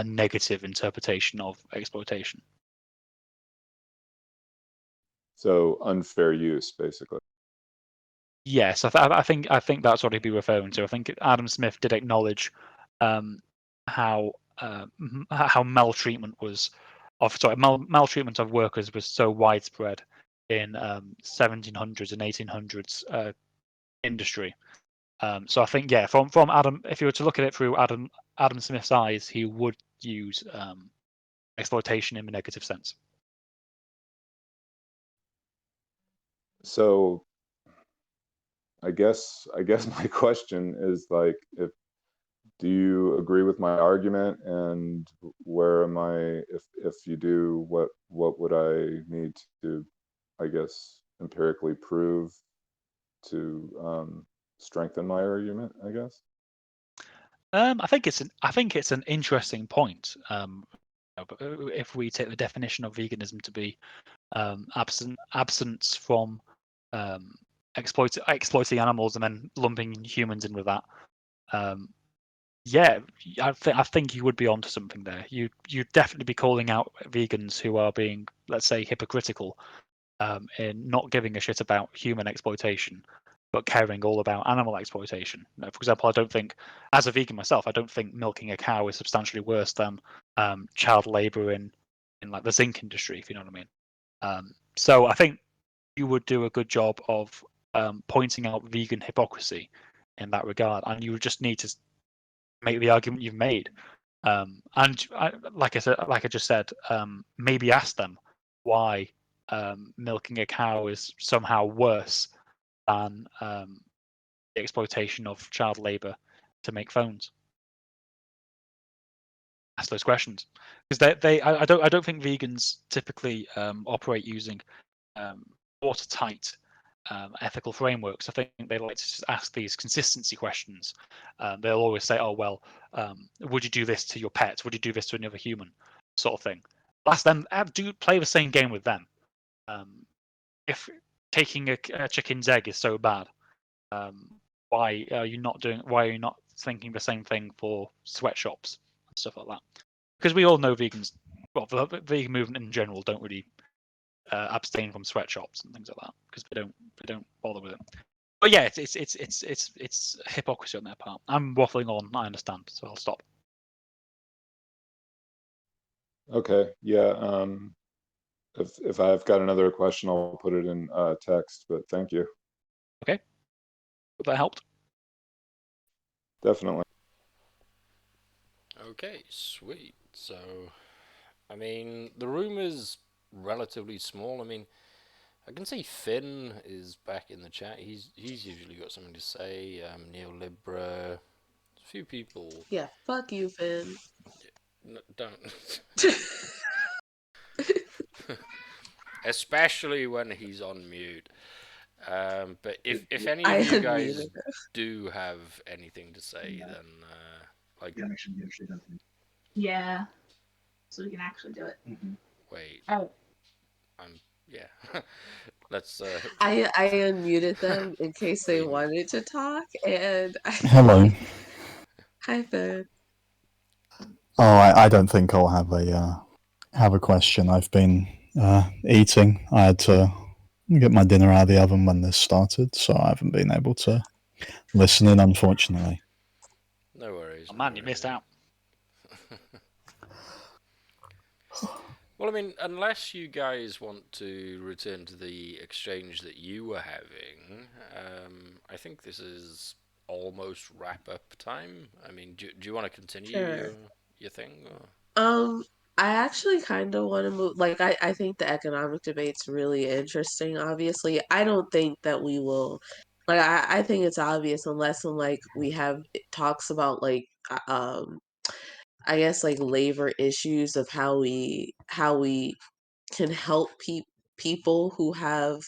negative interpretation of exploitation. So unfair use, basically. Yes, I think that's what he'd be referring to. I think Adam Smith did acknowledge how maltreatment maltreatment of workers was so widespread in 1700s and 1800s industry. So I think, yeah, from Adam, if you were to look at it through Adam Smith's eyes, he would use exploitation in a negative sense. So I guess my question is like, do you agree with my argument, and where am I, if you do, what would I need to, I guess, empirically prove to strengthen my argument, I guess? I think it's an interesting point. If we take the definition of veganism to be absence from exploiting animals and then lumping humans in with that, yeah, I think you would be onto something there. You'd definitely be calling out vegans who are being, let's say, hypocritical in not giving a shit about human exploitation, but caring all about animal exploitation. For example, I don't think, as a vegan myself, I don't think milking a cow is substantially worse than child labour in like the zinc industry, if you know what I mean. So I think you would do a good job of pointing out vegan hypocrisy in that regard, and you would just need to make the argument you've made. And like I just said, maybe ask them why milking a cow is somehow worse than the exploitation of child labour to make phones. Ask those questions, because I don't think vegans typically operate using watertight ethical frameworks. I think they like to just ask these consistency questions. They'll always say, "Oh well, would you do this to your pet? Would you do this to another human?" Sort of thing. Ask them. Do play the same game with them. If taking a chicken's egg is so bad, why are you not thinking the same thing for sweatshops and stuff like that? Because we all know vegans, well, the vegan movement in general don't really abstain from sweatshops and things like that because they don't bother with it. But yeah, it's hypocrisy on their part. I'm waffling on. I understand, so I'll stop. Okay, yeah. If I've got another question, I'll put it in text. But thank you. Okay, hope that helped. Definitely. Okay, sweet. So, I mean, the room is relatively small. I mean, I can see Finn is back in the chat. He's usually got something to say. Neolibra, a few people. Yeah, fuck you, Finn. No, don't. Especially when he's on mute. But if any of you guys do have anything to say, then like yeah, so we can actually do it. Wait. Oh. Yeah. Let's. I unmuted them in case they wanted to talk, and Hello. Hi, Finn. Oh, I don't think I'll have a question. I've been eating. I had to get my dinner out of the oven when this started, so I haven't been able to listen in, unfortunately. No worries. Oh man, you missed out. Well, I mean, unless you guys want to return to the exchange that you were having, I think this is almost wrap-up time. I mean, do you want to continue your thing? Or? I actually kind of want to move. Like, I think the economic debate's really interesting. Obviously, I don't think that we will. Like, I think it's obvious unless we have talks about I guess like labor issues of how we can help people who have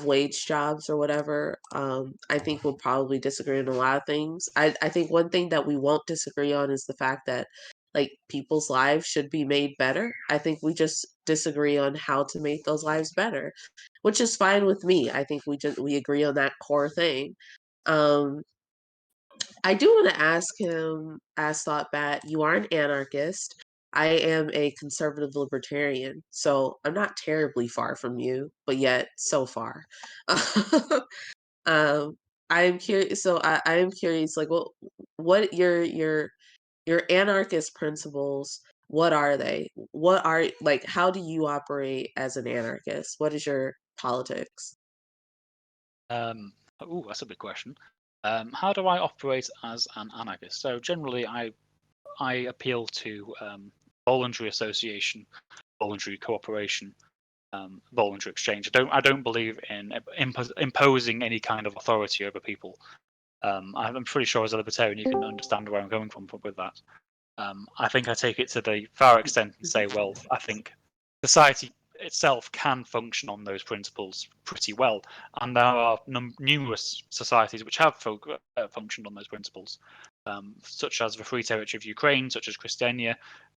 wage jobs or whatever. I think we'll probably disagree on a lot of things. I think one thing that we won't disagree on is the fact that like people's lives should be made better. I think we just disagree on how to make those lives better, which is fine with me. I think we agree on that core thing. I do want to ask Thoughtbat, you are an anarchist. I am a conservative libertarian, so I'm not terribly far from you, but yet so far. um, I am curious. So I am curious, like, what your anarchist principles? What are they? What are like? How do you operate as an anarchist? What is your politics? Oh, that's a big question. How do I operate as an anarchist? So generally, I appeal to voluntary association, voluntary cooperation, voluntary exchange. I don't believe in imposing any kind of authority over people. I'm pretty sure as a libertarian you can understand where I'm going from with that. I think I take it to the far extent and say, well, I think society itself can function on those principles pretty well, and there are numerous societies which have functioned on those principles, such as the Free Territory of Ukraine, such as Christiania,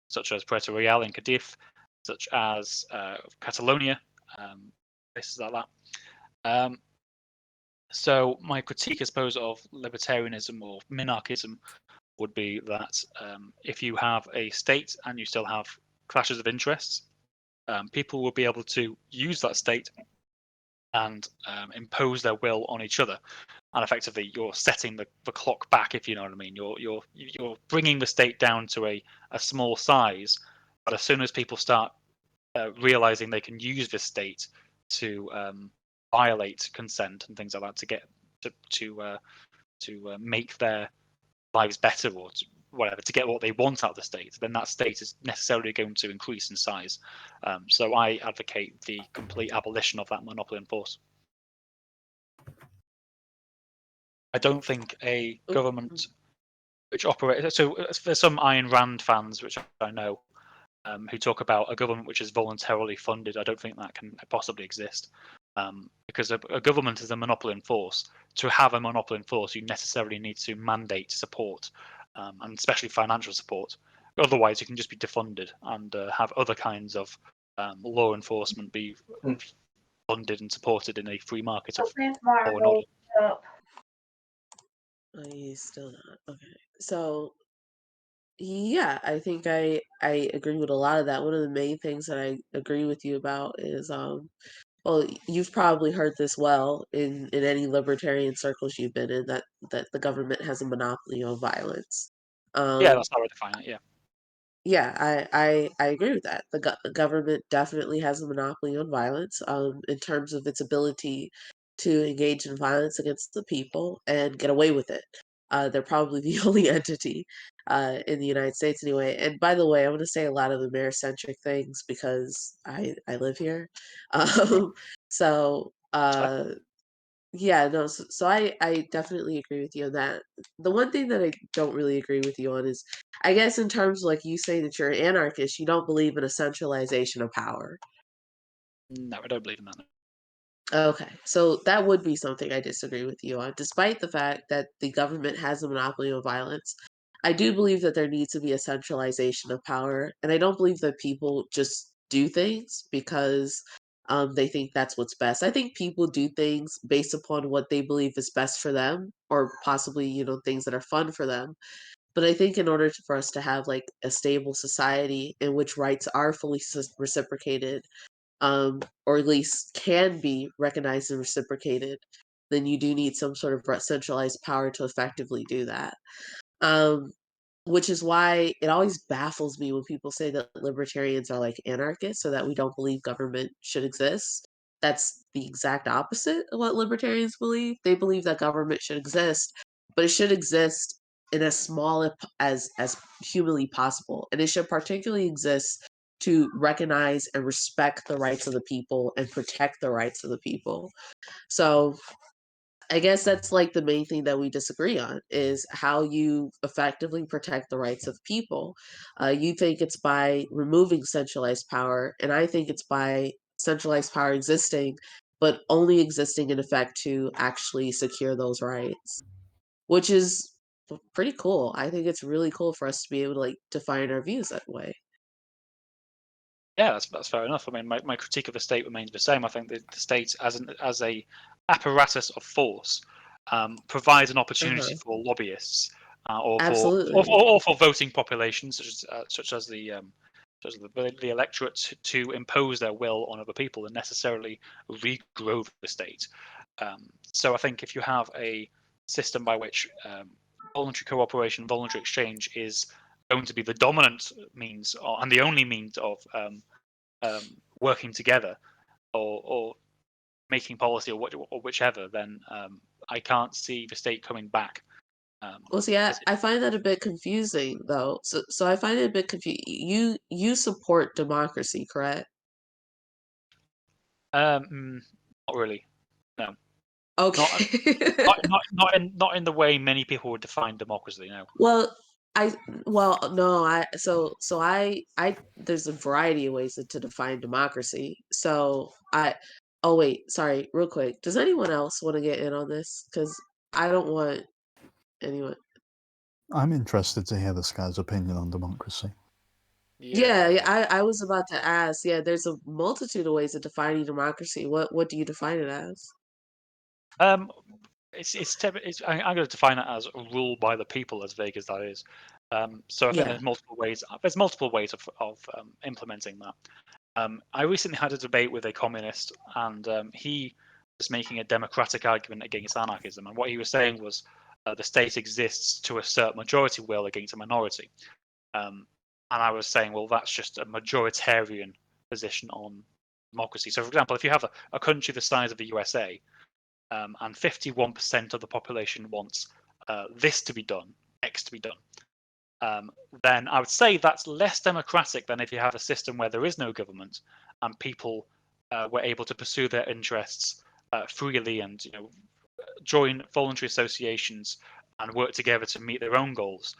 such as Puerto Real in Cadiz, such as Catalonia, places like that. So my critique, I suppose, of libertarianism or minarchism would be that if you have a state and you still have clashes of interests, people will be able to use that state and impose their will on each other. And effectively, you're setting the clock back, if you know what I mean. You're bringing the state down to a small size, but as soon as people start realizing they can use this state to violate consent and things like that to get to make their lives better or whatever, to get what they want out of the state, then that state is necessarily going to increase in size. So I advocate the complete abolition of that monopoly on force. I don't think a government which operates. So there's some Ayn Rand fans, which I know, who talk about a government which is voluntarily funded. I don't think that can possibly exist. Because a government is a monopoly in force. To have a monopoly in force, you necessarily need to mandate support, and especially financial support. Otherwise, you can just be defunded and have other kinds of law enforcement be funded and supported in a free market of law and order. Are you still not? Okay. So yeah, I think I agree with a lot of that. One of the main things that I agree with you about is well, you've probably heard this well in any libertarian circles you've been in, that the government has a monopoly on violence. Yeah, that's how I define it. Yeah. Yeah, I agree with that. The government definitely has a monopoly on violence, in terms of its ability to engage in violence against the people and get away with it. They're probably the only entity in the United States anyway. And by the way, I want to say a lot of the mayor-centric things because I live here. Um, so yeah, no, so I definitely agree with you on that. The one thing that I don't really agree with you on is, I guess, in terms like you say that you're an anarchist, you don't believe in a centralization of power. No, I don't believe in that. No. Okay, so that would be something I disagree with you on. Despite the fact that the government has a monopoly on violence, I do believe that there needs to be a centralization of power, and I don't believe that people just do things because they think that's what's best. I think people do things based upon what they believe is best for them, or possibly, things that are fun for them. But I think in order for us to have like a stable society in which rights are fully reciprocated, or at least can be recognized and reciprocated, then you do need some sort of centralized power to effectively do that. Um, which is why it always baffles me when people say that libertarians are like anarchists or that we don't believe government should exist. That's the exact opposite of what libertarians believe. They believe that government should exist, but it should exist in as small as humanly possible, and it should particularly exist to recognize and respect the rights of the people and protect the rights of the people. So I guess that's like the main thing that we disagree on is how you effectively protect the rights of people. You think it's by removing centralized power, and I think it's by centralized power existing, but only existing in effect to actually secure those rights, which is pretty cool. I think it's really cool for us to be able to like define our views that way. Yeah, that's fair enough. I mean, my critique of the state remains the same. I think the state as a apparatus of force provides an opportunity for lobbyists or for voting populations such as the electorate to impose their will on other people and necessarily regrow the state. So I think if you have a system by which voluntary cooperation, voluntary exchange is going to be the dominant means and the only means of working together or making policy or whichever, then I can't see the state coming back. Well, see, I find that a bit confusing, though. So I find it a bit confusing. You support democracy, correct? Not really. No. Okay. Not in the way many people would define democracy. No. Well, there's a variety of ways to define democracy. Oh wait, sorry, real quick. Does anyone else want to get in on this? Because I don't want anyone. I'm interested to hear this guy's opinion on democracy. Yeah, I was about to ask. Yeah, there's a multitude of ways of defining democracy. What do you define it as? I'm going to define it as rule by the people, as vague as that is. So I think there's multiple ways. There's multiple ways of implementing that. I recently had a debate with a communist, and he was making a democratic argument against anarchism. And what he was saying was the state exists to assert majority will against a minority. And I was saying, well, that's just a majoritarian position on democracy. So, for example, if you have a country the size of the USA, and 51% of the population wants this to be done, X to be done, then I would say that's less democratic than if you have a system where there is no government and people were able to pursue their interests freely and join voluntary associations and work together to meet their own goals,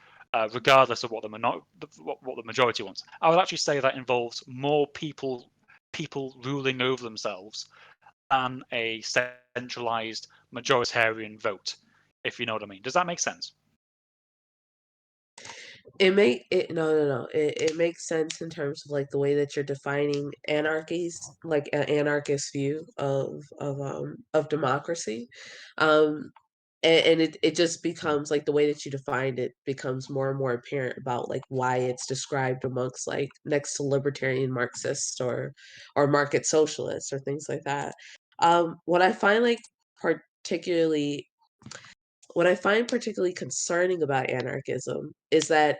regardless of what the majority wants. I would actually say that involves more people ruling over themselves than a centralized majoritarian vote, if you know what I mean. Does that make sense? No. It makes sense in terms of like the way that you're defining anarchies, like an anarchist view of democracy. And it just becomes like the way that you defined it becomes more and more apparent about like why it's described amongst like next to libertarian Marxists or market socialists or things like that. What I find particularly concerning about anarchism is that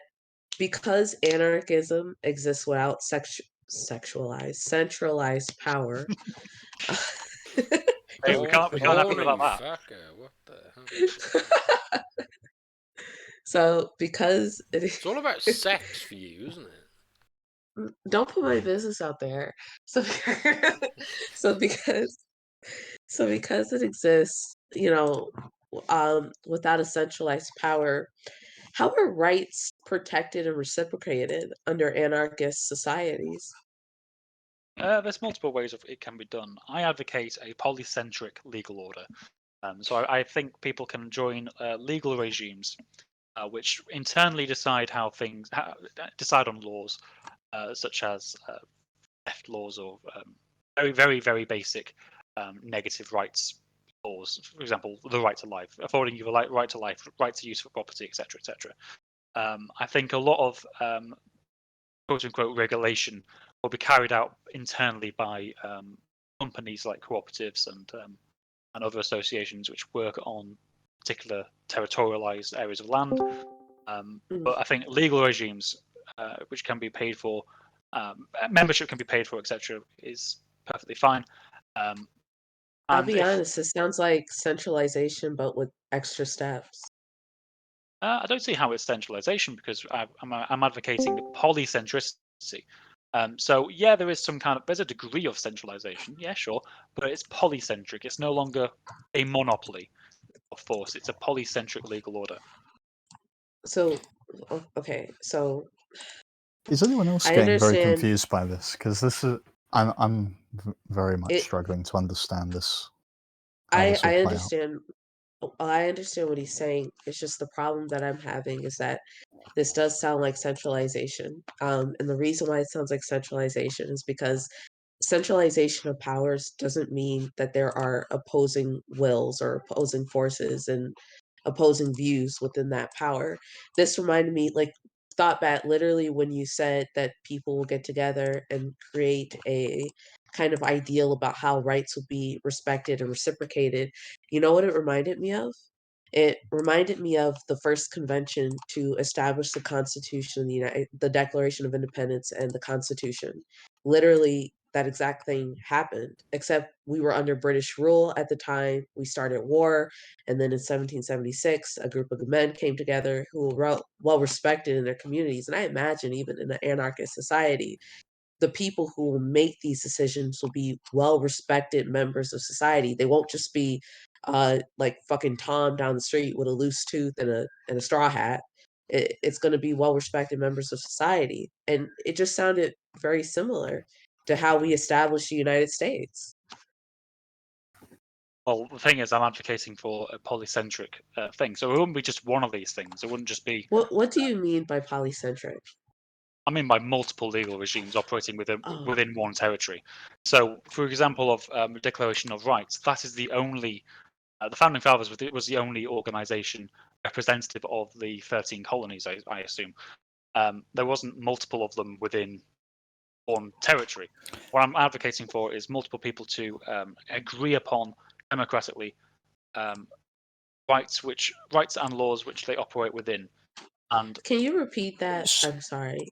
because anarchism exists without centralized power. Hey, we can't have it without that. Fucker, what the hell? So because it's all about sex for you, isn't it? Don't put my business out there. So because it exists, without a centralized power, how are rights protected and reciprocated under anarchist societies? There's multiple ways of it can be done. I advocate a polycentric legal order. So I think people can join legal regimes which internally decide decide on laws such as theft laws or very, very, very basic negative rights laws. For example, the right to life, affording you the right to life, right to use for property, etc., etc. I think a lot of quote-unquote regulation will be carried out internally by companies like cooperatives and other associations which work on particular territorialized areas of land. But I think legal regimes which can be paid for, membership can be paid for, etc., is perfectly fine. I'll be honest, it sounds like centralization, but with extra steps. I don't see how it's centralization because I'm advocating polycentricity. So yeah, there's a degree of centralization, yeah, sure, but it's polycentric. It's no longer a monopoly of force. It's a polycentric legal order. So, okay, so is anyone else getting very confused by this? Because I'm very much struggling to understand this. I understand. I understand what he's saying. It's just the problem that I'm having is that this does sound like centralization. And the reason why it sounds like centralization is because centralization of powers doesn't mean that there are opposing wills or opposing forces and opposing views within that power. This reminded me, like, thought back literally when you said that people will get together and create a kind of ideal about how rights would be respected and reciprocated. You know what it reminded me of? It reminded me of the first convention to establish the Constitution, the Declaration of Independence, and the Constitution. Literally, that exact thing happened, except we were under British rule at the time. We started war, and then in 1776, a group of men came together who were well respected in their communities. And I imagine, even in an anarchist society, the people who will make these decisions will be well respected members of society. They won't just be like fucking Tom down the street with a loose tooth and a straw hat. It's going to be well respected members of society. And it just sounded very similar to how we established the United States. Well, the thing is, I'm advocating for a polycentric thing. So it wouldn't be just one of these things. It wouldn't just be. What do you mean by polycentric? I mean by multiple legal regimes operating within one territory. So, for example, of the Declaration of Rights, that is the only. The Founding Fathers was the only organisation representative of the 13 colonies, I assume. There wasn't multiple of them within one territory. What I'm advocating for is multiple people to agree upon democratically rights and laws which they operate within. And can you repeat that? I'm sorry.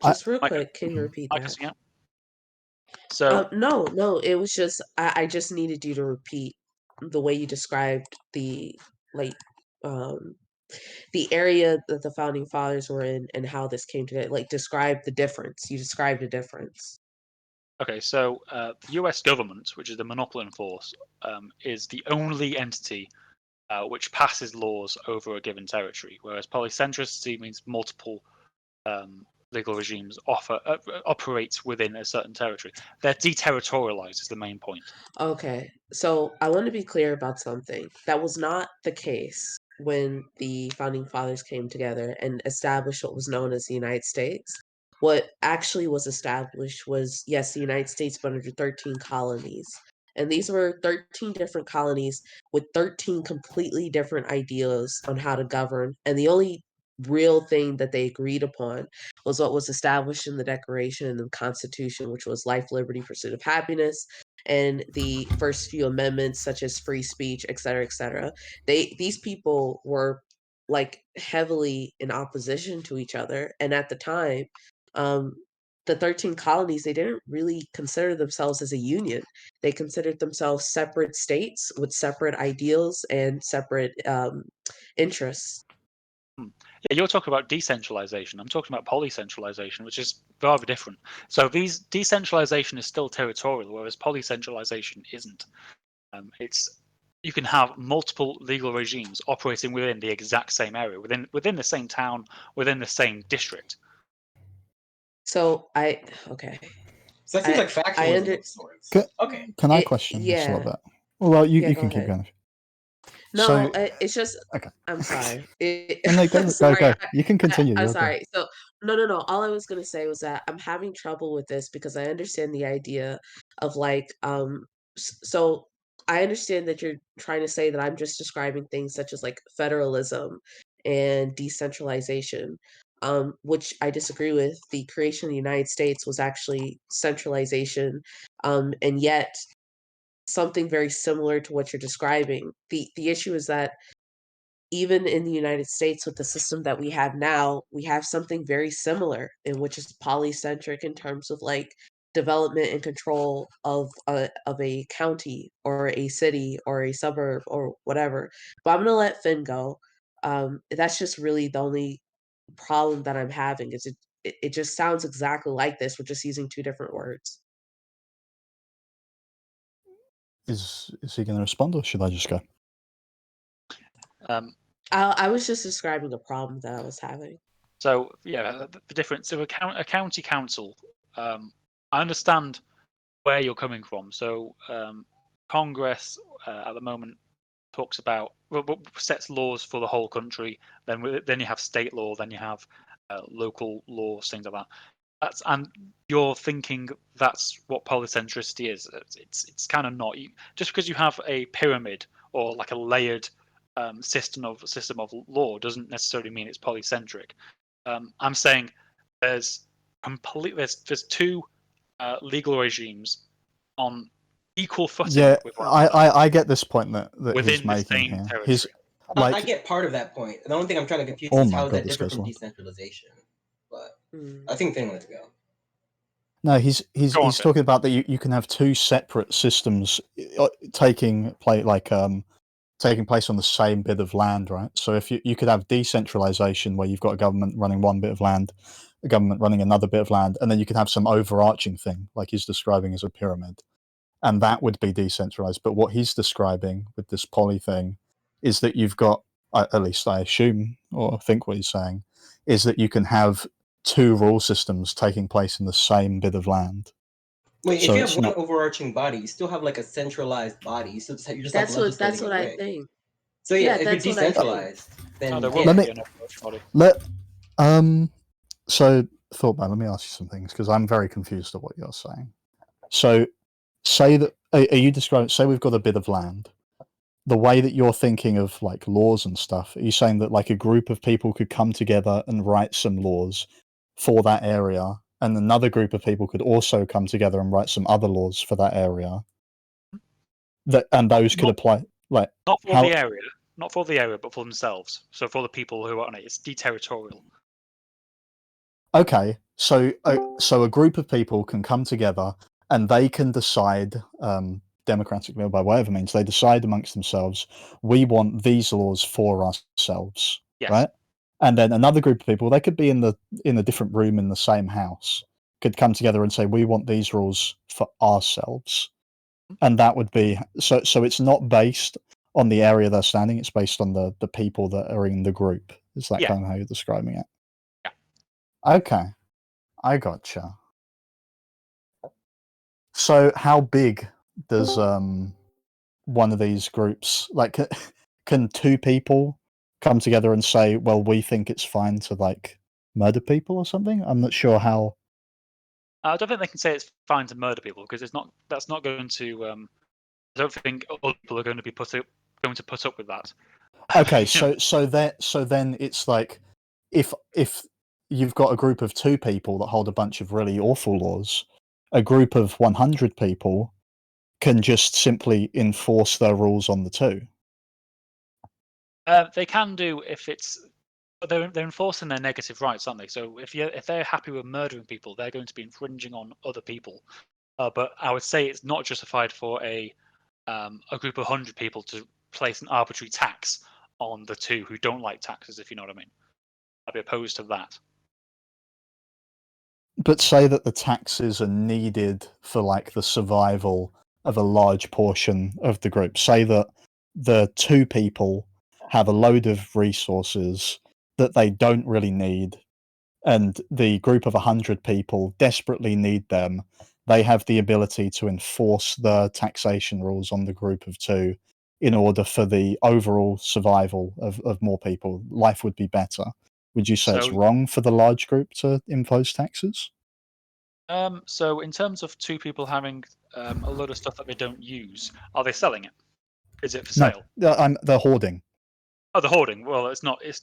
Just real quick, can you repeat that? Yeah. So no, it was just I just needed you to repeat the way you described the the area that the founding fathers were in and how this came together. Like, describe the difference. You described the difference. Okay, so the U.S. government, which is the monopoly in force, is the only entity which passes laws over a given territory, whereas polycentricity means multiple legal regimes operates within a certain territory. They're deterritorialized is the main point. Okay, so I want to be clear about something. That was not the case when the founding fathers came together and established what was known as the United States. What actually was established was, yes, the United States, but under 13 colonies. And these were 13 different colonies with 13 completely different ideas on how to govern. And the only real thing that they agreed upon was what was established in the Declaration and the Constitution, which was life, liberty, pursuit of happiness, and the first few amendments, such as free speech, et cetera, et cetera. These people were like heavily in opposition to each other. And at the time, the 13 colonies, they didn't really consider themselves as a union. They considered themselves separate states with separate ideals and separate interests. Yeah, you're talking about decentralization. I'm talking about polycentralization, which is rather different. So decentralization is still territorial, whereas polycentralization isn't. You can have multiple legal regimes operating within the exact same area, within the same town, within the same district. So okay. So that seems like factionalism of sorts. Okay. Can I question this a little bit? Well, you can keep going. No, So, it's just. Okay. I'm sorry. Go. You can continue. I'm sorry. So no. All I was gonna say was that I'm having trouble with this because I understand the idea of like so I understand that you're trying to say that I'm just describing things such as like federalism and decentralization, which I disagree with. The creation of the United States was actually centralization, and yet something very similar to what you're describing. The issue is that even in the United States with the system that we have now, we have something very similar in which is polycentric in terms of like development and control of a county or a city or a suburb or whatever. But I'm gonna let Finn go. That's just really the only problem that I'm having is it just sounds exactly like this. We're just using two different words. Is he going to respond, or should I just go? I was just describing the problem that I was having. So yeah, the difference of a county council. I understand where you're coming from. So Congress at the moment talks about sets laws for the whole country. Then you have state law. Then you have local laws, things like that. And you're thinking that's what polycentricity is. It's kind of not. Just because you have a pyramid or like a layered system of law doesn't necessarily mean it's polycentric. I'm saying there's two legal regimes on equal footing. Yeah, with one another I get this point that within he's the making same here. territory. He's like, I get part of that point. The only thing I'm trying to confuse oh is my how is god, that this different goes from on. decentralization. But I think Finn wanted to go. No, he's Go on, talking about that you can have two separate systems taking place on the same bit of land, right? So if you could have decentralization where you've got a government running one bit of land, a government running another bit of land, and then you could have some overarching thing like he's describing as a pyramid, and that would be decentralized. But what he's describing with this poly thing is that you've got, at least I assume or think what he's saying, is that you can have two rule systems taking place in the same bit of land. Wait, So if you it's have one not overarching body, you still have like a centralized body. You're just like That's legislating what I away. think. So yeah, Yeah, if you're that's what I think. decentralized, then there yeah. will Let be me- an overarching body. So Thoughtman, let me ask you some things because I'm very confused at what you're saying. So say that are you describing, say we've got a bit of land, the way that you're thinking of like laws and stuff, are you saying that like a group of people could come together and write some laws for that area, and another group of people could also come together and write some other laws for that area, and those could apply, like not for the area, but for themselves. So for the people who are on it, it's deterritorial. Okay, so a group of people can come together and they can decide democratically or by whatever means, they decide amongst themselves, we want these laws for ourselves, Yes. right? And then another group of people, they could be in a different room in the same house, could come together and say, we want these rules for ourselves. And that would be, so it's not based on the area they're standing, it's based on the people that are in the group. Is that kind of how you're describing it? Yeah. Okay. I gotcha. So how big does one of these groups, like, can two people come together and say, well, we think it's fine to like murder people or something? I'm not sure how. I don't think they can say it's fine to murder people because that's not going to. I don't think other people are going to put up with that. Okay, so then it's like if you've got a group of two people that hold a bunch of really awful laws, a group of 100 people can just simply enforce their rules on the two. They can do if it's. They're enforcing their negative rights, aren't they? So if they're happy with murdering people, they're going to be infringing on other people. But I would say it's not justified for a group of 100 people to place an arbitrary tax on the two who don't like taxes, if you know what I mean. I'd be opposed to that. But say that the taxes are needed for like the survival of a large portion of the group. Say that the two people have a load of resources that they don't really need, and the group of 100 people desperately need them. They have the ability to enforce the taxation rules on the group of two in order for the overall survival of more people. Life would be better. Would you say it's wrong for the large group to impose taxes? So in terms of two people having a load of stuff that they don't use, are they selling it? Is it for sale? No, they're hoarding. Oh, the hoarding. Well, it's not. It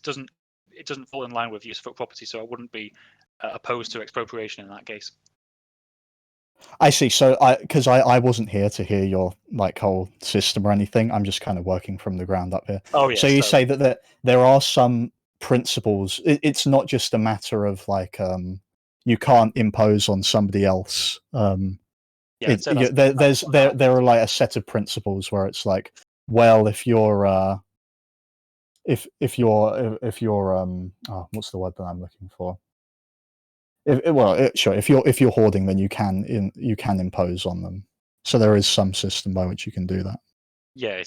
doesn't fall in line with usufruct property, so I wouldn't be opposed to expropriation in that case. I see. So because I wasn't here to hear your like whole system or anything. I'm just kind of working from the ground up here. Oh yeah. So you say that there are some principles. It's not just a matter of like you can't impose on somebody else. Yeah. There are like a set of principles where it's like, well, if you're what's the word that I'm looking for? Sure. If you're hoarding, then you can impose on them. So there is some system by which you can do that. Yeah,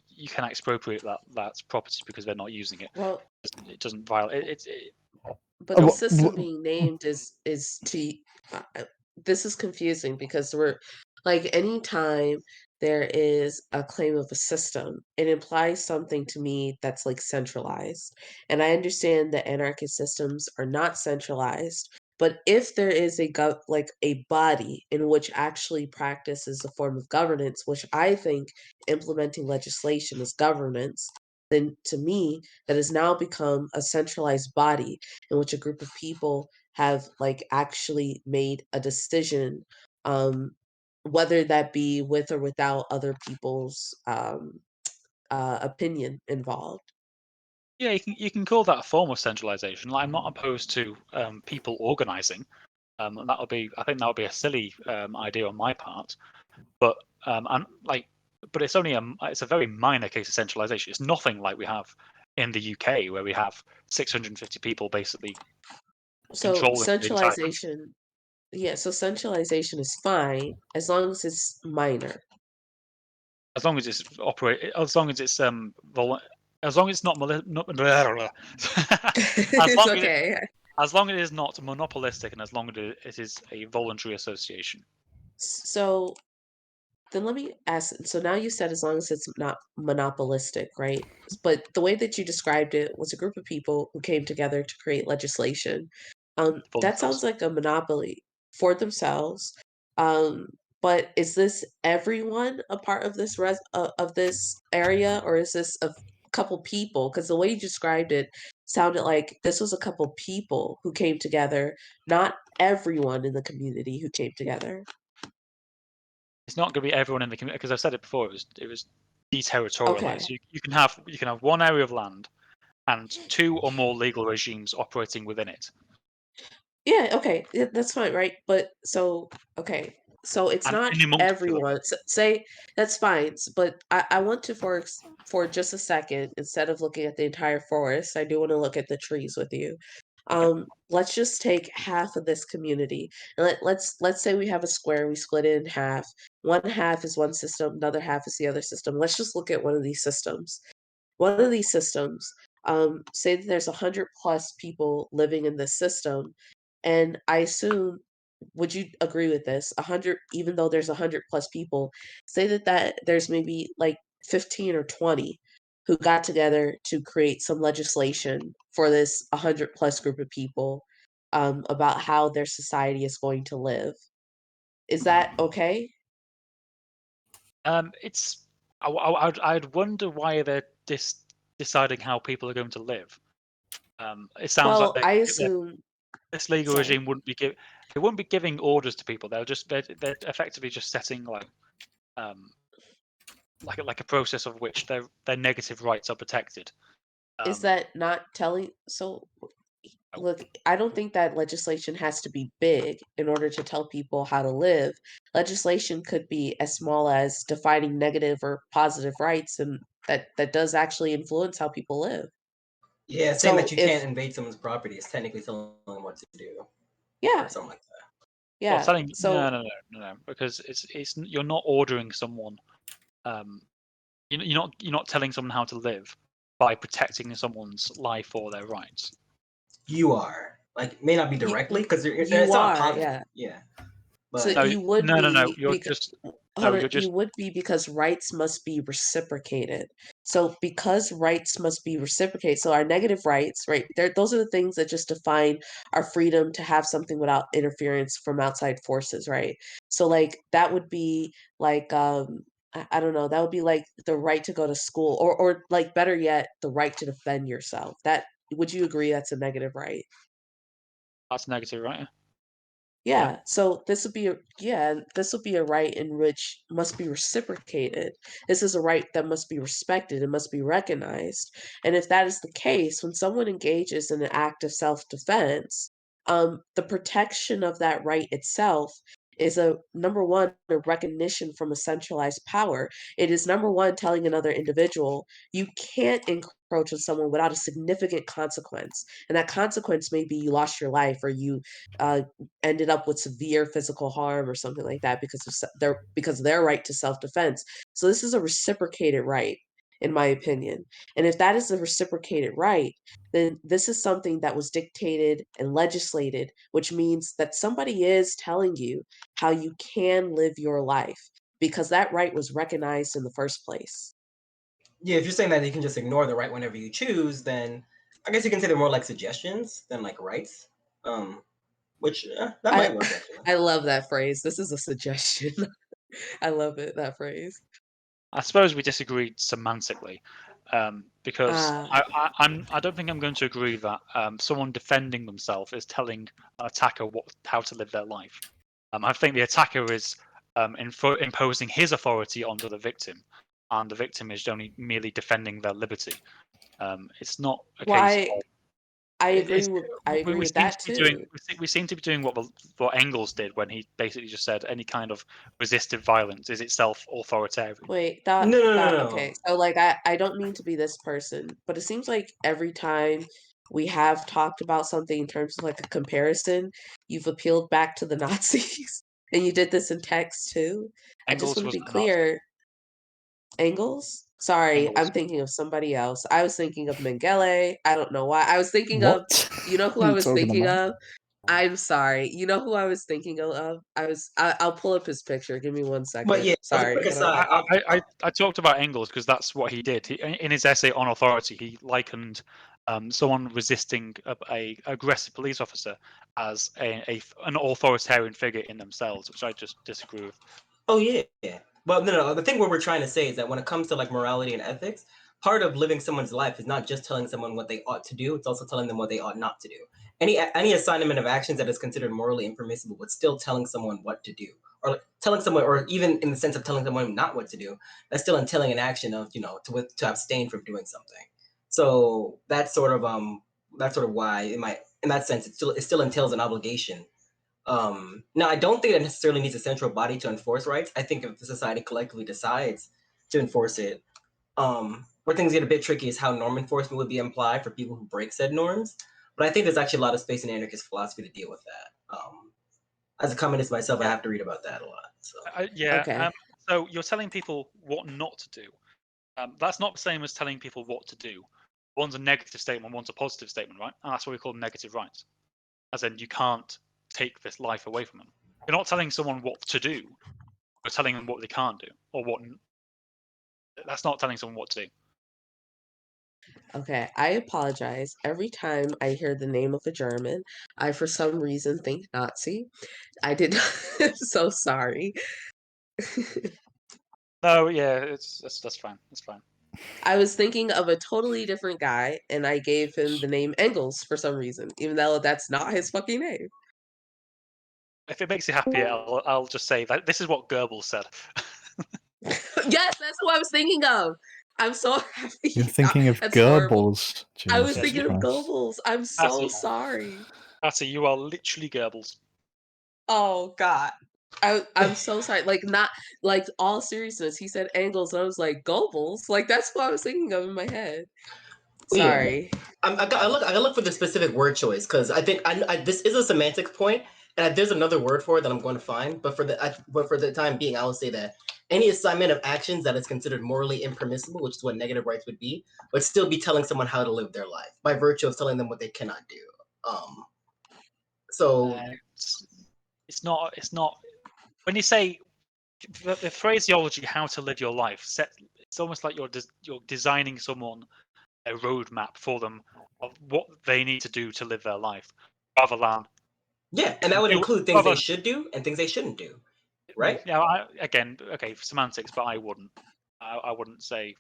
you can expropriate that property because they're not using it. Well, it doesn't violate it. But the system being named is to. This is confusing because we're like anytime there is a claim of a system, it implies something to me that's like centralized. And I understand that anarchist systems are not centralized, But if there is like a body in which actually practices a form of governance, which I think implementing legislation is governance, then to me that has now become a centralized body in which a group of people have like actually made a decision, whether that be with or without other people's opinion involved. Yeah, you can call that a form of centralization. Like, I'm not opposed to people organizing. I think that would be a silly idea on my part. But but it's only it's a very minor case of centralization. It's nothing like we have in the UK, where we have 650 people basically So controlling the entire country. centralization, yeah. So centralization is fine as long as it's minor. As long as it's as long as it's as long as it's not It's okay. as long as it is not monopolistic, and as long as it is a voluntary association. So then let me ask. So now you said as long as it's not monopolistic, right? But the way that you described it was a group of people who came together to create legislation. For That themselves. sounds like a monopoly for themselves. Um, but is this everyone a part of this of this area, or is this a couple people? Because the way you described it sounded like this was a couple people who came together, not everyone in the community who came together. It's not going to be everyone in the community, because I've said it before. It was deterritorialized. Okay. You can have one area of land and two or more legal regimes operating within it. Yeah, okay. Yeah, that's fine, right? But so okay. So it's And not in amongst everyone. Say that's fine, but I want to for just a second, instead of looking at the entire forest, I do want to look at the trees with you. Okay. Let's just take half of this community. And let's say we have a square, we split it in half. One half is one system, another half is the other system. Let's just look at one of these systems. One of these systems, say that there's 100 plus people living in this system, and I assume, would you agree with this? 100, even though there's 100 plus people, say that there's maybe like 15 or 20 who got together to create some legislation for this 100 plus group of people, about how their society is going to live. Is that okay? It's I'd wonder why they're deciding how people are going to live. It sounds like Well, I assume. this legal Sorry. regime wouldn't be giving orders to people. They're effectively just setting like a process of which their negative rights are protected. Is that not telling? So, look, I don't think that legislation has to be big in order to tell people how to live. Legislation could be as small as defining negative or positive rights, and that does actually influence how people live. Yeah, saying that So you if can't invade someone's property is technically telling them what to do, yeah, or something like that. Well, yeah. telling So no, because it's you're not ordering someone. You're not telling someone how to live by protecting someone's life or their rights. You are like may not be you directly because you it's not are, conflict. yeah. Yeah, So but you would No. be You're because just no. You're just you would be because rights must be reciprocated. So because rights must be reciprocated, so our negative rights, right? There, those are the things that just define our freedom to have something without interference from outside forces, right? So like that would be like I don't know, that would be like the right to go to school, or like better yet, the right to defend yourself. That would you agree that's a negative right? that's negative, right? Yeah, so this would be a right in which must be reciprocated. This is a right that must be respected and must be recognized. And if that is the case, when someone engages in an act of self-defense, the protection of that right itself is a number one, a recognition from a centralized power. It is number one telling another individual you can't encroach on someone without a significant consequence. And that consequence may be you lost your life or you uh, ended up with severe physical harm or something like that because of their right to self-defense. So this is a reciprocated right, in my opinion. And if that is a reciprocated right, then this is something that was dictated and legislated, which means that somebody is telling you how you can live your life because that right was recognized in the first place. yeah, if you're saying that you can just ignore the right whenever you choose, then I guess you can say they're more like suggestions than like rights. which that might work. Actually. I love that phrase. This is a suggestion. I love it, that phrase. I suppose we disagreed semantically, because I don't think I'm going to agree that someone defending themselves is telling an attacker how to live their life. I think the attacker is imposing his authority onto the victim, and the victim is only merely defending their liberty. It's not a case of. I agree with that too. We seem to be doing what Engels did when he basically just said any kind of resistive violence is itself authoritarian. Wait, No. okay. So like I don't mean to be this person, but it seems like every time we have talked about something in terms of like a comparison, you've appealed back to the Nazis. And you did this in text too. I just want to be clear. Engels? Sorry, I'm thinking of somebody else. I was thinking of Mengele. I don't know why. I was thinking of, you know who I was thinking of? I'm sorry. You know who I was thinking of? I'll pull up his picture. Give me 1 second. But yeah, sorry. I talked about Engels because that's what he did. In his essay on authority, he likened someone resisting a aggressive police officer as an authoritarian figure in themselves, which I just disagree with. Oh yeah. Well, no. The thing what we're trying to say is that when it comes to like morality and ethics, part of living someone's life is not just telling someone what they ought to do; it's also telling them what they ought not to do. Any assignment of actions that is considered morally impermissible, but still telling someone what to do, or telling someone, or even in the sense of telling someone not what to do, that's still entailing an action of to abstain from doing something. So that's sort of why in that sense it still entails an obligation. Now, I don't think it necessarily needs a central body to enforce rights. I think if the society collectively decides to enforce it, where things get a bit tricky is how norm enforcement would be implied for people who break said norms. But I think there's actually a lot of space in anarchist philosophy to deal with that. As a communist myself, I have to read about that a lot. So. Okay. So you're telling people what not to do. That's not the same as telling people what to do. One's a negative statement, one's a positive statement, right? And that's what we call negative rights. As in, you can't take this life away from them. You're not telling someone what to do. You're telling them what they can't do, or what. That's not telling someone what to do. Okay, I apologize. Every time I hear the name of a German, I for some reason think Nazi. I did not. I'm so sorry. No, yeah, that's fine. That's fine. I was thinking of a totally different guy, and I gave him the name Engels for some reason, even though that's not his fucking name. If it makes you happy, I'll just say that this is what Goebbels said. Yes, that's who I was thinking of. I'm so happy. You're thinking of Goebbels. I was thinking of Goebbels. I'm so sorry. Atty, you are literally Goebbels. Oh God. I'm so sorry. Like, not like, all seriousness. He said Engels, and I was like, Goebbels. Like, that's what I was thinking of in my head. Sorry. Yeah. I look for the specific word choice because I think this is a semantics point, and there's another word for it that I'm going to find. But for the time being, I will say that any assignment of actions that is considered morally impermissible, which is what negative rights would be, would still be telling someone how to live their life by virtue of telling them what they cannot do. So it's not when you say the phraseology "how to live your life." It's almost like you're designing someone a roadmap for them of what they need to do to live their life, rather than and that would include things they should do and things they shouldn't do, right? Yeah, semantics, but I wouldn't. I wouldn't say.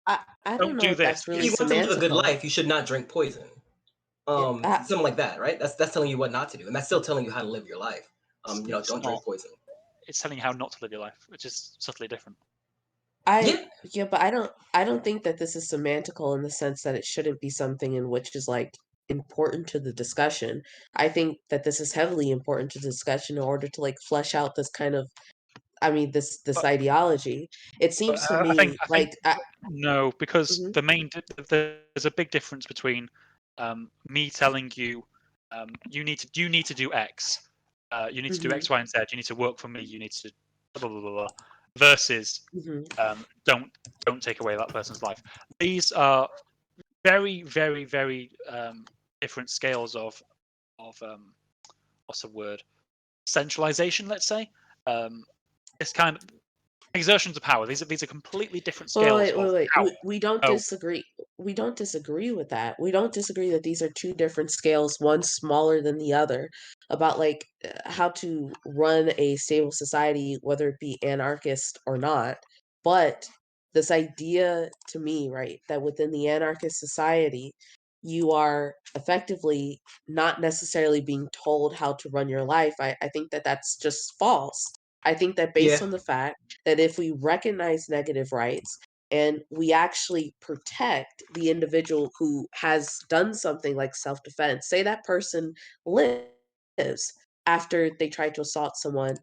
I don't know do if this. that's really if you want to live a good semantical. life, you should not drink poison. Something like that, right? That's telling you what not to do, and that's still telling you how to live your life. Don't drink poison. It's telling you how not to live your life, which is subtly different. But I don't think that this is semantical in the sense that it shouldn't be something in which is like important to the discussion. I think that this is heavily important to the discussion in order to like flesh out this kind of, this ideology. It seems to me no, because there's a big difference between me telling you you need to do X, you need to do X, Y, and Z, you need to work for me, you need to blah blah blah, blah versus don't take away that person's life. These are very, very, very different scales of what's the word? Centralization, let's say. This kind of exertions of power. These are completely different scales. Wait. We don't disagree. we don't disagree with that. We don't disagree that these are two different scales, one smaller than the other, about like how to run a stable society, whether it be anarchist or not. But this idea to me, right, that within the anarchist society, you are effectively not necessarily being told how to run your life. I think that that's just false. I think that based Yeah. on the fact that if we recognize negative rights and we actually protect the individual who has done something like self defense, say that person lives after they tried to assault someone.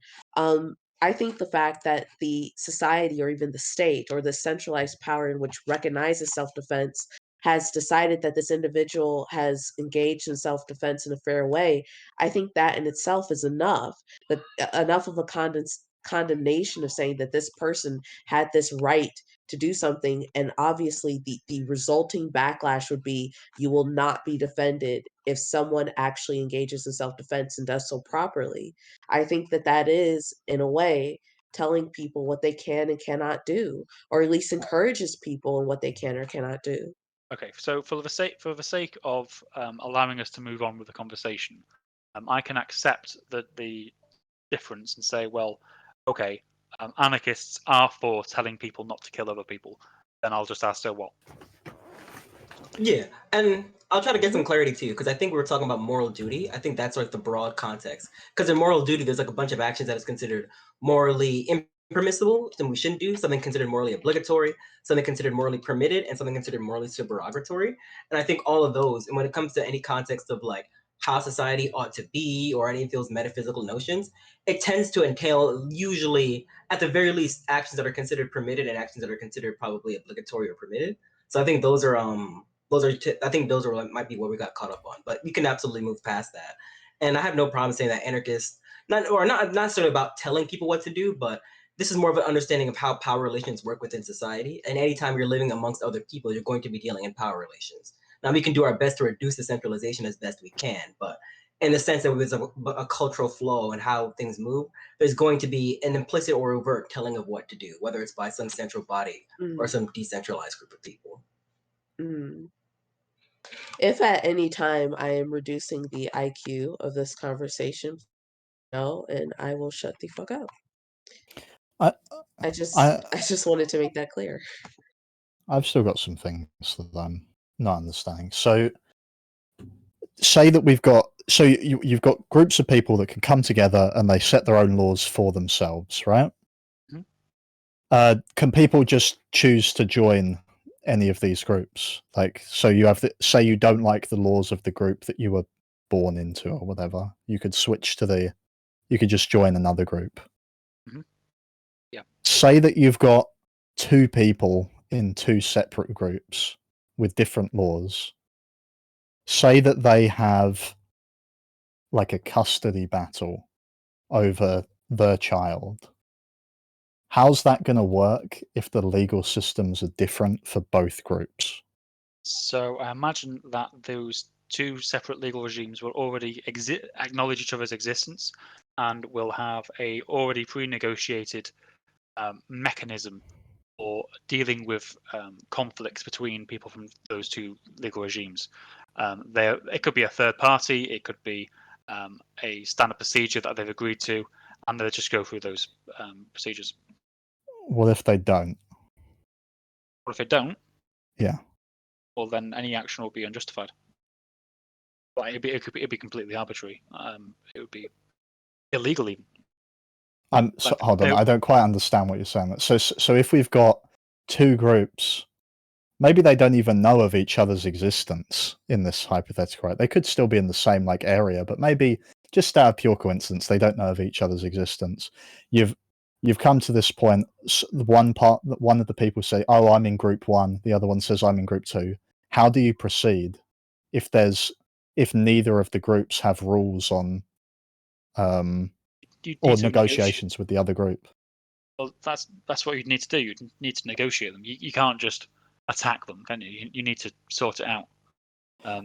I think the fact that the society or even the state or the centralized power in which recognizes self defense has decided that this individual has engaged in self defense in a fair way, I think that in itself is enough. That enough of a condemnation of saying that this person had this right to do something, and obviously the resulting backlash would be you will not be defended if someone actually engages in self-defense and does so properly. I think that that is in a way telling people what they can and cannot do, or at least encourages people in what they can or cannot do. Okay, so for the sake of allowing us to move on with the conversation, I can accept the difference and say, well, okay, anarchists are for telling people not to kill other people. Then I'll just ask, so what? Yeah, and I'll try to get some clarity too, because I think we were talking about moral duty. I think that's like the broad context. Because in moral duty, there's like a bunch of actions that is considered morally impermissible, something we shouldn't do, something considered morally obligatory, something considered morally permitted, and something considered morally supererogatory. And I think all of those, and when it comes to any context of like how society ought to be or any of those metaphysical notions, it tends to entail usually, at the very least, actions that are considered permitted and actions that are considered probably obligatory or permitted. So I think I think those are might be where we got caught up on, but we can absolutely move past that. And I have no problem saying that anarchists, not necessarily about telling people what to do, but this is more of an understanding of how power relations work within society. And anytime you're living amongst other people, you're going to be dealing in power relations. Now we can do our best to reduce the centralization as best we can, but in the sense that there's a cultural flow and how things move, there's going to be an implicit or overt telling of what to do, whether it's by some central body or some decentralized group of people. Mm. If at any time I am reducing the IQ of this conversation, no, and I will shut the fuck up. I I just wanted to make that clear. I've still got some things that I'm not understanding. So, say that we've got you've got groups of people that can come together and they set their own laws for themselves, right? Mm-hmm. Can people just choose to join any of these groups? Like, so you have say you don't like the laws of the group that you were born into or whatever, you could switch to you could just join another group. Mm-hmm. Yeah. Say that you've got two people in two separate groups with different laws. Say that they have like a custody battle over their child. How's that going to work if the legal systems are different for both groups? So I imagine that those two separate legal regimes will already acknowledge each other's existence and will have a already pre-negotiated mechanism for dealing with conflicts between people from those two legal regimes. It could be a third party, it could be a standard procedure that they've agreed to, and they'll just go through those procedures. What if they don't? What if they don't? Yeah. Well, then any action will be unjustified. But it'd be completely arbitrary. It would be illegal even. Hold on, I don't quite understand what you're saying. So if we've got two groups, maybe they don't even know of each other's existence in this hypothetical, right? They could still be in the same like area, but maybe just out of pure coincidence, they don't know of each other's existence. You've come to this point. One of the people say, "Oh, I'm in group one." The other one says, "I'm in group two." How do you proceed if neither of the groups have rules on or negotiations with the other group? Well, that's what you'd need to do. You need to negotiate them. You can't just attack them, can you? You need to sort it out.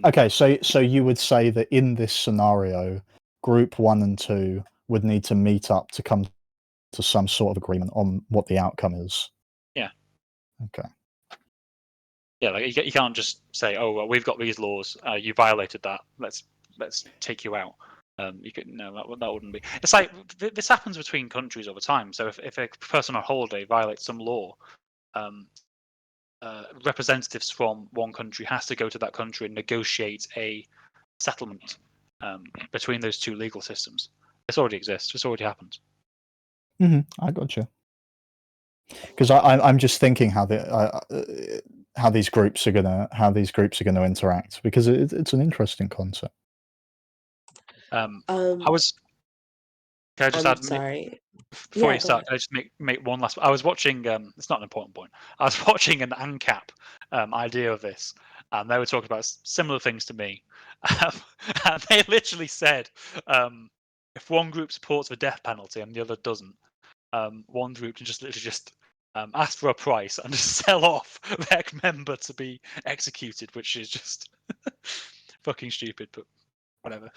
Okay, so you would say that in this scenario, group 1 and 2 would need to meet up to come to some sort of agreement on what the outcome is. Yeah. Okay. Yeah, like you can't just say, "Oh, well, we've got these laws. You violated that. Let's take you out." You could no, that wouldn't be. It's like this happens between countries over time. So if a person on holiday violates some law, representatives from one country has to go to that country and negotiate a settlement between those two legal systems. This already exists. This already happened. I gotcha. Because I'm just thinking how these groups are gonna interact, because it's an interesting concept. I was. Can I just I'm add? sorry. Before Yeah, you go start, ahead. can I just make one last? I was watching. It's not an important point. I was watching an ANCAP idea of this, and they were talking about similar things to me. And they literally said, if one group supports the death penalty and the other doesn't, one group can just literally just ask for a price and just sell off their member to be executed, which is just fucking stupid. But whatever.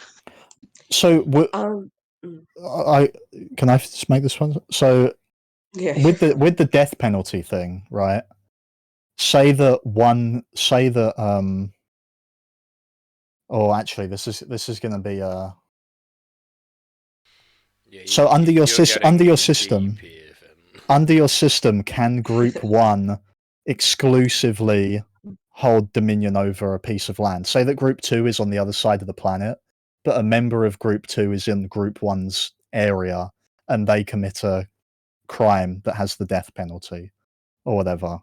So Mm. can I just make this one? So Yeah. with the death penalty thing, right? Say that oh, actually, this is going to be so under your system, can Group 1 exclusively hold dominion over a piece of land? Say that Group 2 is on the other side of the planet, but a member of Group 2 is in Group 1's area, and they commit a crime that has the death penalty or whatever.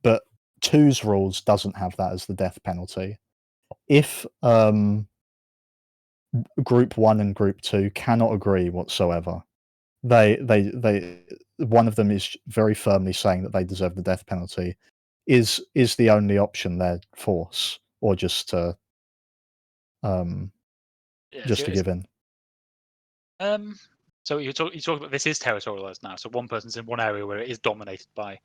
But 2's rules doesn't have that as the death penalty. If Group 1 and Group 2 cannot agree whatsoever, they one of them is very firmly saying that they deserve the death penalty, is the only option their force, or just to give in? So you talk about this is territorialized now. So one person's in one area where it is dominated by.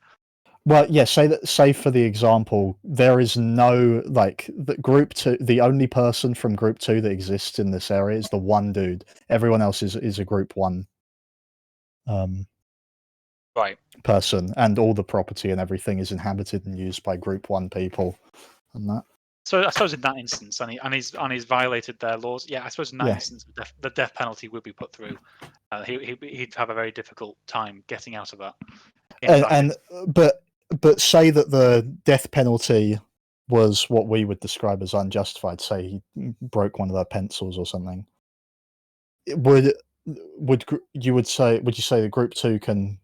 Well, yeah. Say for the example, there is no the Group 2. The only person from Group 2 that exists in this area is the one dude. Everyone else is a Group 1 right person, and all the property and everything is inhabited and used by Group 1 people, and that. So I suppose in that instance, and he's violated their laws. Yeah, I suppose in that instance, the death penalty would be put through. He'd have a very difficult time getting out of that. But say that the death penalty was what we would describe as unjustified. Say he broke one of their pencils or something. Would you say the Group 2 can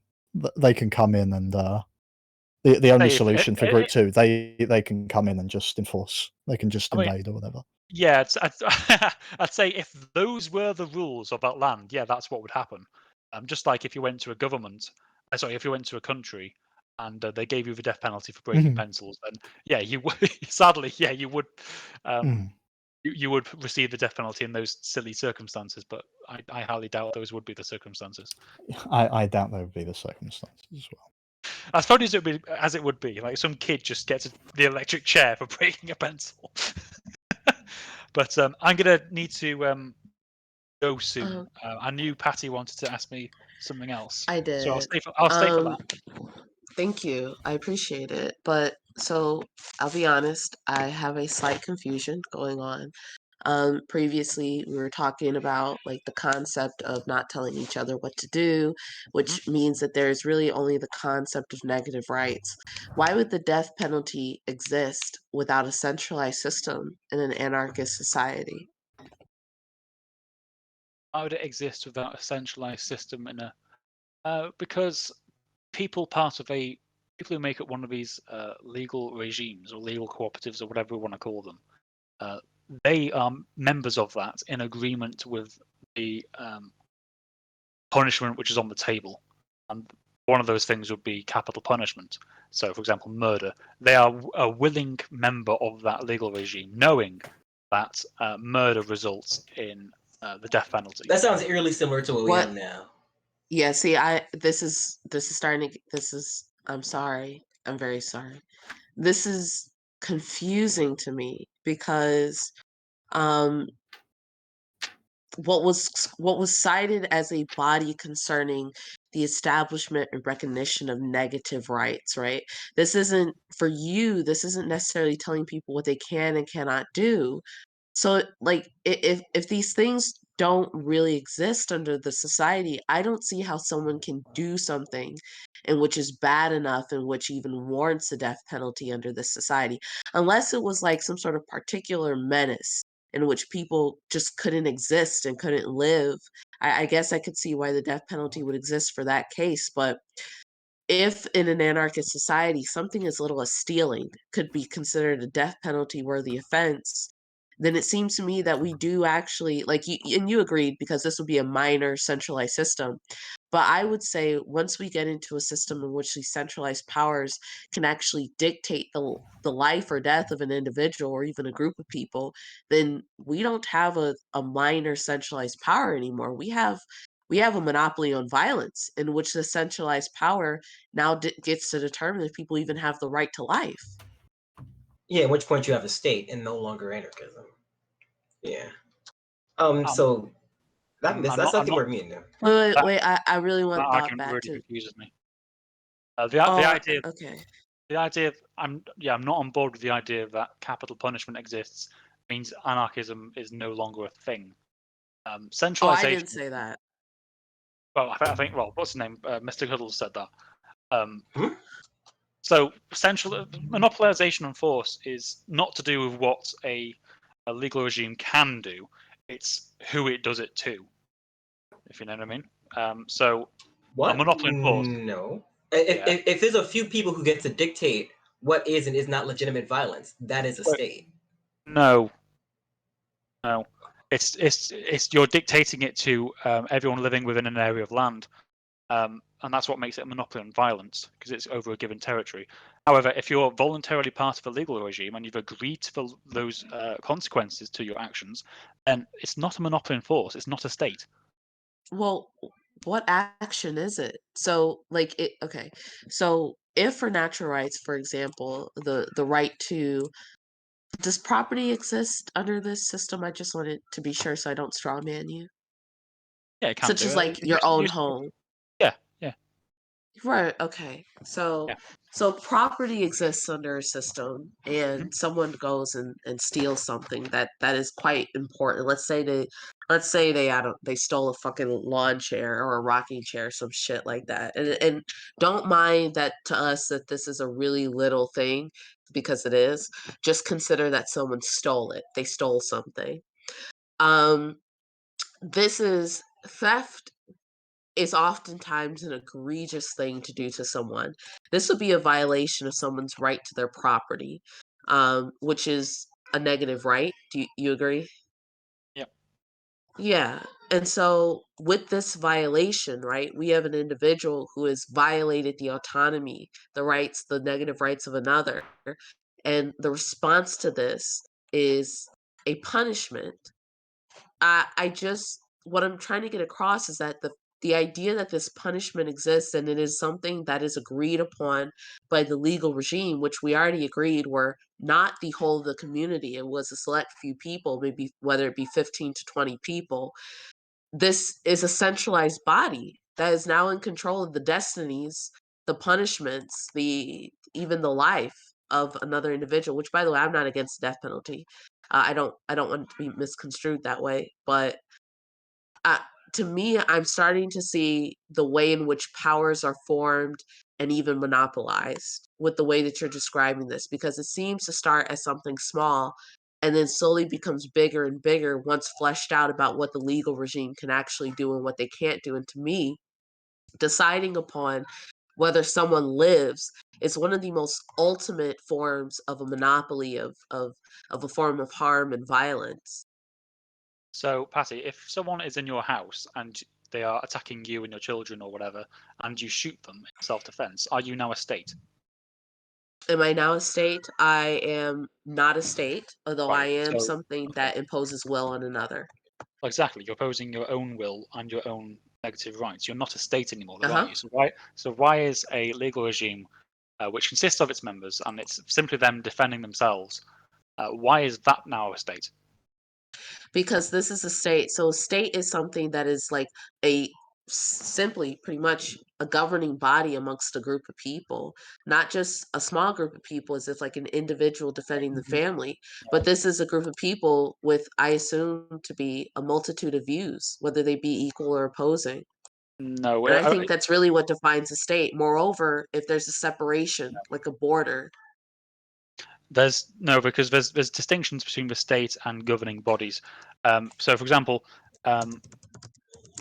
come in and the only solution for Group 2, they can come in and just enforce. They can just invade or whatever. Yeah, I'd say if those were the rules of that land, yeah, that's what would happen. Just like if you went to a government, if you went to a country and they gave you the death penalty for breaking pencils, then yeah, you would. Sadly, yeah, you would. You would receive the death penalty in those silly circumstances, but I highly doubt those would be the circumstances. I doubt they would be the circumstances as well. As funny as it would be, like some kid just gets the electric chair for breaking a pencil. But I'm gonna need to go soon. I knew Patty wanted to ask me something else. I did. So I'll stay for that. Thank you. I appreciate it. But so I'll be honest, I have a slight confusion going on. Previously, we were talking about like the concept of not telling each other what to do, which means that there's really only the concept of negative rights. Why would the death penalty exist without a centralized system in an anarchist society? Why would it exist without a centralized system in a? Because people who make up one of these legal regimes or legal cooperatives or whatever we want to call them, they are members of that in agreement with the punishment which is on the table. And one of those things would be capital punishment. So, for example, murder. They are a willing member of that legal regime, knowing that murder results in the death penalty. That sounds eerily similar to what we have now. Yeah, see, this is starting to I'm sorry. I'm very sorry. This is confusing to me because what was cited as a body concerning the establishment and recognition of negative rights, right? This isn't for you, this isn't necessarily telling people what they can and cannot do. So like if these things don't really exist under the society, I don't see how someone can do something in which is bad enough and which even warrants a death penalty under this society, unless it was like some sort of particular menace in which people just couldn't exist and couldn't live. I guess I could see why the death penalty would exist for that case, but if in an anarchist society something as little as stealing could be considered a death penalty worthy offense, then it seems to me that we do actually, like you, and you agreed because this would be a minor centralized system. But I would say once we get into a system in which these centralized powers can actually dictate the life or death of an individual or even a group of people, then we don't have a minor centralized power anymore. We have a monopoly on violence in which the centralized power now gets to determine if people even have the right to life. Yeah, at which point you have a state and no longer anarchism. Yeah. So that's I'm not the not. word me and them. Wait, I really That want thought argument back really to. confuses me. The Oh, idea, okay. the idea of I'm not on board with the idea that capital punishment exists means anarchism is no longer a thing. Oh, I Centralization. didn't say that. Well, I think. Well, what's his name? Mr. Huddle said that. Hmm? So monopolization on force is not to do with what a legal regime can do; it's who it does it to. If you know what I mean. So a What? monopoly on force. No. Yeah. If there's a few people who get to dictate what is and is not legitimate violence, that is a state. No. It's you're dictating it to everyone living within an area of land, and that's what makes it a monopoly on violence because it's over a given territory. However, if you're voluntarily part of a legal regime and you've agreed to those consequences to your actions, then it's not a monopoly on force. It's not a state. Well, what action is it? So, like, okay. So, if for natural rights, for example, the right to does property exist under this system? I just wanted to be sure so I don't straw man you. Yeah, it can Such do. as like your own Use, home. yeah. Right, okay. So Yeah. so property exists under a system Mhm. and someone goes and steals something that is quite important. Let's say they I don't they stole a fucking lawn chair or a rocking chair or some shit like that. And don't mind that to us that this is a really little thing because it is. Just consider that someone stole it. They stole something. Um this is theft is oftentimes an egregious thing to do to someone. This would be a violation of someone's right to their property, which is a negative right. Do you agree? Yep. Yeah. And so, with this violation, right, we have an individual who has violated the autonomy, the rights, the negative rights of another. And the response to this is a punishment. I just what I'm trying to get across is that the idea that this punishment exists and it is something that is agreed upon by the legal regime, which we already agreed were not the whole of the community. It was a select few people, maybe whether it be 15 to 20 people. This is a centralized body that is now in control of the destinies, the punishments, the even the life of another individual. Which, by the way, I'm not against the death penalty. I don't want it to be misconstrued that way, but uh, to me, I'm starting to see the way in which powers are formed and even monopolized with the way that you're describing this, because it seems to start as something small and then slowly becomes bigger and bigger once fleshed out about what the legal regime can actually do and what they can't do. And to me, deciding upon whether someone lives is one of the most ultimate forms of a monopoly of a form of harm and violence. So, Patty, if someone is in your house and they are attacking you and your children or whatever, and you shoot them in self-defense, are you now a state? Am I now a state? I am not a state, although I Right. am So, something okay. that imposes will on another. Exactly. You're opposing your own will and your own negative rights. You're not a state anymore, though, are Uh-huh. you? So why is a legal regime, which consists of its members and it's simply them defending themselves, why is that now a state? because this is a state. So state is something that is like a simply pretty much a governing body amongst a group of people, not just a small group of people as if like an individual defending the family, but this is a group of people with, I assume, to be a multitude of views, whether they be equal or opposing. No, And I think that's really what defines a state. Moreover, if there's a separation, like a border. Because there's distinctions between the state and governing bodies. So, for example,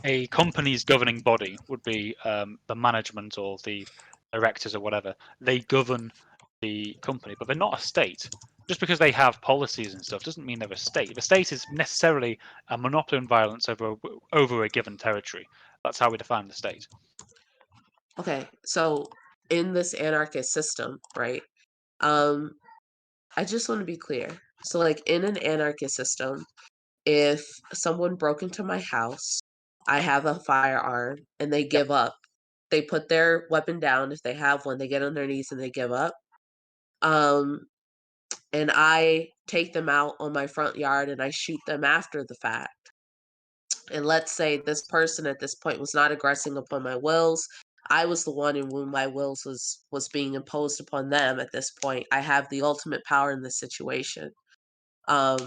a company's governing body would be the management or the directors or whatever. They govern the company, but they're not a state. Just because they have policies and stuff doesn't mean they're a state. The state is necessarily a monopoly on violence over a given territory. That's how we define the state. Okay, so in this anarchist system, right? I just want to be clear. So, like in an anarchist system, if someone broke into my house, I have a firearm, and they give up. They put their weapon down if they have one. They get on their knees and they give up. Um, and I take them out on my front yard and I shoot them after the fact. And let's say this person at this point was not aggressing upon my wills. I was the one in whom my wills was being imposed upon them at this point. I have the ultimate power in this situation. I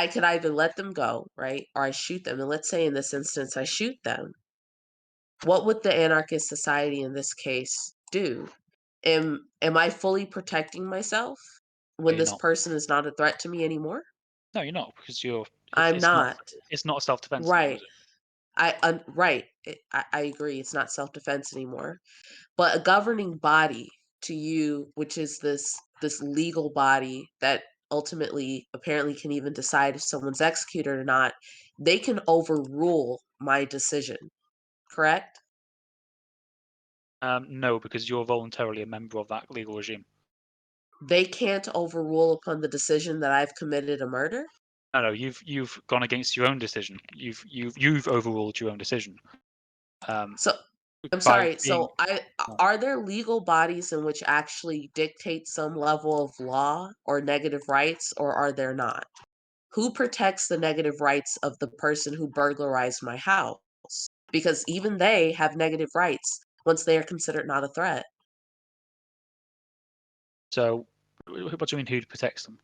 could either let them go, right? Or I shoot them. And let's say in this instance I shoot them. What would the anarchist society in this case do? Am I fully protecting myself when You're this not. person is not a threat to me anymore? No, you're not, because I'm not. It's not self-defense anymore, Right. is it? I agree. It's not self-defense anymore. But a governing body to you, which is this legal body that ultimately apparently can even decide if someone's executed or not, they can overrule my decision. Correct? No, because you're voluntarily a member of that legal regime. They can't overrule upon the decision that I've committed a murder? No, you've gone against your own decision. You've overruled your own decision. So I'm By sorry. being So are there legal bodies in which actually dictate some level of law or negative rights, or are there not? Who protects the negative rights of the person who burglarized my house? Because even they have negative rights once they are considered not a threat. So, what do you mean? Who protects them?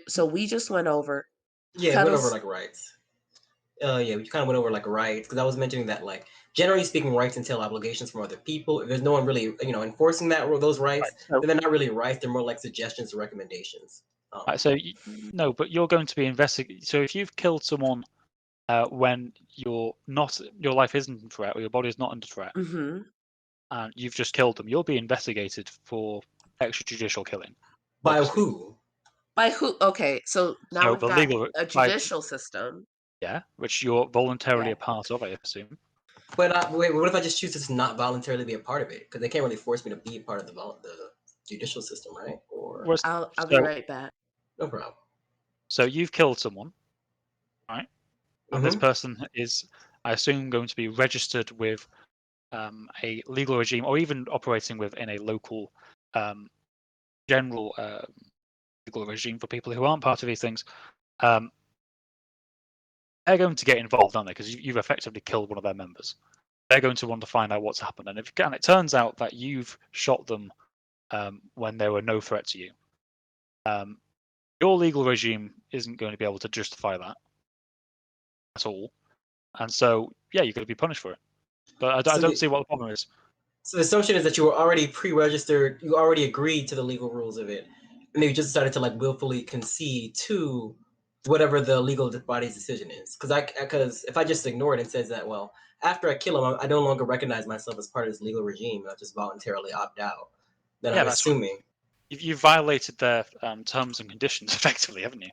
So we just went over. Yeah, we went over Cuddles. like rights. Yeah, we kind of went over like rights because I was mentioning that like generally speaking, rights entail obligations from other people. If there's no one really enforcing those rights, Right. then they're not really rights. They're more like suggestions or recommendations. So no, but you're going to be investigated. So if you've killed someone when your life isn't in threat or your body is not under threat, Mm-hmm. and you've just killed them, you'll be investigated for extrajudicial killing. By Obviously. who? By who? Okay, so now So we've the got legal a judicial system. Yeah, which you're voluntarily Yeah. a part of, I assume. But wait, what if I just choose to not voluntarily be a part of it? Because they can't really force me to be a part of the judicial system, right? Or I'll be right back. no problem. So you've killed someone, right? And this Mhm. person is, I assume, going to be registered with a legal regime, or even operating within a local general legal regime for people who aren't part of these things. They're going to get involved, aren't they? Because you've effectively killed one of their members. They're going to want to find out what's happened, and it turns out that you've shot them when they were no threat to you. Your legal regime isn't going to be able to justify that at all, and so yeah, you're going to be punished for it. But I don't see what the problem is. So the assumption is that you were already pre-registered, you already agreed to the legal rules of it, and then you just decided to like willfully concede to whatever the legal body's decision is. Because if I just ignore it and says that, well, after I kill him, I no longer recognize myself as part of this legal regime, and I just voluntarily opt out. Then Yeah, I'm that's right. assuming You've violated their terms and conditions effectively, haven't you?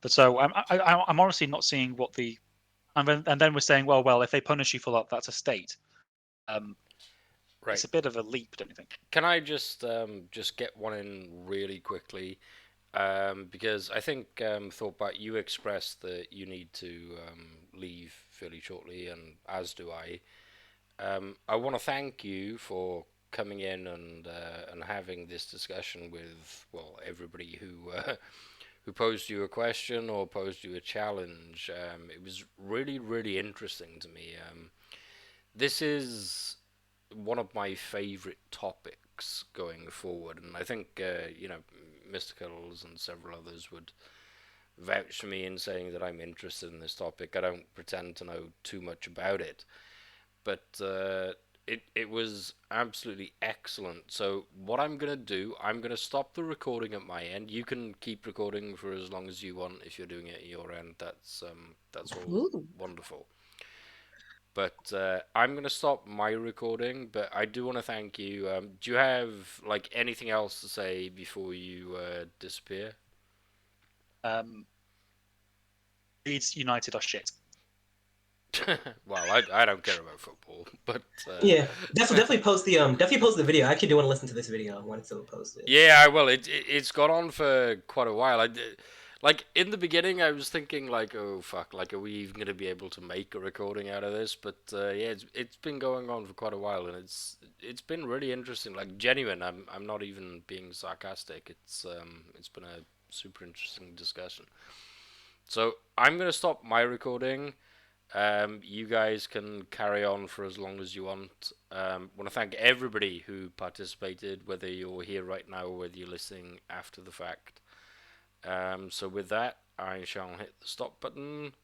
But so I'm honestly not seeing what the and then we're saying, well, if they punish you for that, that's a state. Right. It's a bit of a leap, don't you think? Can I just get one in really quickly? Because I think Thoughtbot, you expressed that you need to leave fairly shortly, and as do I. I want to thank you for coming in and having this discussion with, well, everybody who posed you a question or posed you a challenge. It was really, really interesting to me. This is one of my favorite topics going forward, and I think Mysticals and several others would vouch for me in saying that I'm interested in this topic. I don't pretend to know too much about it, but it was absolutely excellent. So what I'm gonna do, I'm gonna stop the recording at my end. You can keep recording for as long as you want if you're doing it at your end. That's all Ooh. wonderful. But I'm gonna stop my recording. But I do want to thank you. Do you have like anything else to say before you disappear? Leeds United are shit. Well, I don't care about football, but Yeah, definitely post the video. I actually do want to listen to this video when it's still posted. yeah, I will. It's gone on for quite a while. Like in the beginning, I was thinking like, oh fuck, like are we even gonna be able to make a recording out of this? But yeah, it's been going on for quite a while, and it's been really interesting, like genuine. I'm not even being sarcastic. It's been a super interesting discussion. So I'm gonna stop my recording. You guys can carry on for as long as you want. Want to thank everybody who participated, whether you're here right now or whether you're listening after the fact. So with that, I shall hit the stop button.